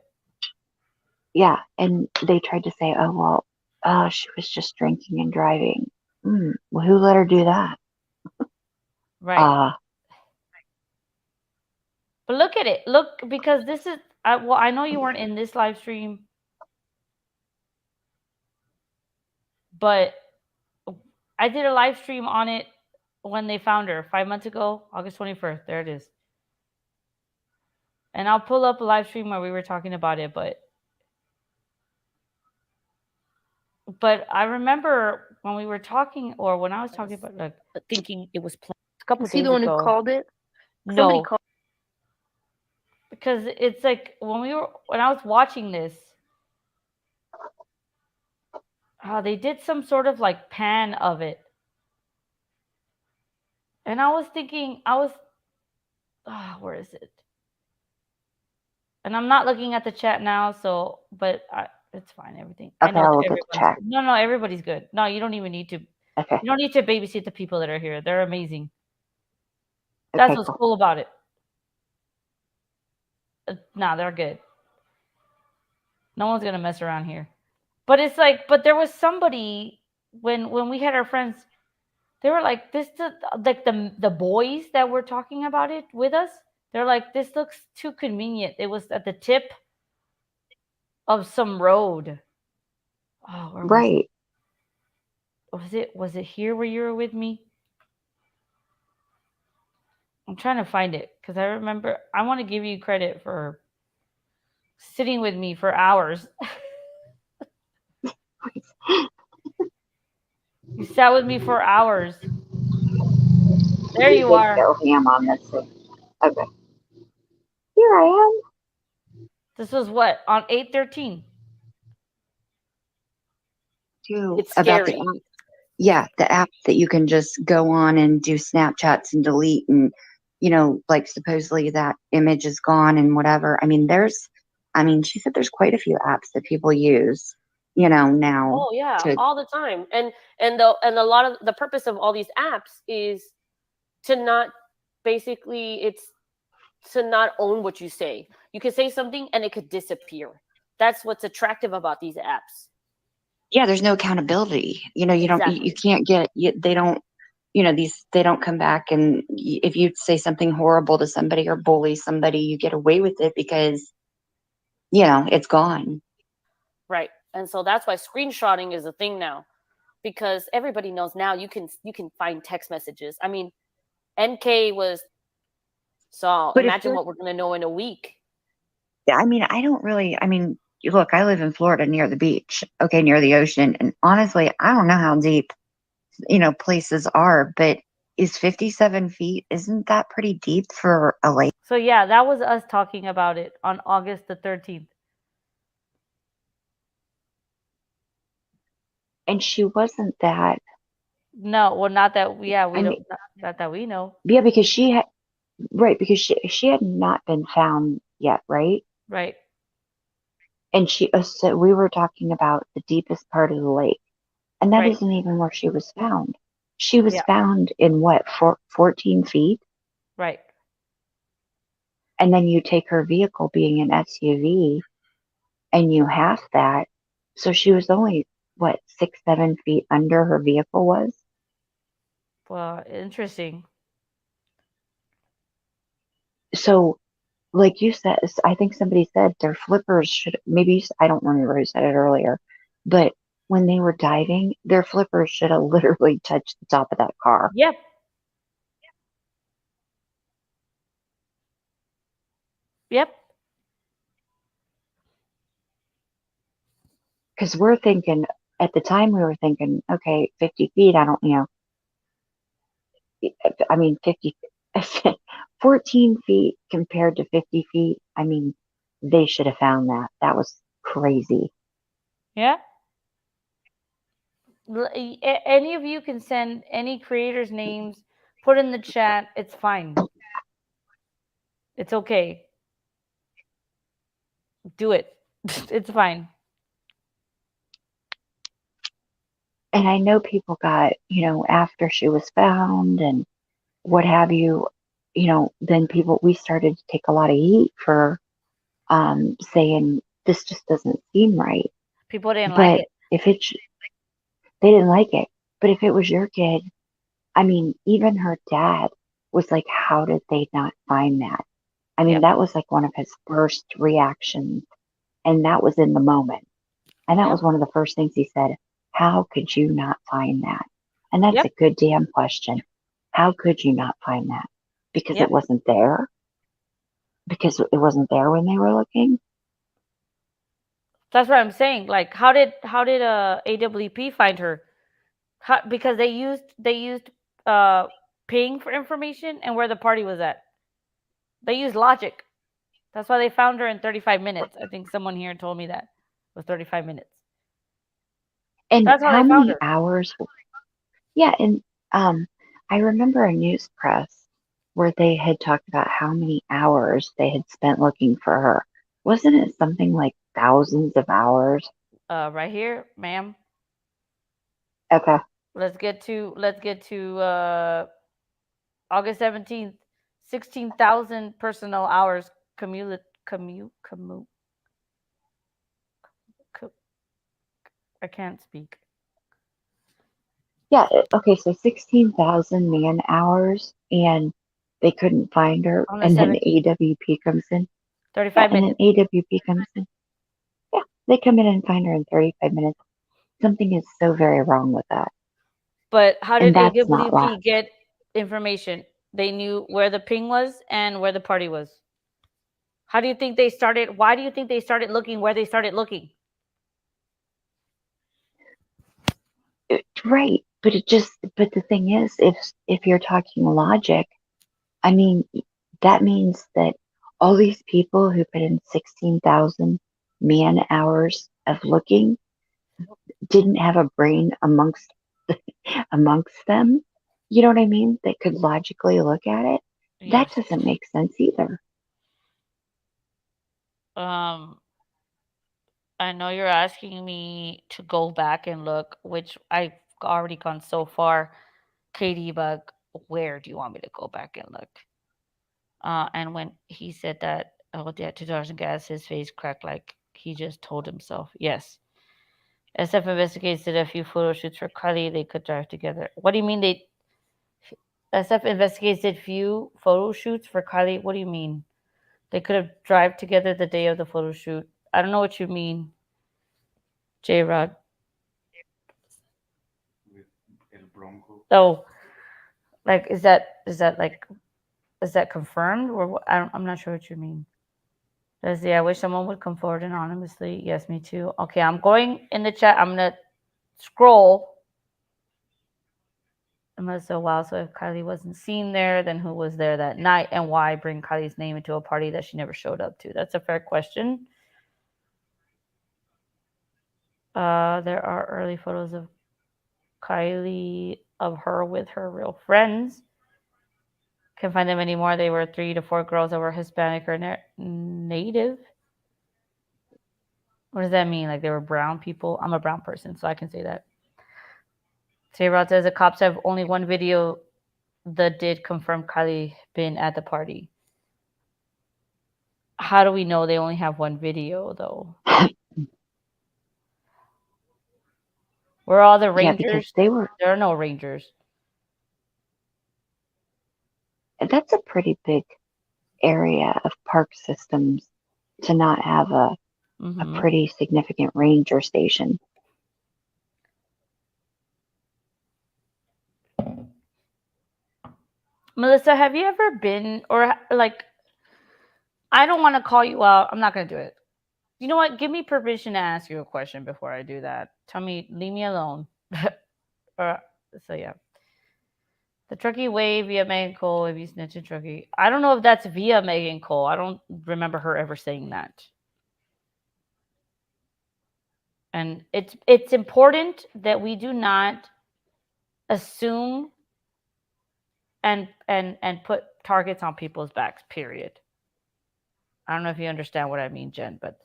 Yeah, and they tried to say, oh, well, she was just drinking and driving. Well, who let her do that? Right. But look at it. Look, because this is, well, I know you weren't in this live stream, but I did a live stream on it when they found her 5 months ago, August 21st. There it is. And I'll pull up a live stream where we were talking about it, but I remember when we were talking, or when I was talking about, like, thinking it was planned a couple Was he days the one ago. who called it? No, Somebody called. because it's like when I was watching this, they did some sort of like pan of it, and I was thinking, where is it? And I'm not looking at the chat now, so it's fine. Everything. I Okay, know I'll that look at the everyone's chat. good. No, everybody's good. No, you don't even need to. Okay. You don't need to babysit the people that are here. They're amazing. Okay, That's what's cool about it. Nah, they're good. No one's gonna mess around here. But it's like, but there was somebody when we had our friends, they were like, like the boys that were talking about it with us, they're like, this looks too convenient. It was at the tip of some road. Oh, where was Right. it? Was it here where you were with me? I'm trying to find it because I remember. I want to give you credit for sitting with me for hours. You sat with me for hours. There you are. Go ham on this thing. Okay. Here I am. This was what, on 8/13. It's About scary. the app that you can just go on and do Snapchats and delete, and like supposedly that image is gone and whatever. I mean, she said there's quite a few apps that people use, now. Oh yeah, all the time. And a lot of the purpose of all these apps is to not, basically, it's to not own what you say. You could say something and it could disappear. That's what's attractive about these apps. Yeah, there's no accountability. You can't get, they don't, they don't come back, and if you say something horrible to somebody or bully somebody, you get away with it because, it's gone. Right. And so that's why screenshotting is a thing now, because everybody knows now you can find text messages. I mean, NK was, so But imagine what we're going to know in a week. I mean, look, I live in Florida near the beach, okay, near the ocean. And honestly, I don't know how deep, places are, but is 57 feet, isn't that pretty deep for a lake? So yeah, that was us talking about it on August the 13th. And she wasn't that. No, well, not that, yeah, we don't, not that we know. Yeah, because she had, right, because she had not been found yet, right? Right. And so we were talking about the deepest part of the lake. And that Right. isn't even where she was found. She was Yeah. found in what, 14 feet? Right. And then you take her vehicle being an SUV and you half that. So she was only, what, 6, 7 feet under her vehicle was? Well, interesting. So, like you said, I think somebody said their flippers should, I don't remember who said it earlier, but when they were diving, their flippers should have literally touched the top of that car. Yep. Yep. Because we're thinking, at the time we were thinking, okay, 50 feet, I don't, 50, 14 feet compared to 50 feet. I mean, they should have found that. That was crazy. Yeah. Any of you can send any creators' names, put in the chat. It's fine. It's okay. Do it. It's fine. And I know people got, after she was found and what have you, then we started to take a lot of heat for saying this just doesn't seem right. People didn't like But it. if they didn't like it. But if it was your kid, I mean, even her dad was like, how did they not find that? I mean, Yep. that was like one of his first reactions. And that was in the moment. And that Yep. was one of the first things he said. How could you not find that? And that's Yep. a good damn question. How could you not find that? Because Yep. it wasn't there? Because it wasn't there when they were looking? That's what I'm saying. Like, how did AWP find her? Because they used ping for information and where the party was at. They used logic. That's why they found her in 35 minutes. I think someone here told me that it was 35 minutes. And That's how how they found many her. hours? Yeah, and I remember a news press where they had talked about how many hours they had spent looking for her. Wasn't it something like thousands of hours? Right here, ma'am. Okay. Let's get to August 17th. 16,000 personnel hours co- I can't speak. Yeah, okay, so 16,000 man hours and they couldn't find her. On the And then 17th. AWP comes in. Yeah, 35 and then minutes. AWP comes in. Yeah, they come in and find her in 35 minutes. Something is so very wrong with that. But how And did that's not right. AWP get information? They knew where the ping was and where the party was. How do you think they started? Why do you think they started looking where they started looking? Right. But the thing is, if you're talking logic, I mean, that means that all these people who put in 16,000 man hours of looking didn't have a brain amongst them. You know what I mean? That could logically look at it. That Yes. doesn't make sense either. I know you're asking me to go back and look, which I've already gone so far. Katie Bug, where do you want me to go back and look? And when he said that, oh, yeah, 2,000 gas, his face cracked like he just told himself. Yes. SF investigators did a few photo shoots for Kiely. They could drive together. What do you mean they? SF investigators did few photo shoots for Kiely. What do you mean? They could have drive together the day of the photo shoot. I don't know what you mean, J Rod. With El Bronco. Oh, like is that confirmed or what? I'm not sure what you mean. Leslie, I wish someone would come forward anonymously. Yes, me too. Okay, I'm going in the chat. I'm gonna scroll. It must a while. So if Kiely wasn't seen there, then who was there that night, and why bring Kylie's name into a party that she never showed up to? That's a fair question. There are early photos of Kiely of her with her real friends. Can't find them anymore. They were 3 to 4 girls that were Hispanic or native. What does that mean? Like they were brown people? I'm a brown person, so I can say that. J-Rod says the cops have only one video that did confirm Kiely been at the party. How do we know they only have one video, though? Where are all the Yeah, because rangers? There are no rangers. that's a pretty big area of park systems to not have a pretty significant ranger station. Melissa, have you ever been, or like, I don't want to call you out. I'm not going to do it. You know what? Give me permission to ask you a question before I do that. Tell me, leave me alone. So, yeah. The Truckee Way via Megan Cole, if you snitch a Truckee. I don't know if that's via Megan Cole. I don't remember her ever saying that. And it's important that we do not assume and put targets on people's backs, period. I don't know if you understand what I mean, Jen, but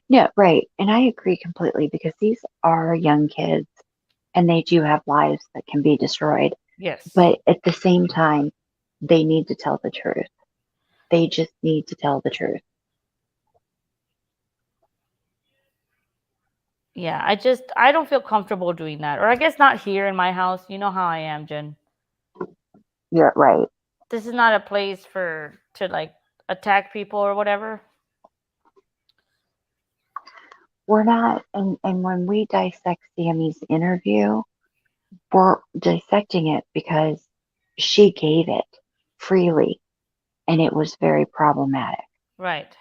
Yeah, right. And I agree completely because these are young kids and they do have lives that can be destroyed. Yes. But at the same time, they need to tell the truth. They just need to tell the truth. Yeah, I don't feel comfortable doing that. Or I guess not here in my house. You know how I am, Jen. You're right. This is not a place to like attack people or whatever. We're not, and when we dissect Sammy's interview, we're dissecting it because she gave it freely and it was very problematic. Right.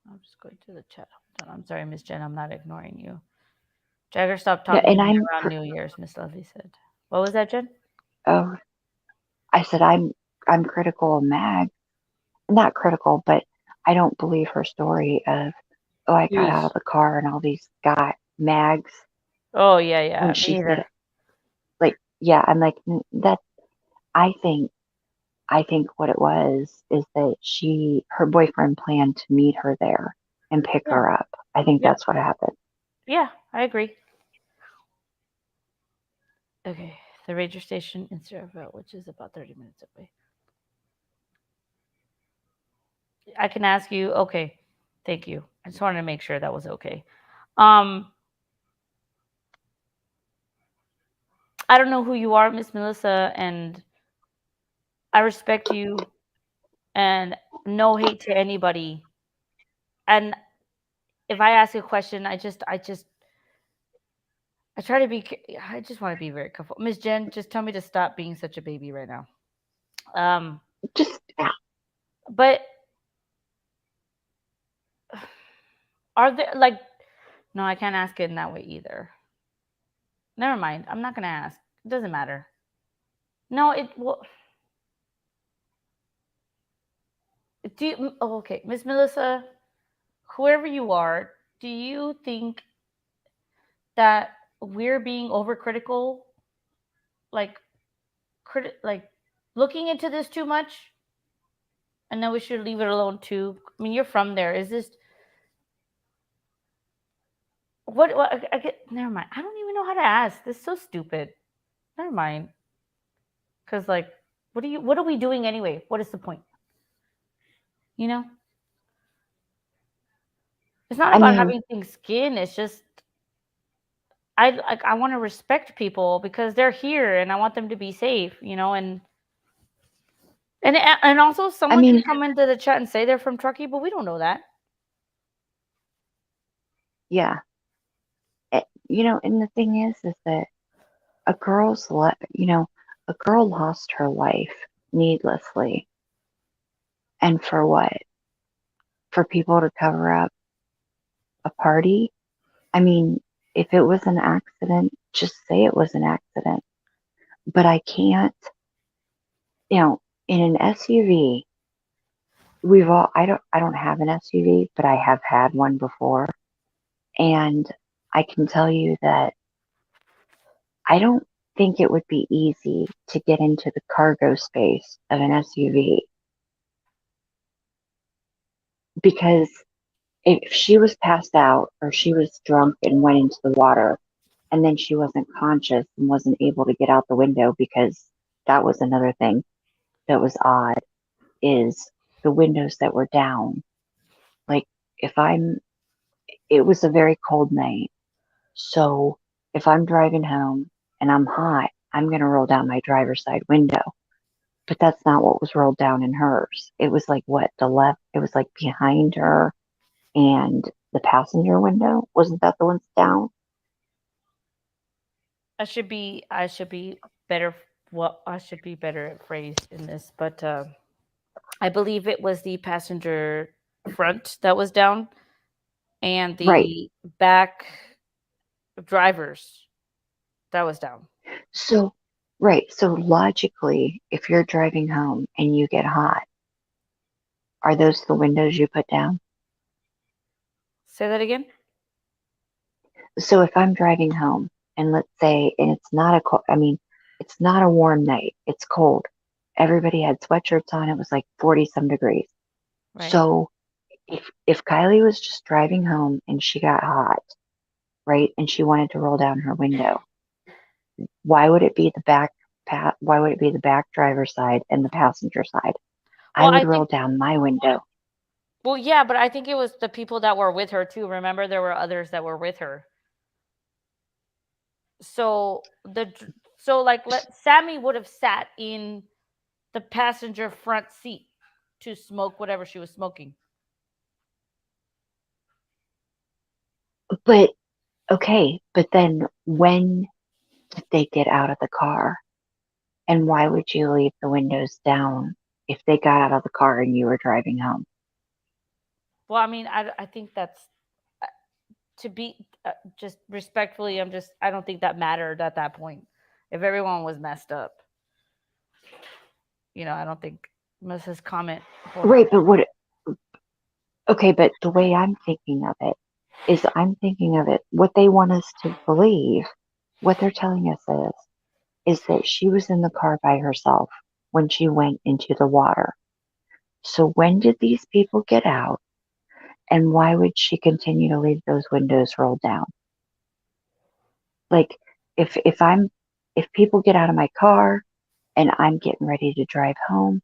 I'm just going to the chat. Hold on. I'm sorry, Miss Jen. I'm not ignoring you. Jagger, stop No, talking and to me around New Year's, Miss Lovely said. What was that, Jen? oh, I said I'm critical of Mag. Not critical, but I don't believe her story of, oh, I got out of the car and all these got Mags Oh yeah, yeah. when Me she said either. it. Like, yeah, I'm like, that, I think, I think what it was is that her boyfriend planned to meet her there and pick Yeah. her up. I think Yep. that's what happened. Yeah, I agree. Okay, the ranger station in Cedarville, which is about 30 minutes away. I can ask you. Okay, thank you. I just wanted to make sure that was okay. I don't know who you are, Miss Melissa, and I respect you, and no hate to anybody. And if I ask a question, I try to be. I just want to be very careful. Miss Jen, just tell me to stop being such a baby right now. Just, But are there like? No, I can't ask it in that way either. Never mind. I'm not gonna ask. It doesn't matter. No, it will. Do you, oh, okay, Miss Melissa, whoever you are, do you think that we're being overcritical, like like looking into this too much, and then we should leave it alone too? I mean, you're from there. Is this what I get? Never mind. I don't even know how to ask. This is so stupid. Never mind. Because like, what are we doing anyway? What is the point? You know, it's not I about mean, having thick skin. It's just I want to respect people because they're here and I want them to be safe, you know, and also I someone can mean, come into the chat and say they're from Truckee, but we don't know that. yeah. You know, and the thing is that a a girl lost her life needlessly. And for what? For people to cover up a party? I mean, if it was an accident, just say it was an accident. But I can't, in an SUV, I don't have an SUV, but I have had one before. And I can tell you that I don't think it would be easy to get into the cargo space of an SUV because if she was passed out or she was drunk and went into the water and then she wasn't conscious and wasn't able to get out the window, because that was another thing that was odd, is the windows that were down. Like if I'm it was a very cold night, so if I'm driving home and I'm hot, I'm going to roll down my driver's side window. But that's not what was rolled down in hers. It was like it was like behind her and the passenger window. Wasn't that the ones down? I should be better. Well, I should be better at phrase in this, but I believe it was the passenger front that was down and Right. the back drivers that was down. So, right. So logically, if you're driving home and you get hot, are those the windows you put down? Say that again. So if I'm driving home and let's say, and it's not it's not a warm night. It's cold. Everybody had sweatshirts on. It was like 40 some degrees. Right. So if Kylie was just driving home and she got hot, right, and she wanted to roll down her window, why would it be the why would it be the back driver's side and the passenger side? I Well, would I roll think. down my window. Well, yeah, but I think it was the people that were with her too. Remember, there were others that were with her. So like Sammy would have sat in the passenger front seat to smoke whatever she was smoking. But okay, but then when did they get out of the car? And why would you leave the windows down if they got out of the car and you were driving home? Well, I mean, I think that's uh, to be just respectfully. I don't think that mattered at that point. If everyone was messed up, I don't think Mrs. comment. Right, but okay, but the way I'm thinking of it is what they want us to believe, what they're telling us is that she was in the car by herself when she went into the water. So when did these people get out? And why would she continue to leave those windows rolled down? Like, if people get out of my car and I'm getting ready to drive home,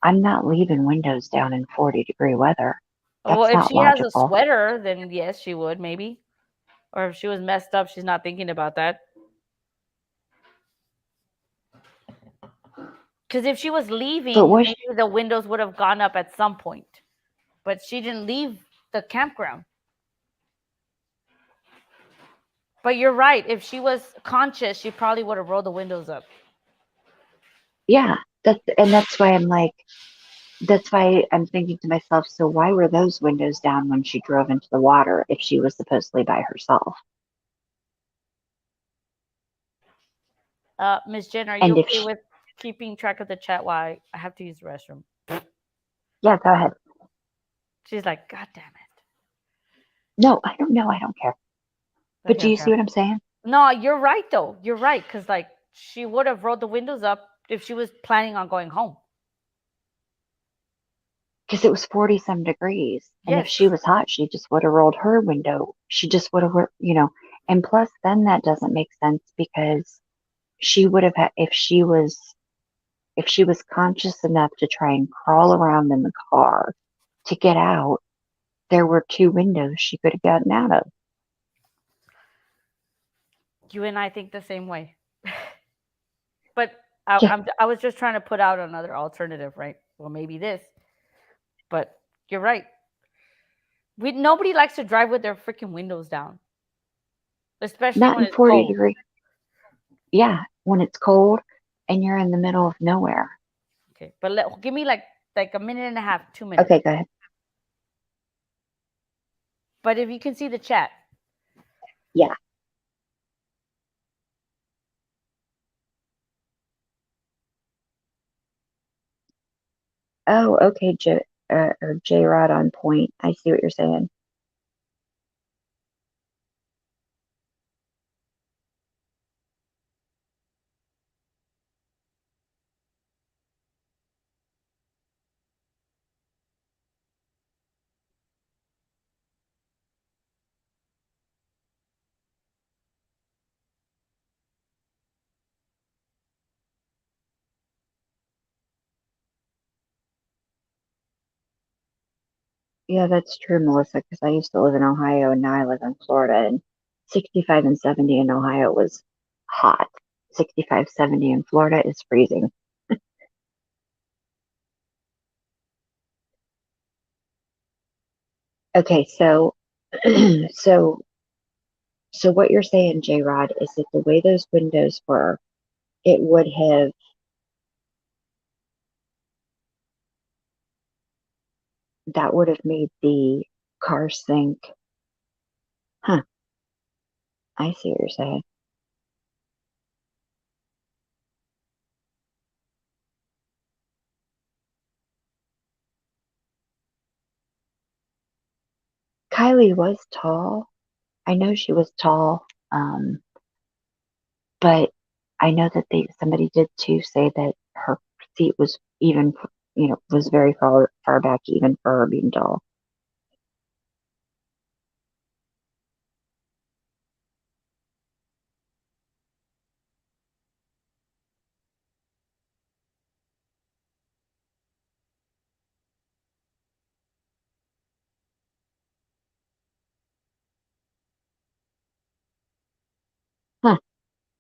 I'm not leaving windows down in 40-degree weather. Well, That's if not she has a logical. sweater, then yes, she would maybe. Or if she was messed up, she's not thinking about that. Because if she was leaving, maybe the windows would have gone up at some point. But she didn't leave the campground. But you're right. If she was conscious, she probably would have rolled the windows up. Yeah, that's why I'm thinking to myself, so why were those windows down when she drove into the water if she was supposedly by herself? Miss Jen, are you And if okay with keeping track of the chat while I have to use the restroom? yeah, go ahead. She's like, God damn it. No, I don't know. I don't care. But do you Okay. see what I'm saying? No, you're right, though. You're right. Because, like, she would have rolled the windows up if she was planning on going home. Because it was 40-some degrees. And if Yes. she was hot, she just would have rolled her window. She just would have, and plus then that doesn't make sense because she would have had, if she was conscious enough to try and crawl around in the car to get out, there were 2 windows she could have gotten out of. You and I think the same way. But Yeah. I was just trying to put out another alternative, right? Well, maybe this. But you're right. Nobody likes to drive with their freaking windows down, especially Not when in it's 40 cold. degree. Yeah, when it's cold and you're in the middle of nowhere. Okay, but give me like a minute and a half, 2 minutes. Okay, go ahead. But if you can see the chat. Yeah. Oh, okay, J-Rod on point. I see what you're saying. Yeah, that's true, Melissa, because I used to live in Ohio and now I live in Florida, and 65 and 70 in Ohio was hot. 65, 70 in Florida is freezing. Okay, so so what you're saying, J-Rod, is that the way those windows were, it would have that would have made the car sink. Huh. I see what you're saying. Kylie was tall. I know she was tall. But I know that somebody did too say that her seat was even was very far back even for her being tall. Huh.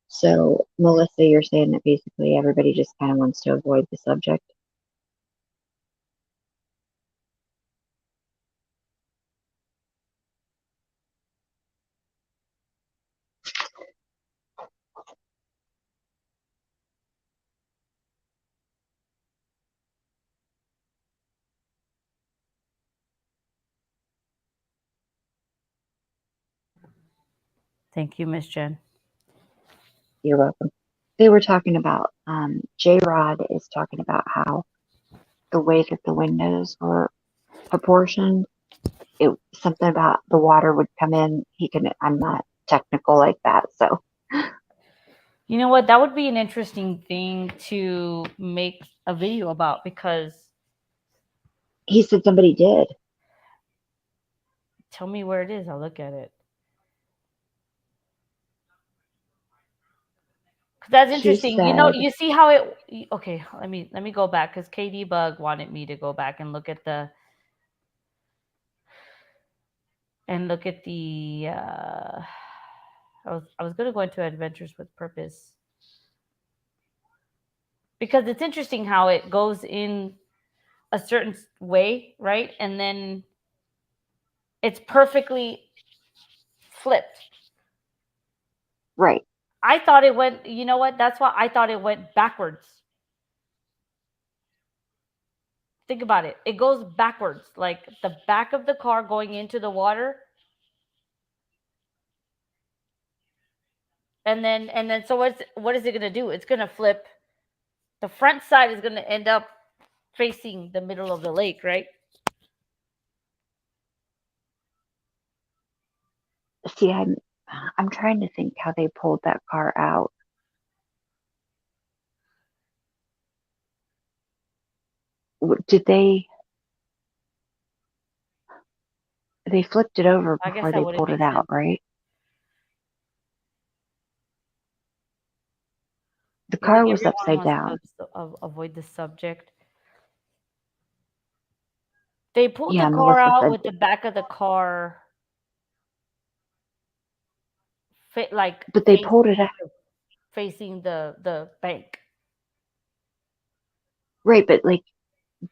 So, Melissa, you're saying that basically everybody just kind of wants to avoid the subject? Thank you, Miss Jen. You're welcome. They were talking about, J-Rod is talking about how the way that the windows were proportioned, something about the water would come in. I'm not technical like that, so. You know what? That would be an interesting thing to make a video about, because He said somebody did. tell me where it is. I'll look at it. 'Cause that's He interesting. said, You see how it. Okay, let me go back, because KD Bug wanted me to go back and look at the. I was going to go into Adventures with Purpose, because it's interesting how it goes in a certain way, right? And then it's perfectly flipped. right. I thought it went, you know what? That's why I thought it went backwards. Think about it. It goes backwards, like the back of the car going into the water. And then so what is it going to do? It's going to flip. The front side is going to end up facing the middle of the lake, right? See, I'm trying to think how they pulled that car out. Did they flipped it over I guess before that they wouldn't pulled make it out, sense. right? The You think car was everyone upside wants down. to avoid the subject? They pulled the Yeah, car Melissa out said, with the back of the car like but they pulled it out. facing the bank. Right, but like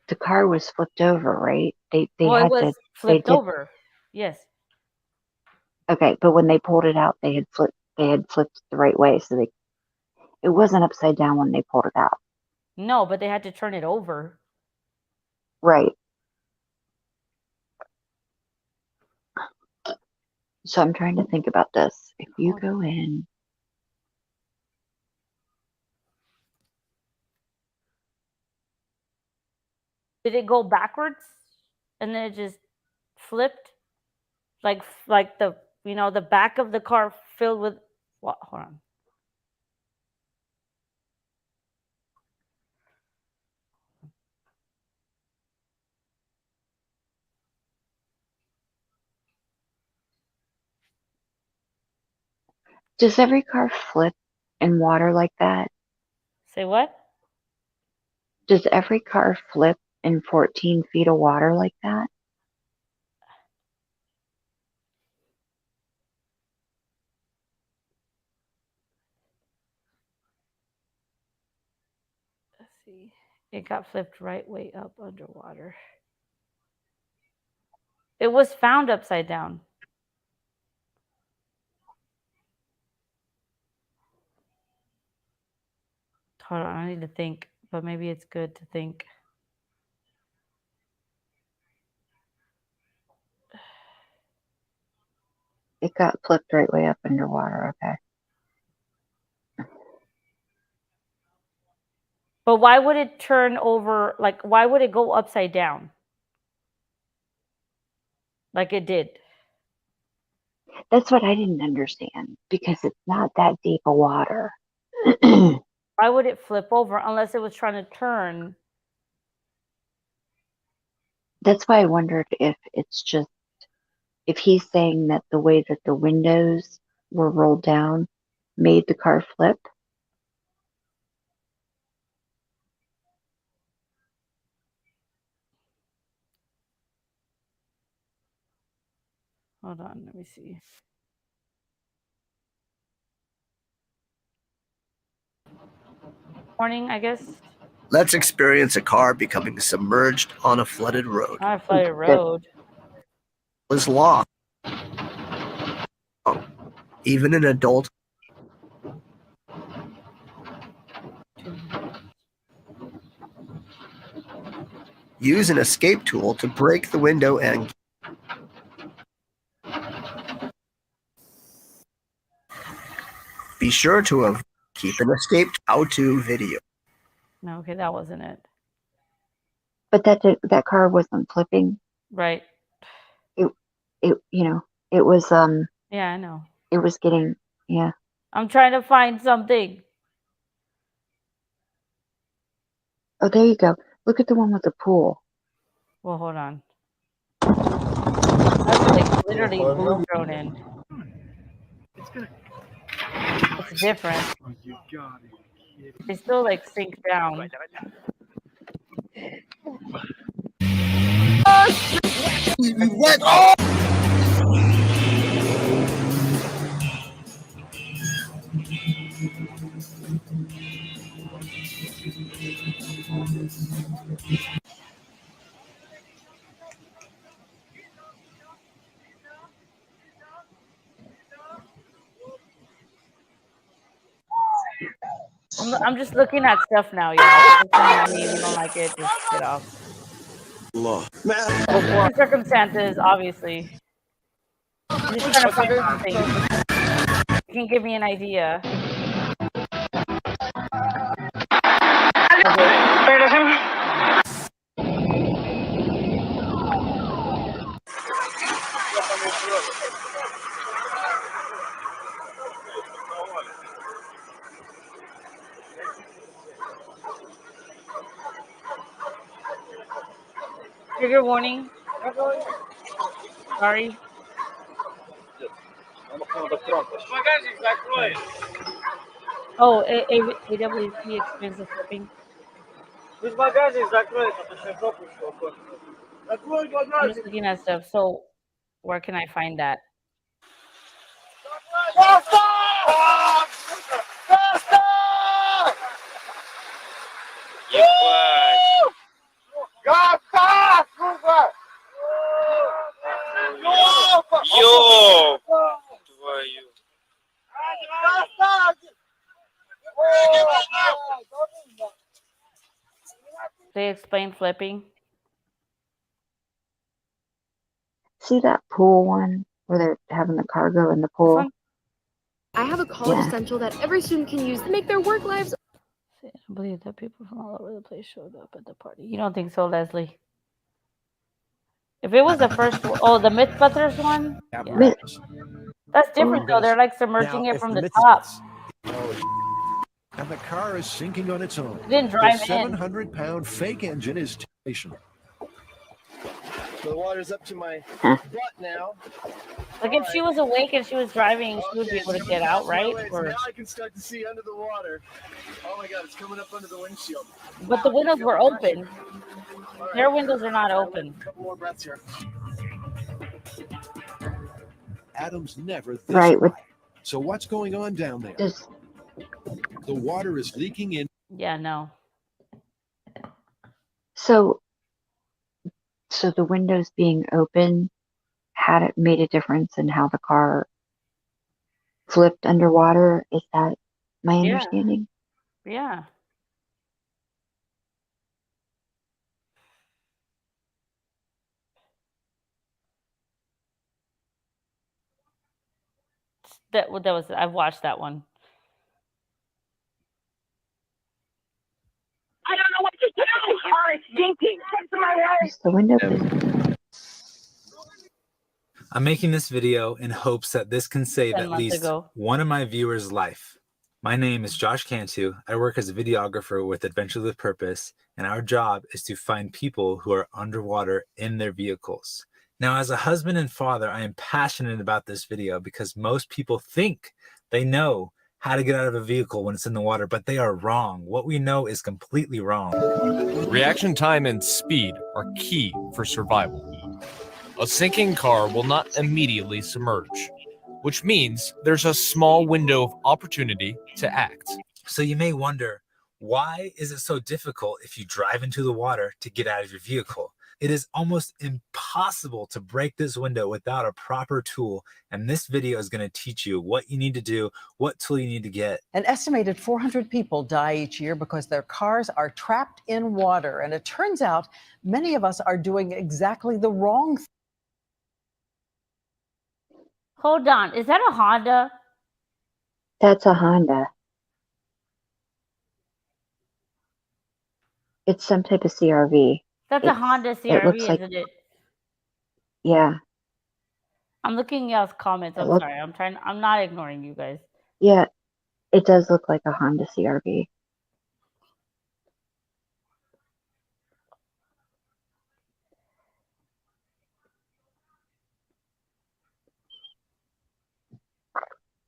the car was flipped over, right? They Well, it had was to, they flipped did, over. Yes. okay, but when they pulled it out, they had flipped the right way, so it wasn't upside down when they pulled it out. No, but they had to turn it over. Right. So I'm trying to think about this. If you go in, Did it go backwards and then it just flipped? Like the the back of the car filled with what? Hold on. does every car flip in water like that? Say what? Does every car flip in 14 feet of water like that? Let's see. It got flipped right way up underwater. It was found upside down. Hold on, I need to think, but maybe it's good to think. It got flipped right way up underwater, okay. But why would it turn over? Like, why would it go upside down? Like it did. That's what I didn't understand, because it's not that deep of water. Why would it flip over unless it was trying to turn? That's why I wondered if it's just, if he's saying that the way that the windows were rolled down made the car flip. Hold on, let me see. Morning, I guess. Let's experience a car becoming submerged on a flooded road. Not a flooded road. It was long. Oh, even an adult. Use an escape tool to break the window and be sure to keep an escape how-to video. No, okay, that wasn't it. But that car wasn't flipping. Right. It it was Yeah, I know. it was getting, yeah. I'm trying to find something. Oh, there you go. Look at the one with the pool. Well, hold on. That's like literally food thrown in. It's different. They still like sink down. I'm just looking at stuff now, y'all. Listen at me. If you don't like it, just get off. Different circumstances, obviously. I'm just trying to find something. You can give me an idea. Trigger warning. Sorry. Oh, AWC explains the flipping. I'm just looking at stuff. So, where can I find that? They explain flipping. See that pool one where they're having the car go in the pool? I have a college Yeah. essential that every student can use to make their work lives. I don't believe that people from all over the place showed up at the party. You don't think so, Leslie? If it was the first one, oh, the Mythbusters one? Yeah. That's different, though. They're like submerging it from the top. And the car is sinking on its own. It didn't drive the in. 700-pound fake engine is station. The water's up to my butt now. Like if she was awake and she was driving, she would be able to get out, right? Or... Now I can start to see under the water. Oh my God, it's coming up under the windshield. But the windows were open. Right. Their windows are not open. A couple more breaths here. Adam's never this Right, high. So what's going on down there? Just, The water is leaking in. Yeah, no. so the windows being open had it made a difference in how the car flipped underwater? Is that my Yeah. understanding? Yeah. That was I've watched that one. I don't know what to do. The car is sinking. Come to my house. Is the window I'm making this video in hopes that this can save 10 at months least ago. one of my viewers' life. My name is Josh Cantu. I work as a videographer with Adventure with Purpose, and our job is to find people who are underwater in their vehicles. Now, as a husband and father, I am passionate about this video because most people think they know how to get out of a vehicle when it's in the water, but they are wrong. What we know is completely wrong. Reaction time and speed are key for survival. A sinking car will not immediately submerge, which means there's a small window of opportunity to act. So you may wonder, why is it so difficult if you drive into the water to get out of your vehicle? It is almost impossible to break this window without a proper tool, and this video is going to teach you what you need to do, what tool you need to get. An estimated 400 people die each year because their cars are trapped in water, and it turns out many of us are doing exactly the wrong thing. Hold on. Is that a Honda? That's a Honda. It's some type of CRV. That's a Honda It CRV, looks like, isn't it? yeah, I'm looking at y'all's comments. I'm sorry. I'm not ignoring you guys. yeah, it does look like a Honda CRV.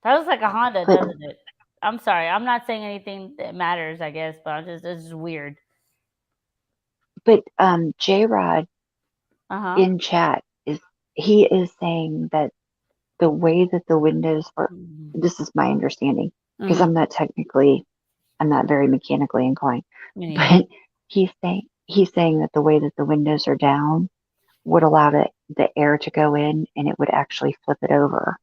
That looks like a Honda, doesn't it? I'm sorry. I'm not saying anything that matters, I guess, but it's just weird. But J-Rod Uh-huh. in chat he is saying that the way that the windows work, this is my understanding, because I'm not very mechanically inclined. But he's saying that the way that the windows are down would allow the air to go in and it would actually flip it over.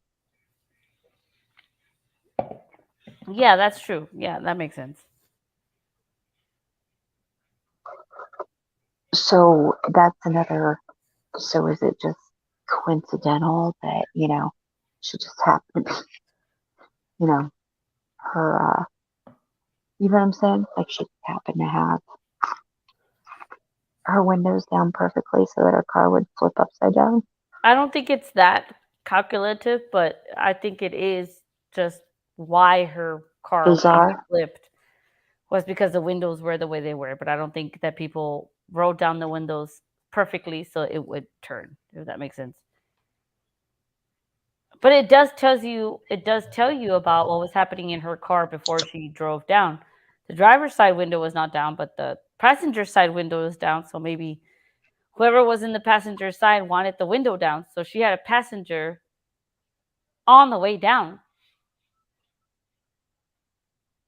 Yeah, that's true. Yeah, that makes sense. So that's another. So is it just coincidental that, she just happened to be, her, you know what I'm saying? Like she happened to have her windows down perfectly so that her car would flip upside down? I don't think it's that calculative, but I think it is just why her car Bizarre. flipped was because the windows were the way they were. But I don't think that people wrote down the windows perfectly so it would turn, if that makes sense. But it does tell you about what was happening in her car before she drove down. The driver's side window was not down, but the passenger side window was down. So maybe whoever was in the passenger side wanted the window down. So she had a passenger on the way down.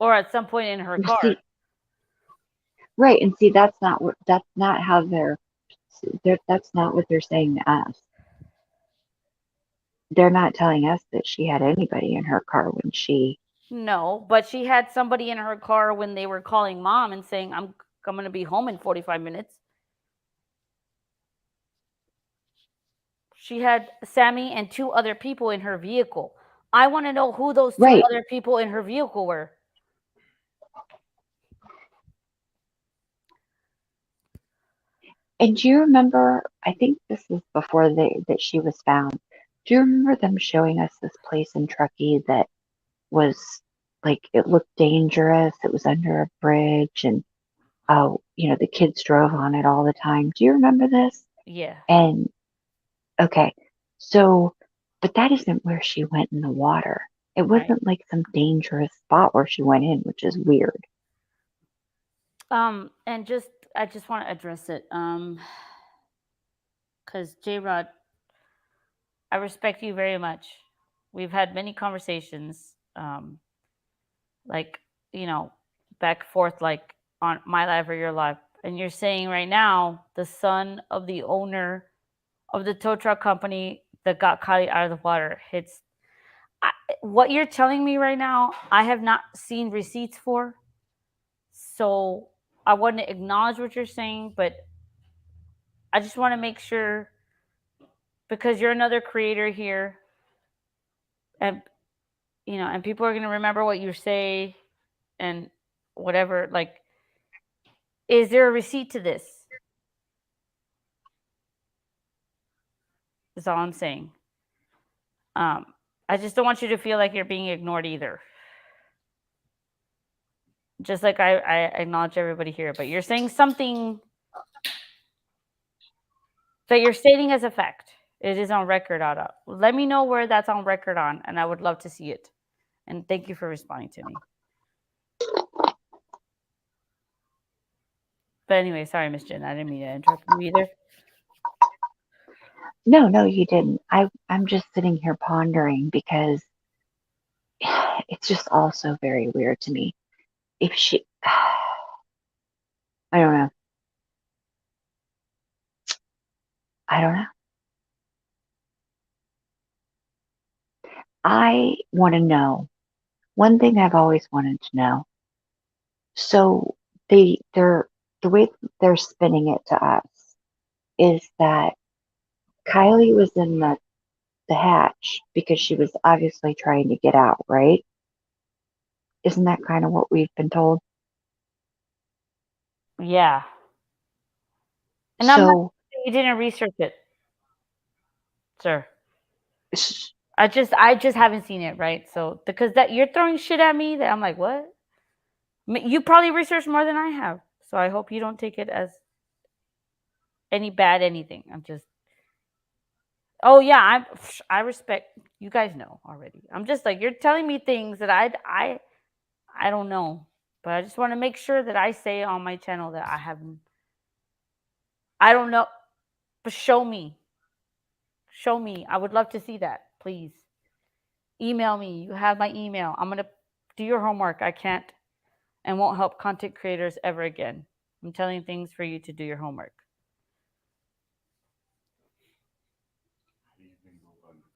Or at some point in her car. Right, and see that's not how that's not what they're saying to us. They're not telling us that she had anybody in her car when she... No, but she had somebody in her car when they were calling mom and saying, I'm going to be home in 45 minutes. She had Sammy and 2 other people in her vehicle. I want to know who those 2 other people in her vehicle were. And do you remember, I think this is before that she was found, do you remember them showing us this place in Truckee that was, like, it looked dangerous, it was under a bridge, and, the kids drove on it all the time. Do you remember this? Yeah. And, okay, so, but that isn't where she went in the water. It wasn't like some dangerous spot where she went in, which is weird. And I just want to address it. Because J-Rod, I respect you very much. We've had many conversations, back forth, like on my life or your life. And you're saying right now, the son of the owner of the tow truck company that got Kiely out of the water what you're telling me right now, I have not seen receipts for. So I want to acknowledge what you're saying, but I just want to make sure, because you're another creator here, and and people are going to remember what you say and whatever. Like, is there a receipt to this? That's all I'm saying. I just don't want you to feel like you're being ignored either. just like I acknowledge everybody here, but you're saying something that you're stating as a fact. It is on record, Ada. Let me know where that's on record on, and I would love to see it. And thank you for responding to me. But anyway, sorry, Miss Jen. I didn't mean to interrupt you either. No, you didn't. I'm just sitting here pondering because it's just also very weird to me. If she, I don't know. I don't know. I want to know one thing I've always wanted to know. So they're the way they're spinning it to us is that Kylie was in the hatch because she was obviously trying to get out, right? Isn't that kind of what we've been told? Yeah. And I'm not So saying you didn't research it, sir. I just haven't seen it, right? So because that you're throwing shit at me that I'm like, what? You probably researched more than I have. So I hope you don't take it as any bad anything. I'm just Oh yeah, I respect you guys know already. I'm just like you're telling me things that I don't know. But I just want to make sure that I say on my channel that I don't know. But show me. Show me. I would love to see that. Please. Email me. You have my email. I'm going to do your homework. I can't and won't help content creators ever again. I'm telling things for you to do your homework.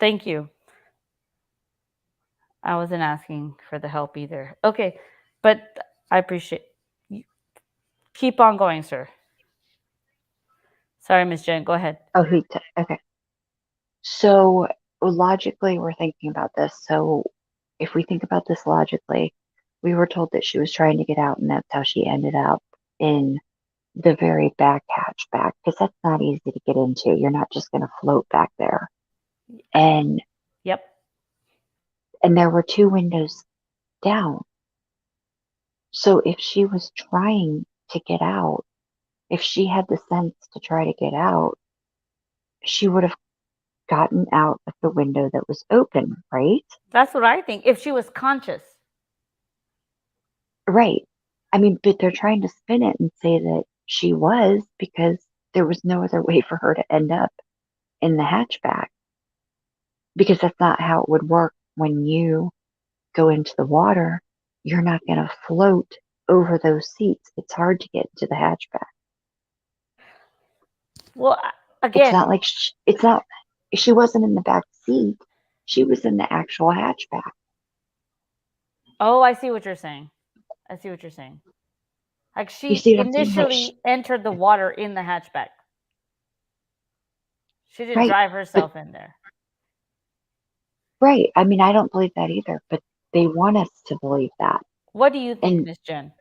Thank you. I wasn't asking for the help either. Okay, but I appreciate you. Keep on going, sir. Sorry, Miss Jen. Go ahead. Oh, okay. So logically, we're thinking about this. So if we think about this logically, we were told that she was trying to get out, and that's how she ended up in the very back hatchback, because that's not easy to get into. You're not just going to float back there. And yep. And there were 2 windows down. So if she was trying to get out, if she had the sense to try to get out, she would have gotten out of the window that was open, right? That's what I think. If she was conscious. Right. I mean, but they're trying to spin it and say that she was because there was no other way for her to end up in the hatchback. Because that's not how it would work when you go into the water. You're not going to float over those seats. It's hard to get into the hatchback. Well, again, it's not like she wasn't in the back seat. She was in the actual hatchback. Oh, I see what you're saying. I see what you're saying. Like she initially entered the water in the hatchback. She didn't drive herself in there. Right. I mean, I don't believe that either, but they want us to believe that. What do you think, Miss Jen?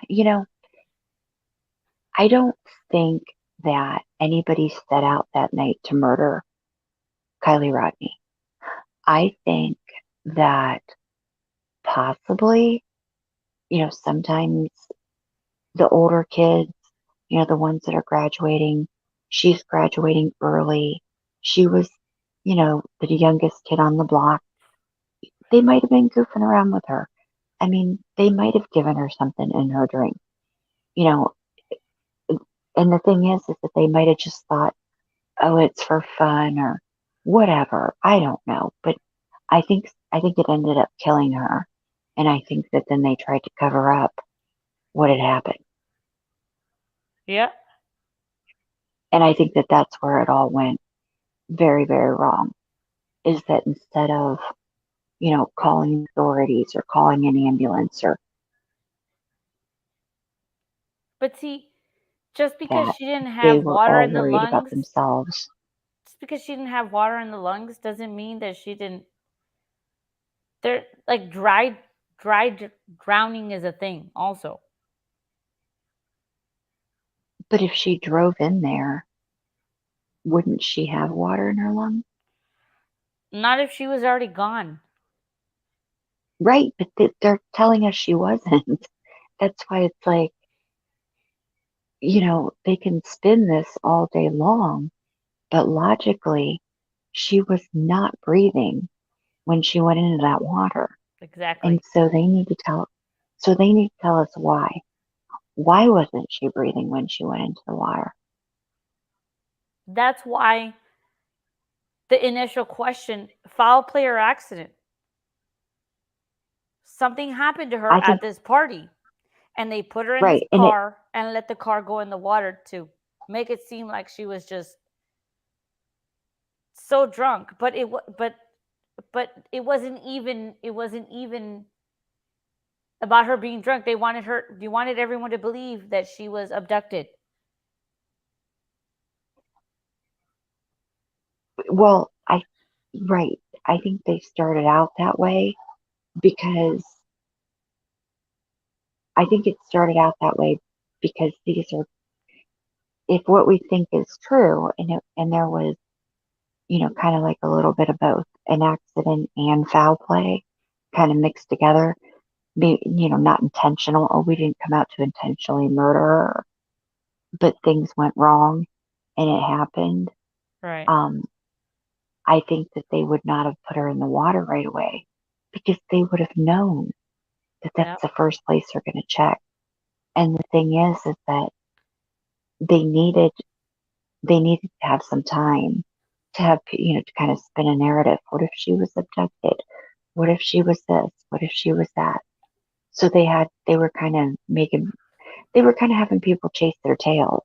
You know, I don't think that anybody set out that night to murder Kiely Rodni. I think that possibly, sometimes the older kids, the ones that are graduating, she's graduating early. She was, the youngest kid on the block. They might have been goofing around with her. I mean, they might have given her something in her drink, and the thing is that they might have just thought, oh, it's for fun or whatever. I don't know. But I think it ended up killing her. And I think that then they tried to cover up what had happened. Yeah. And I think that that's where it all went very, very wrong. Is that instead of, calling authorities or calling an ambulance But see, just because she didn't have water in the lungs, about themselves. Just because she didn't have water in the lungs doesn't mean that she didn't. They're like dry drowning is a thing also. But if she drove in there, wouldn't she have water in her lungs? Not if she was already gone. Right, but they're telling us she wasn't. That's why it's like, they can spin this all day long, but logically, she was not breathing when she went into that water. Exactly. And so they need to tell us why. Why wasn't she breathing when she went into the water? That's why the initial question, foul play or accident? Something happened to her I think, at this party, and they put her in this right, car and let the car go in the water to make it seem like she was just so drunk. But it wasn't even about her being drunk. They wanted everyone to believe that she was abducted. well, right, I think they started out that way because these are, if what we think is true, and there was, kind of like a little bit of both, an accident and foul play kind of mixed together, not intentional. Oh, we didn't come out to intentionally murder her, but things went wrong and it happened. Right. I think that they would not have put her in the water right away because they would have known that that's the first place they're going to check. And the thing is that they needed to have some time to have, to kind of spin a narrative. What if she was abducted? What if she was this? What if she was that? So they were kind of having people chase their tails.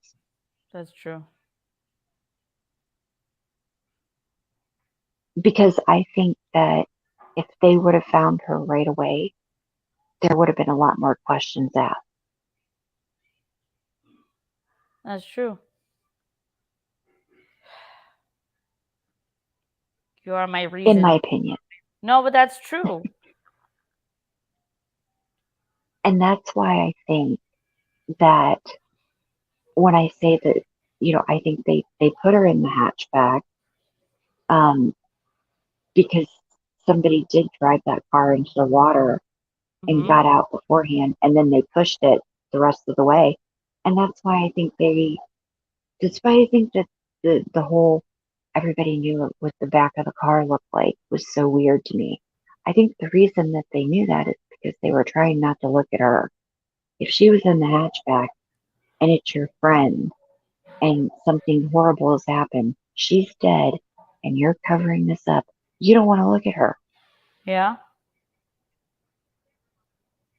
That's true. Because I think that if they would have found her right away, there would have been a lot more questions asked. That's true. You are my reason. In my opinion. No, but that's true. And that's why I think that when I say that, I think they put her in the hatchback, because somebody did drive that car into the water and got out beforehand, and then they pushed it the rest of the way. And that's why I think that the whole, everybody knew what the back of the car looked like was so weird to me. I think the reason that they knew that is because they were trying not to look at her. If she was in the hatchback and it's your friend and something horrible has happened, she's dead, and you're covering this up, you don't want to look at her. Yeah.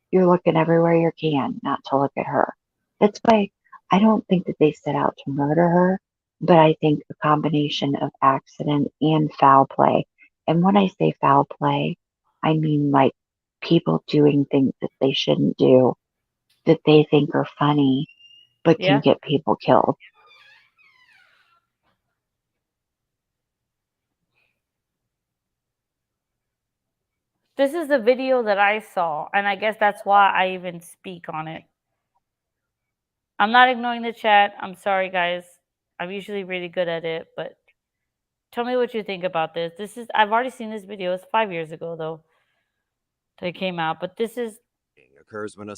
You're looking everywhere you can not to look at her. That's why I don't think that they set out to murder her, but I think the combination of accident and foul play. And when I say foul play, I mean like people doing things that they shouldn't do, that they think are funny, but can get people killed. This is the video that I saw, and I guess that's why I even speak on it. I'm not ignoring the chat. I'm sorry, guys. I'm usually really good at it, but tell me what you think about this. I've already seen this video. It's 5 years ago, though, that it came out, but this is... occurs when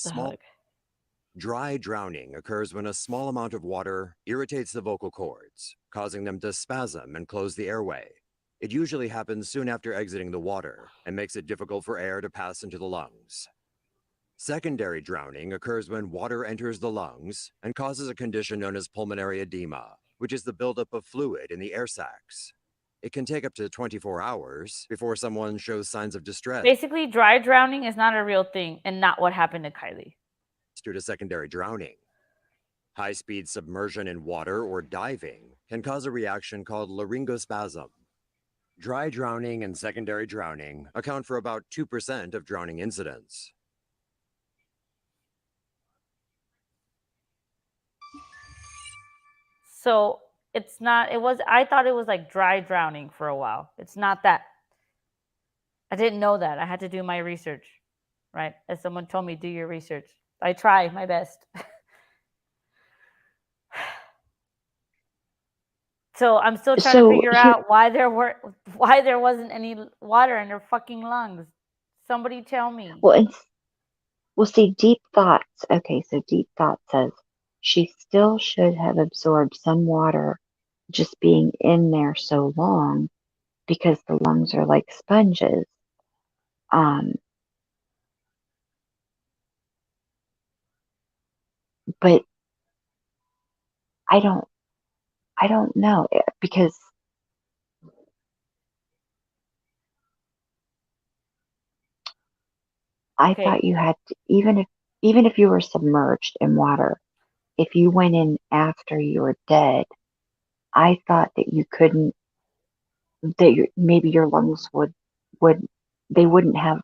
Dry drowning occurs when a small amount of water irritates the vocal cords, causing them to spasm and close the airway. It usually happens soon after exiting the water and makes it difficult for air to pass into the lungs. Secondary drowning occurs when water enters the lungs and causes a condition known as pulmonary edema, which is the buildup of fluid in the air sacs. It can take up to 24 hours before someone shows signs of distress. Basically, dry drowning is not a real thing and not what happened to Kiely. Due to secondary drowning. High-speed submersion in water or diving can cause a reaction called laryngospasm. Dry drowning and secondary drowning account for about 2% of drowning incidents. So it's not, I thought it was like dry drowning for a while. It's not that. I didn't know that. I had to do my research, right? As someone told me, do your research. I try my best. So I'm still trying to figure out why there wasn't any water in her fucking lungs. Somebody tell me. Well, see, deep thoughts. Okay, so deep thought says she still should have absorbed some water just being in there so long because the lungs are like sponges. But I don't know because I Okay. thought you had to, even if you were submerged in water, if you went in after you were dead, I thought that you couldn't, maybe your lungs they wouldn't have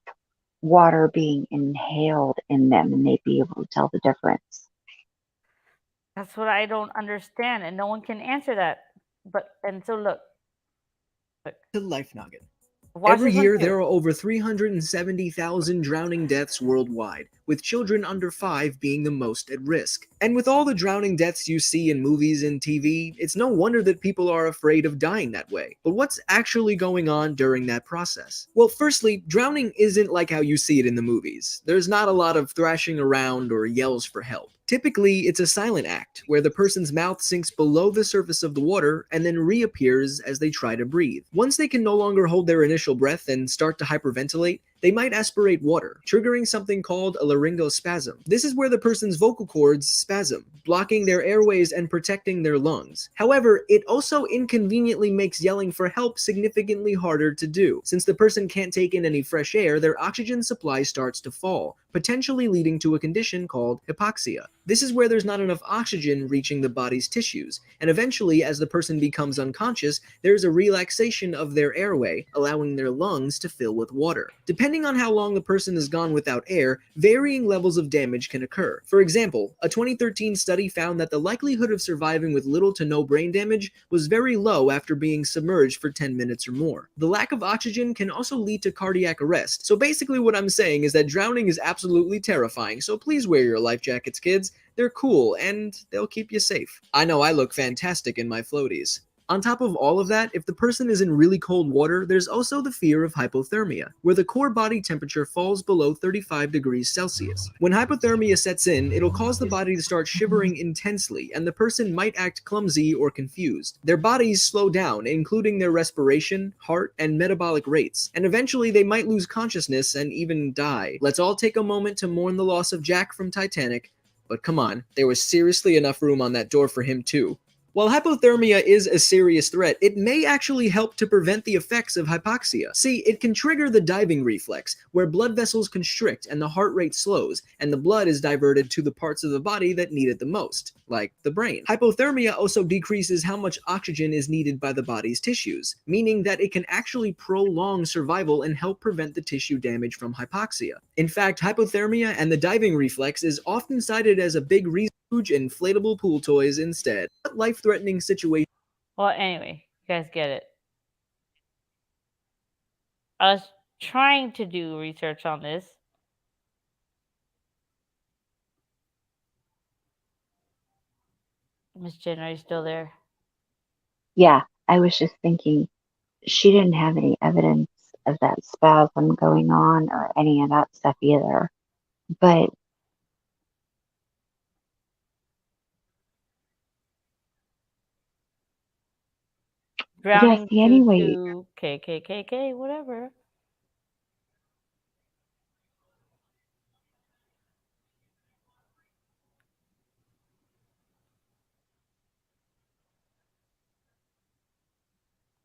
water being inhaled in them and they'd be able to tell the difference. That's what I don't understand, and no one can answer that. So look. To Life Noggin. Watch Every this one year, too. there are over 370,000 drowning deaths worldwide, with children under 5 being the most at risk. And with all the drowning deaths you see in movies and TV, it's no wonder that people are afraid of dying that way. But what's actually going on during that process? Well, firstly, drowning isn't like how you see it in the movies. There's not a lot of thrashing around or yells for help. Typically, it's a silent act, where the person's mouth sinks below the surface of the water and then reappears as they try to breathe. Once they can no longer hold their initial breath and start to hyperventilate, they might aspirate water, triggering something called a laryngospasm. This is where the person's vocal cords spasm, blocking their airways and protecting their lungs. However, it also inconveniently makes yelling for help significantly harder to do. Since the person can't take in any fresh air, their oxygen supply starts to fall, potentially leading to a condition called hypoxia. This is where there's not enough oxygen reaching the body's tissues, and eventually, as the person becomes unconscious, there's a relaxation of their airway, allowing their lungs to fill with water. Depending on how long the person has gone without air, varying levels of damage can occur. For example, a 2013 study found that the likelihood of surviving with little to no brain damage was very low after being submerged for 10 minutes or more. The lack of oxygen can also lead to cardiac arrest. So basically what I'm saying is that drowning is absolutely terrifying, so please wear your life jackets, kids. They're cool, and they'll keep you safe. I know I look fantastic in my floaties. On top of all of that, if the person is in really cold water, there's also the fear of hypothermia, where the core body temperature falls below 35 degrees Celsius. When hypothermia sets in, it'll cause the body to start shivering intensely, and the person might act clumsy or confused. Their bodies slow down, including their respiration, heart, and metabolic rates, and eventually they might lose consciousness and even die. Let's all take a moment to mourn the loss of Jack from Titanic, but come on, there was seriously enough room on that door for him too. While hypothermia is a serious threat, it may actually help to prevent the effects of hypoxia. See, it can trigger the diving reflex, where blood vessels constrict and the heart rate slows, and the blood is diverted to the parts of the body that need it the most, like the brain. Hypothermia also decreases how much oxygen is needed by the body's tissues, meaning that it can actually prolong survival and help prevent the tissue damage from hypoxia. In fact, hypothermia and the diving reflex is often cited as a big reason inflatable pool toys instead. What life-threatening situation? Well, anyway, you guys get it. I was trying to do research on this. Miss Jen, are you still there? Yeah, I was just thinking she didn't have any evidence of that spasm going on or any of that stuff either. But Drowning see, anyway, to KKKK, whatever.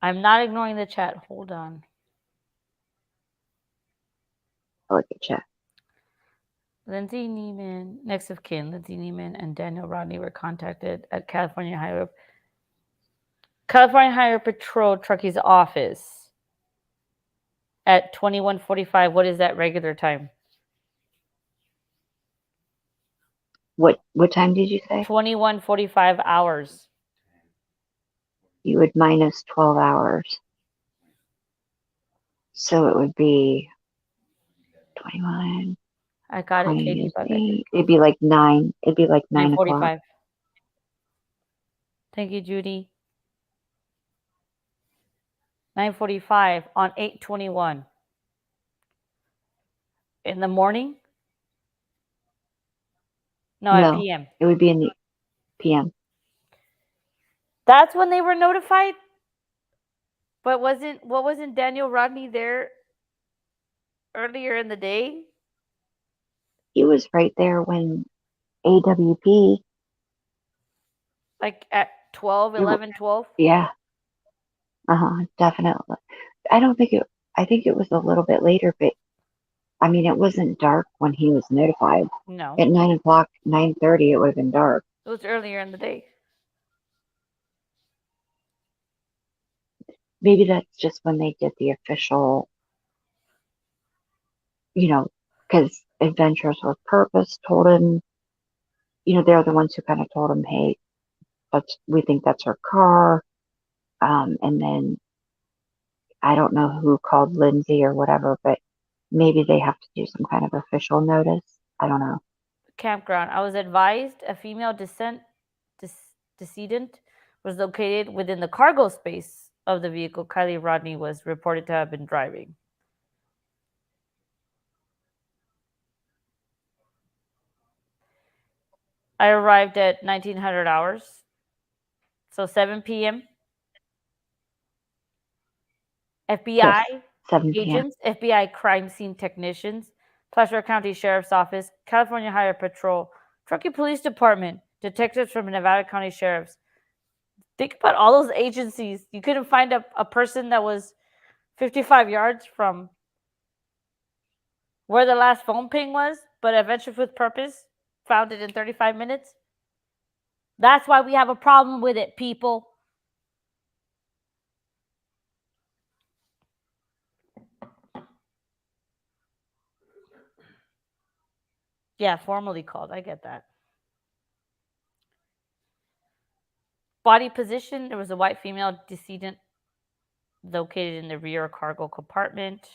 I'm not ignoring the chat. Hold on. I'll look at chat. Lindsay Neiman, next of kin, Lindsay Neiman and Daniel Rodney were contacted at California Highway Patrol Truckie's office at 21:45. What is that regular time? What time did you say? 21:45 hours. You would minus 12 hours. So it would be 21. I got it, Katie. It'd be like 9. It'd be like 9 o'clock. 9:45. Thank you, Judy. 9:45 on 8/21. In the morning? No, at No, PM. it would be in the PM. That's when they were notified? But wasn't Daniel Rodney there earlier in the day? He was right there when AWP. Like at 12, 11, 12? Yeah. Definitely. I think it was a little bit later, but I mean, it wasn't dark when he was notified. No. At 9 o'clock, 9:30, it would have been dark. It was earlier in the day. Maybe that's just when they did the official, because Adventures with Purpose told him, they're the ones who kind of told him, hey, we think that's her car. And then I don't know who called Lindsay or whatever, but maybe they have to do some kind of official notice. I don't know. Campground. I was advised a female decedent was located within the cargo space of the vehicle Kiely Rodni was reported to have been driving. I arrived at 1900 hours, so 7 p.m. FBI Yes, 7 p.m. agents, FBI crime scene technicians, Placer County Sheriff's Office, California Highway Patrol, Truckee Police Department, detectives from Nevada County Sheriff's. Think about all those agencies. You couldn't find a person that was 55 yards from where the last phone ping was, but Adventures with Purpose found it in 35 minutes. That's why we have a problem with it, people. Yeah, formally called. I get that. Body position, there was a white female decedent located in the rear cargo compartment.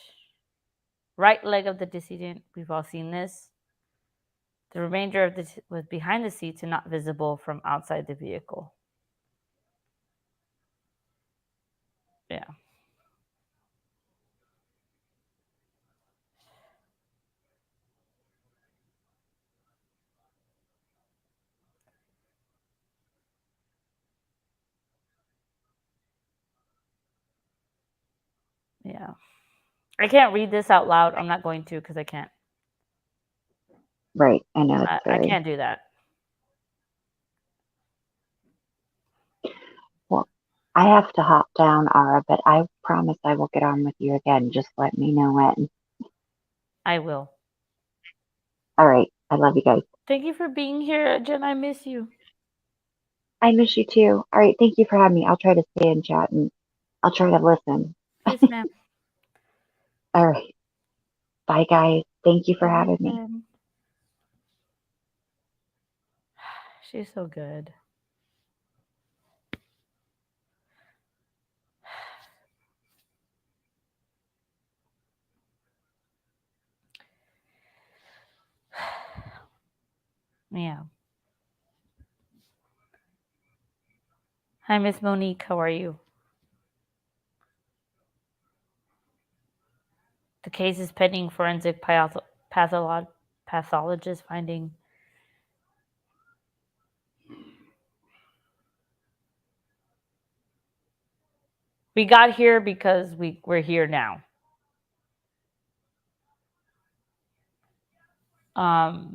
Right leg of the decedent, we've all seen this. The remainder of this was behind the seats and not visible from outside the vehicle. Yeah. Yeah. I can't read this out loud. I'm not going to because I can't. Right. I know it's I very. can't do that. Well, I have to hop down, Ara, but I promise I will get on with you again. Just let me know when. I will. All right. I love you guys. Thank you for being here, Jen. I miss you. I miss you too. All right. Thank you for having me. I'll try to stay in chat and I'll try to listen. Yes, ma'am. All right. Bye, guys. Thank you for having me. She's so good. Yeah. Hi, Miss Monique. How are you? The case is pending forensic pathologist finding. We got here because we're here now. I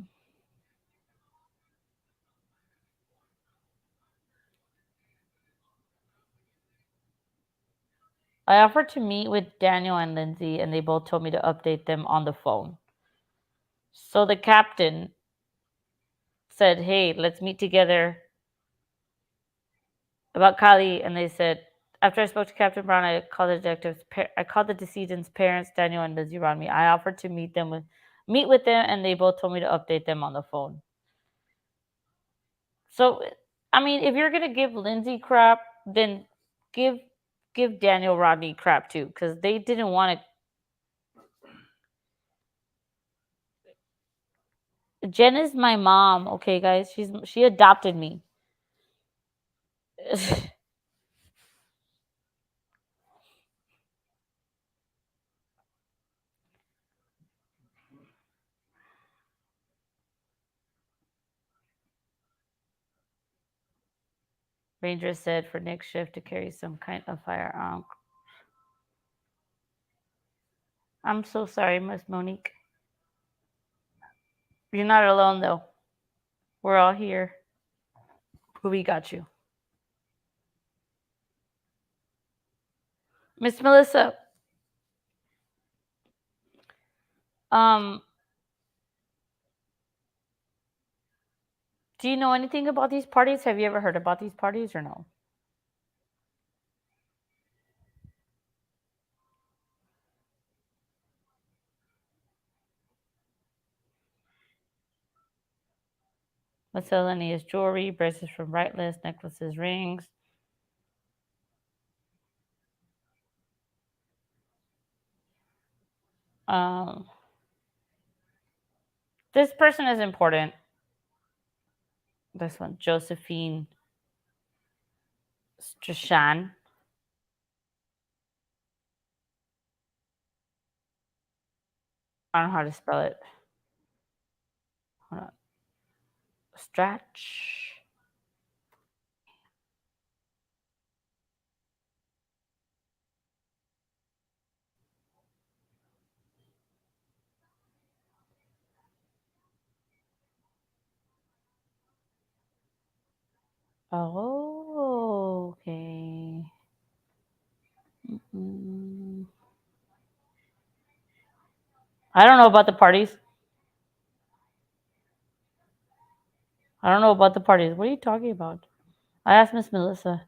offered to meet with Daniel and Lindsay, and they both told me to update them on the phone. So the captain said, hey, let's meet together about Kiely. And they said, after I spoke to Captain Brown, I called the detectives. I called the decedent's parents, Daniel and Lindsay, around me. I offered to meet with them, and they both told me to update them on the phone. So, I mean, if you're gonna give Lindsay crap, then give Daniel Rodney crap too, because they didn't want to. Jen is my mom, okay, guys. She adopted me. Ranger said for next shift to carry some kind of firearm. I'm so sorry, Miss Monique. You're not alone, though. We're all here. We got you. Miss Melissa. Do you know anything about these parties? Have you ever heard about these parties or no? Miscellaneous jewelry, bracelets from Brightless, necklaces, rings. This person is important. This one, Josephine Strachan. I don't know how to spell it. Hold on. Stratch. Oh, okay. I don't know about the parties. I don't know about the parties. What are you talking about? I asked Miss Melissa.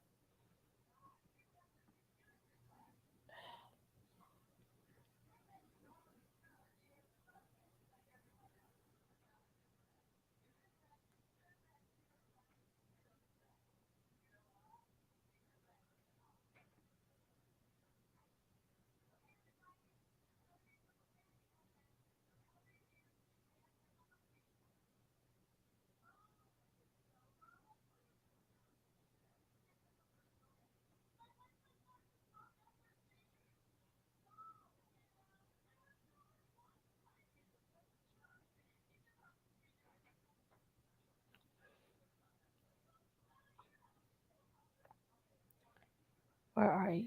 Where are you?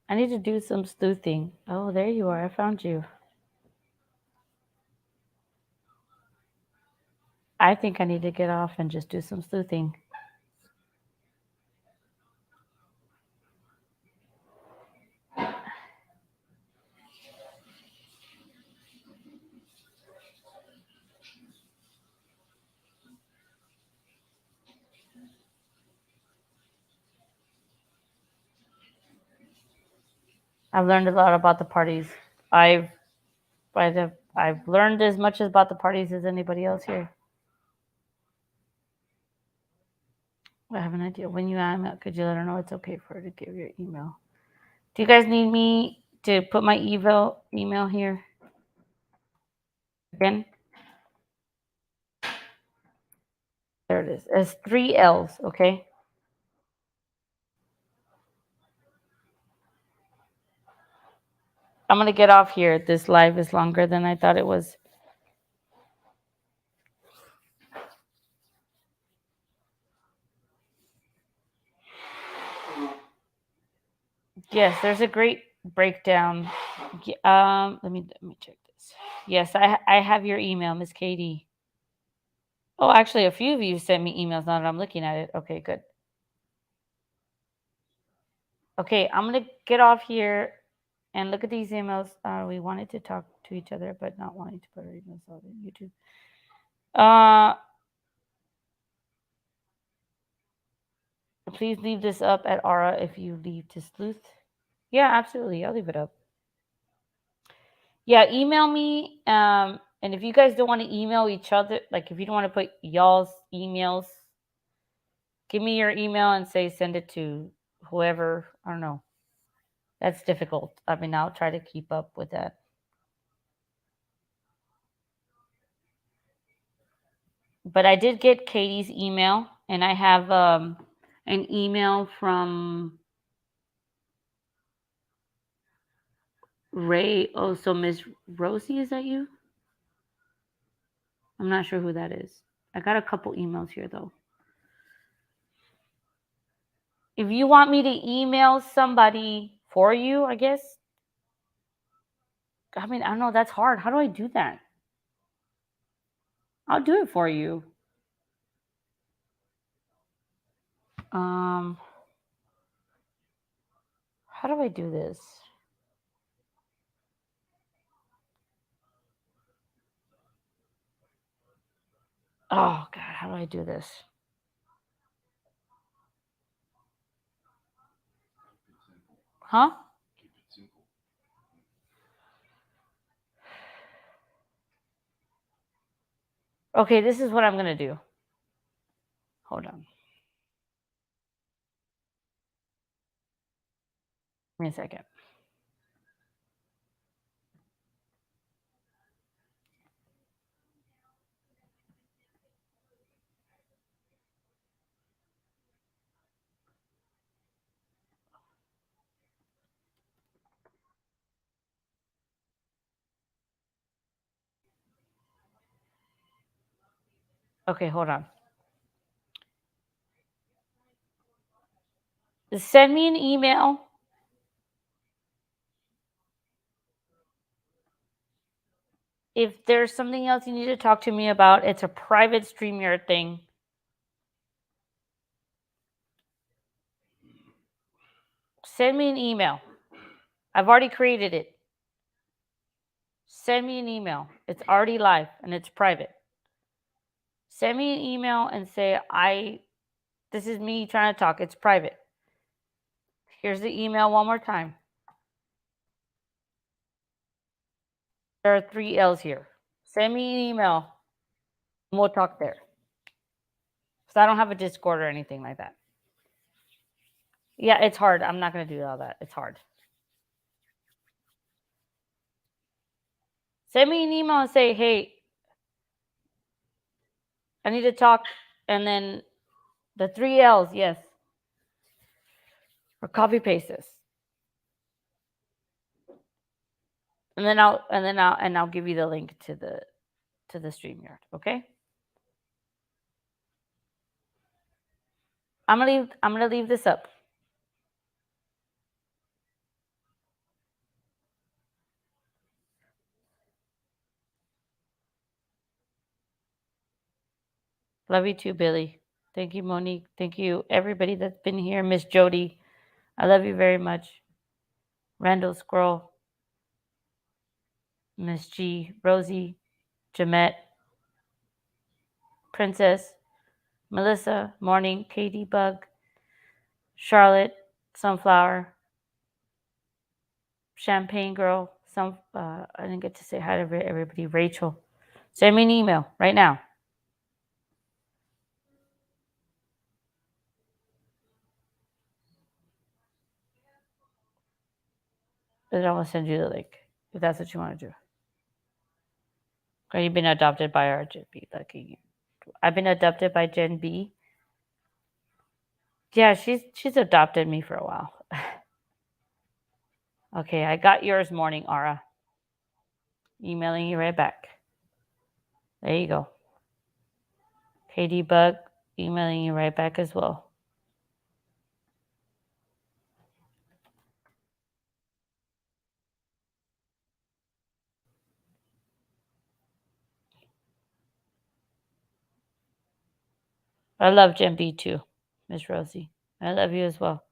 I need to do some sleuthing. Oh, there you are. I found you. I think I need to get off and just do some sleuthing. I've learned a lot about the parties. I've learned as much about the parties as anybody else here. I have an idea. When you email, could you let her know it's okay for her to give your email? Do you guys need me to put my email here? Again? There it is. It's 3 L's, okay? I'm going to get off here. This live is longer than I thought it was. Yes, there's a great breakdown. Let me check this. Yes, I have your email, Miss Katie. Oh, actually, a few of you sent me emails now that I'm looking at it. Okay, good. Okay, I'm going to get off here and look at these emails. We wanted to talk to each other, but not wanting to put our emails out on YouTube. Please leave this up at Aura if you leave to sleuth. Yeah, absolutely. I'll leave it up. Yeah, email me. And if you guys don't want to email each other, like if you don't want to put y'all's emails, give me your email and say send it to whoever. I don't know. That's difficult. I mean, I'll try to keep up with that. But I did get Katie's email, and I have an email from Ray. Oh, so Miss Rosie, is that you? I'm not sure who that is. I got a couple emails here, though. If you want me to email somebody for you, I guess. I mean, I don't know. That's hard. How do I do that? I'll do it for you. How do I do this? Oh, God, how do I do this? Huh? Okay, this is what I'm going to do. Hold on. Give me a second. Okay, hold on. Send me an email. If there's something else you need to talk to me about, it's a private StreamYard thing. Send me an email. I've already created it. Send me an email. It's already live and it's private. Send me an email and say, this is me trying to talk. It's private. Here's the email one more time. There are 3 L's here. Send me an email and we'll talk there. So I don't have a Discord or anything like that. Yeah, it's hard. I'm not going to do all that. It's hard. Send me an email and say, hey, I need to talk. And then the 3 L's, yes. Or copy paste this. And then I'll give you the link to the StreamYard, okay? I'm gonna leave this up. Love you too, Billy. Thank you, Monique. Thank you, everybody that's been here. Miss Jody, I love you very much. Randall Squirrel, Miss G, Rosie, Jamette, Princess, Melissa, Morning, Katie Bug, Charlotte, Sunflower, Champagne Girl, I didn't get to say hi to everybody. Rachel, send me an email right now. Then I will send you the link if that's what you want to do. Okay, you've been adopted by our Gen B. Lucky you. I've been adopted by Gen B. Yeah, she's adopted me for a while. Okay, I got yours, Morning Aura. Emailing you right back. There you go. KD Bug, emailing you right back as well. I love Gen B too, Miss Rosie. I love you as well.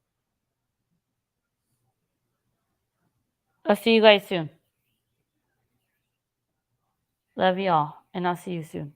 I'll see you guys soon. Love you all, and I'll see you soon.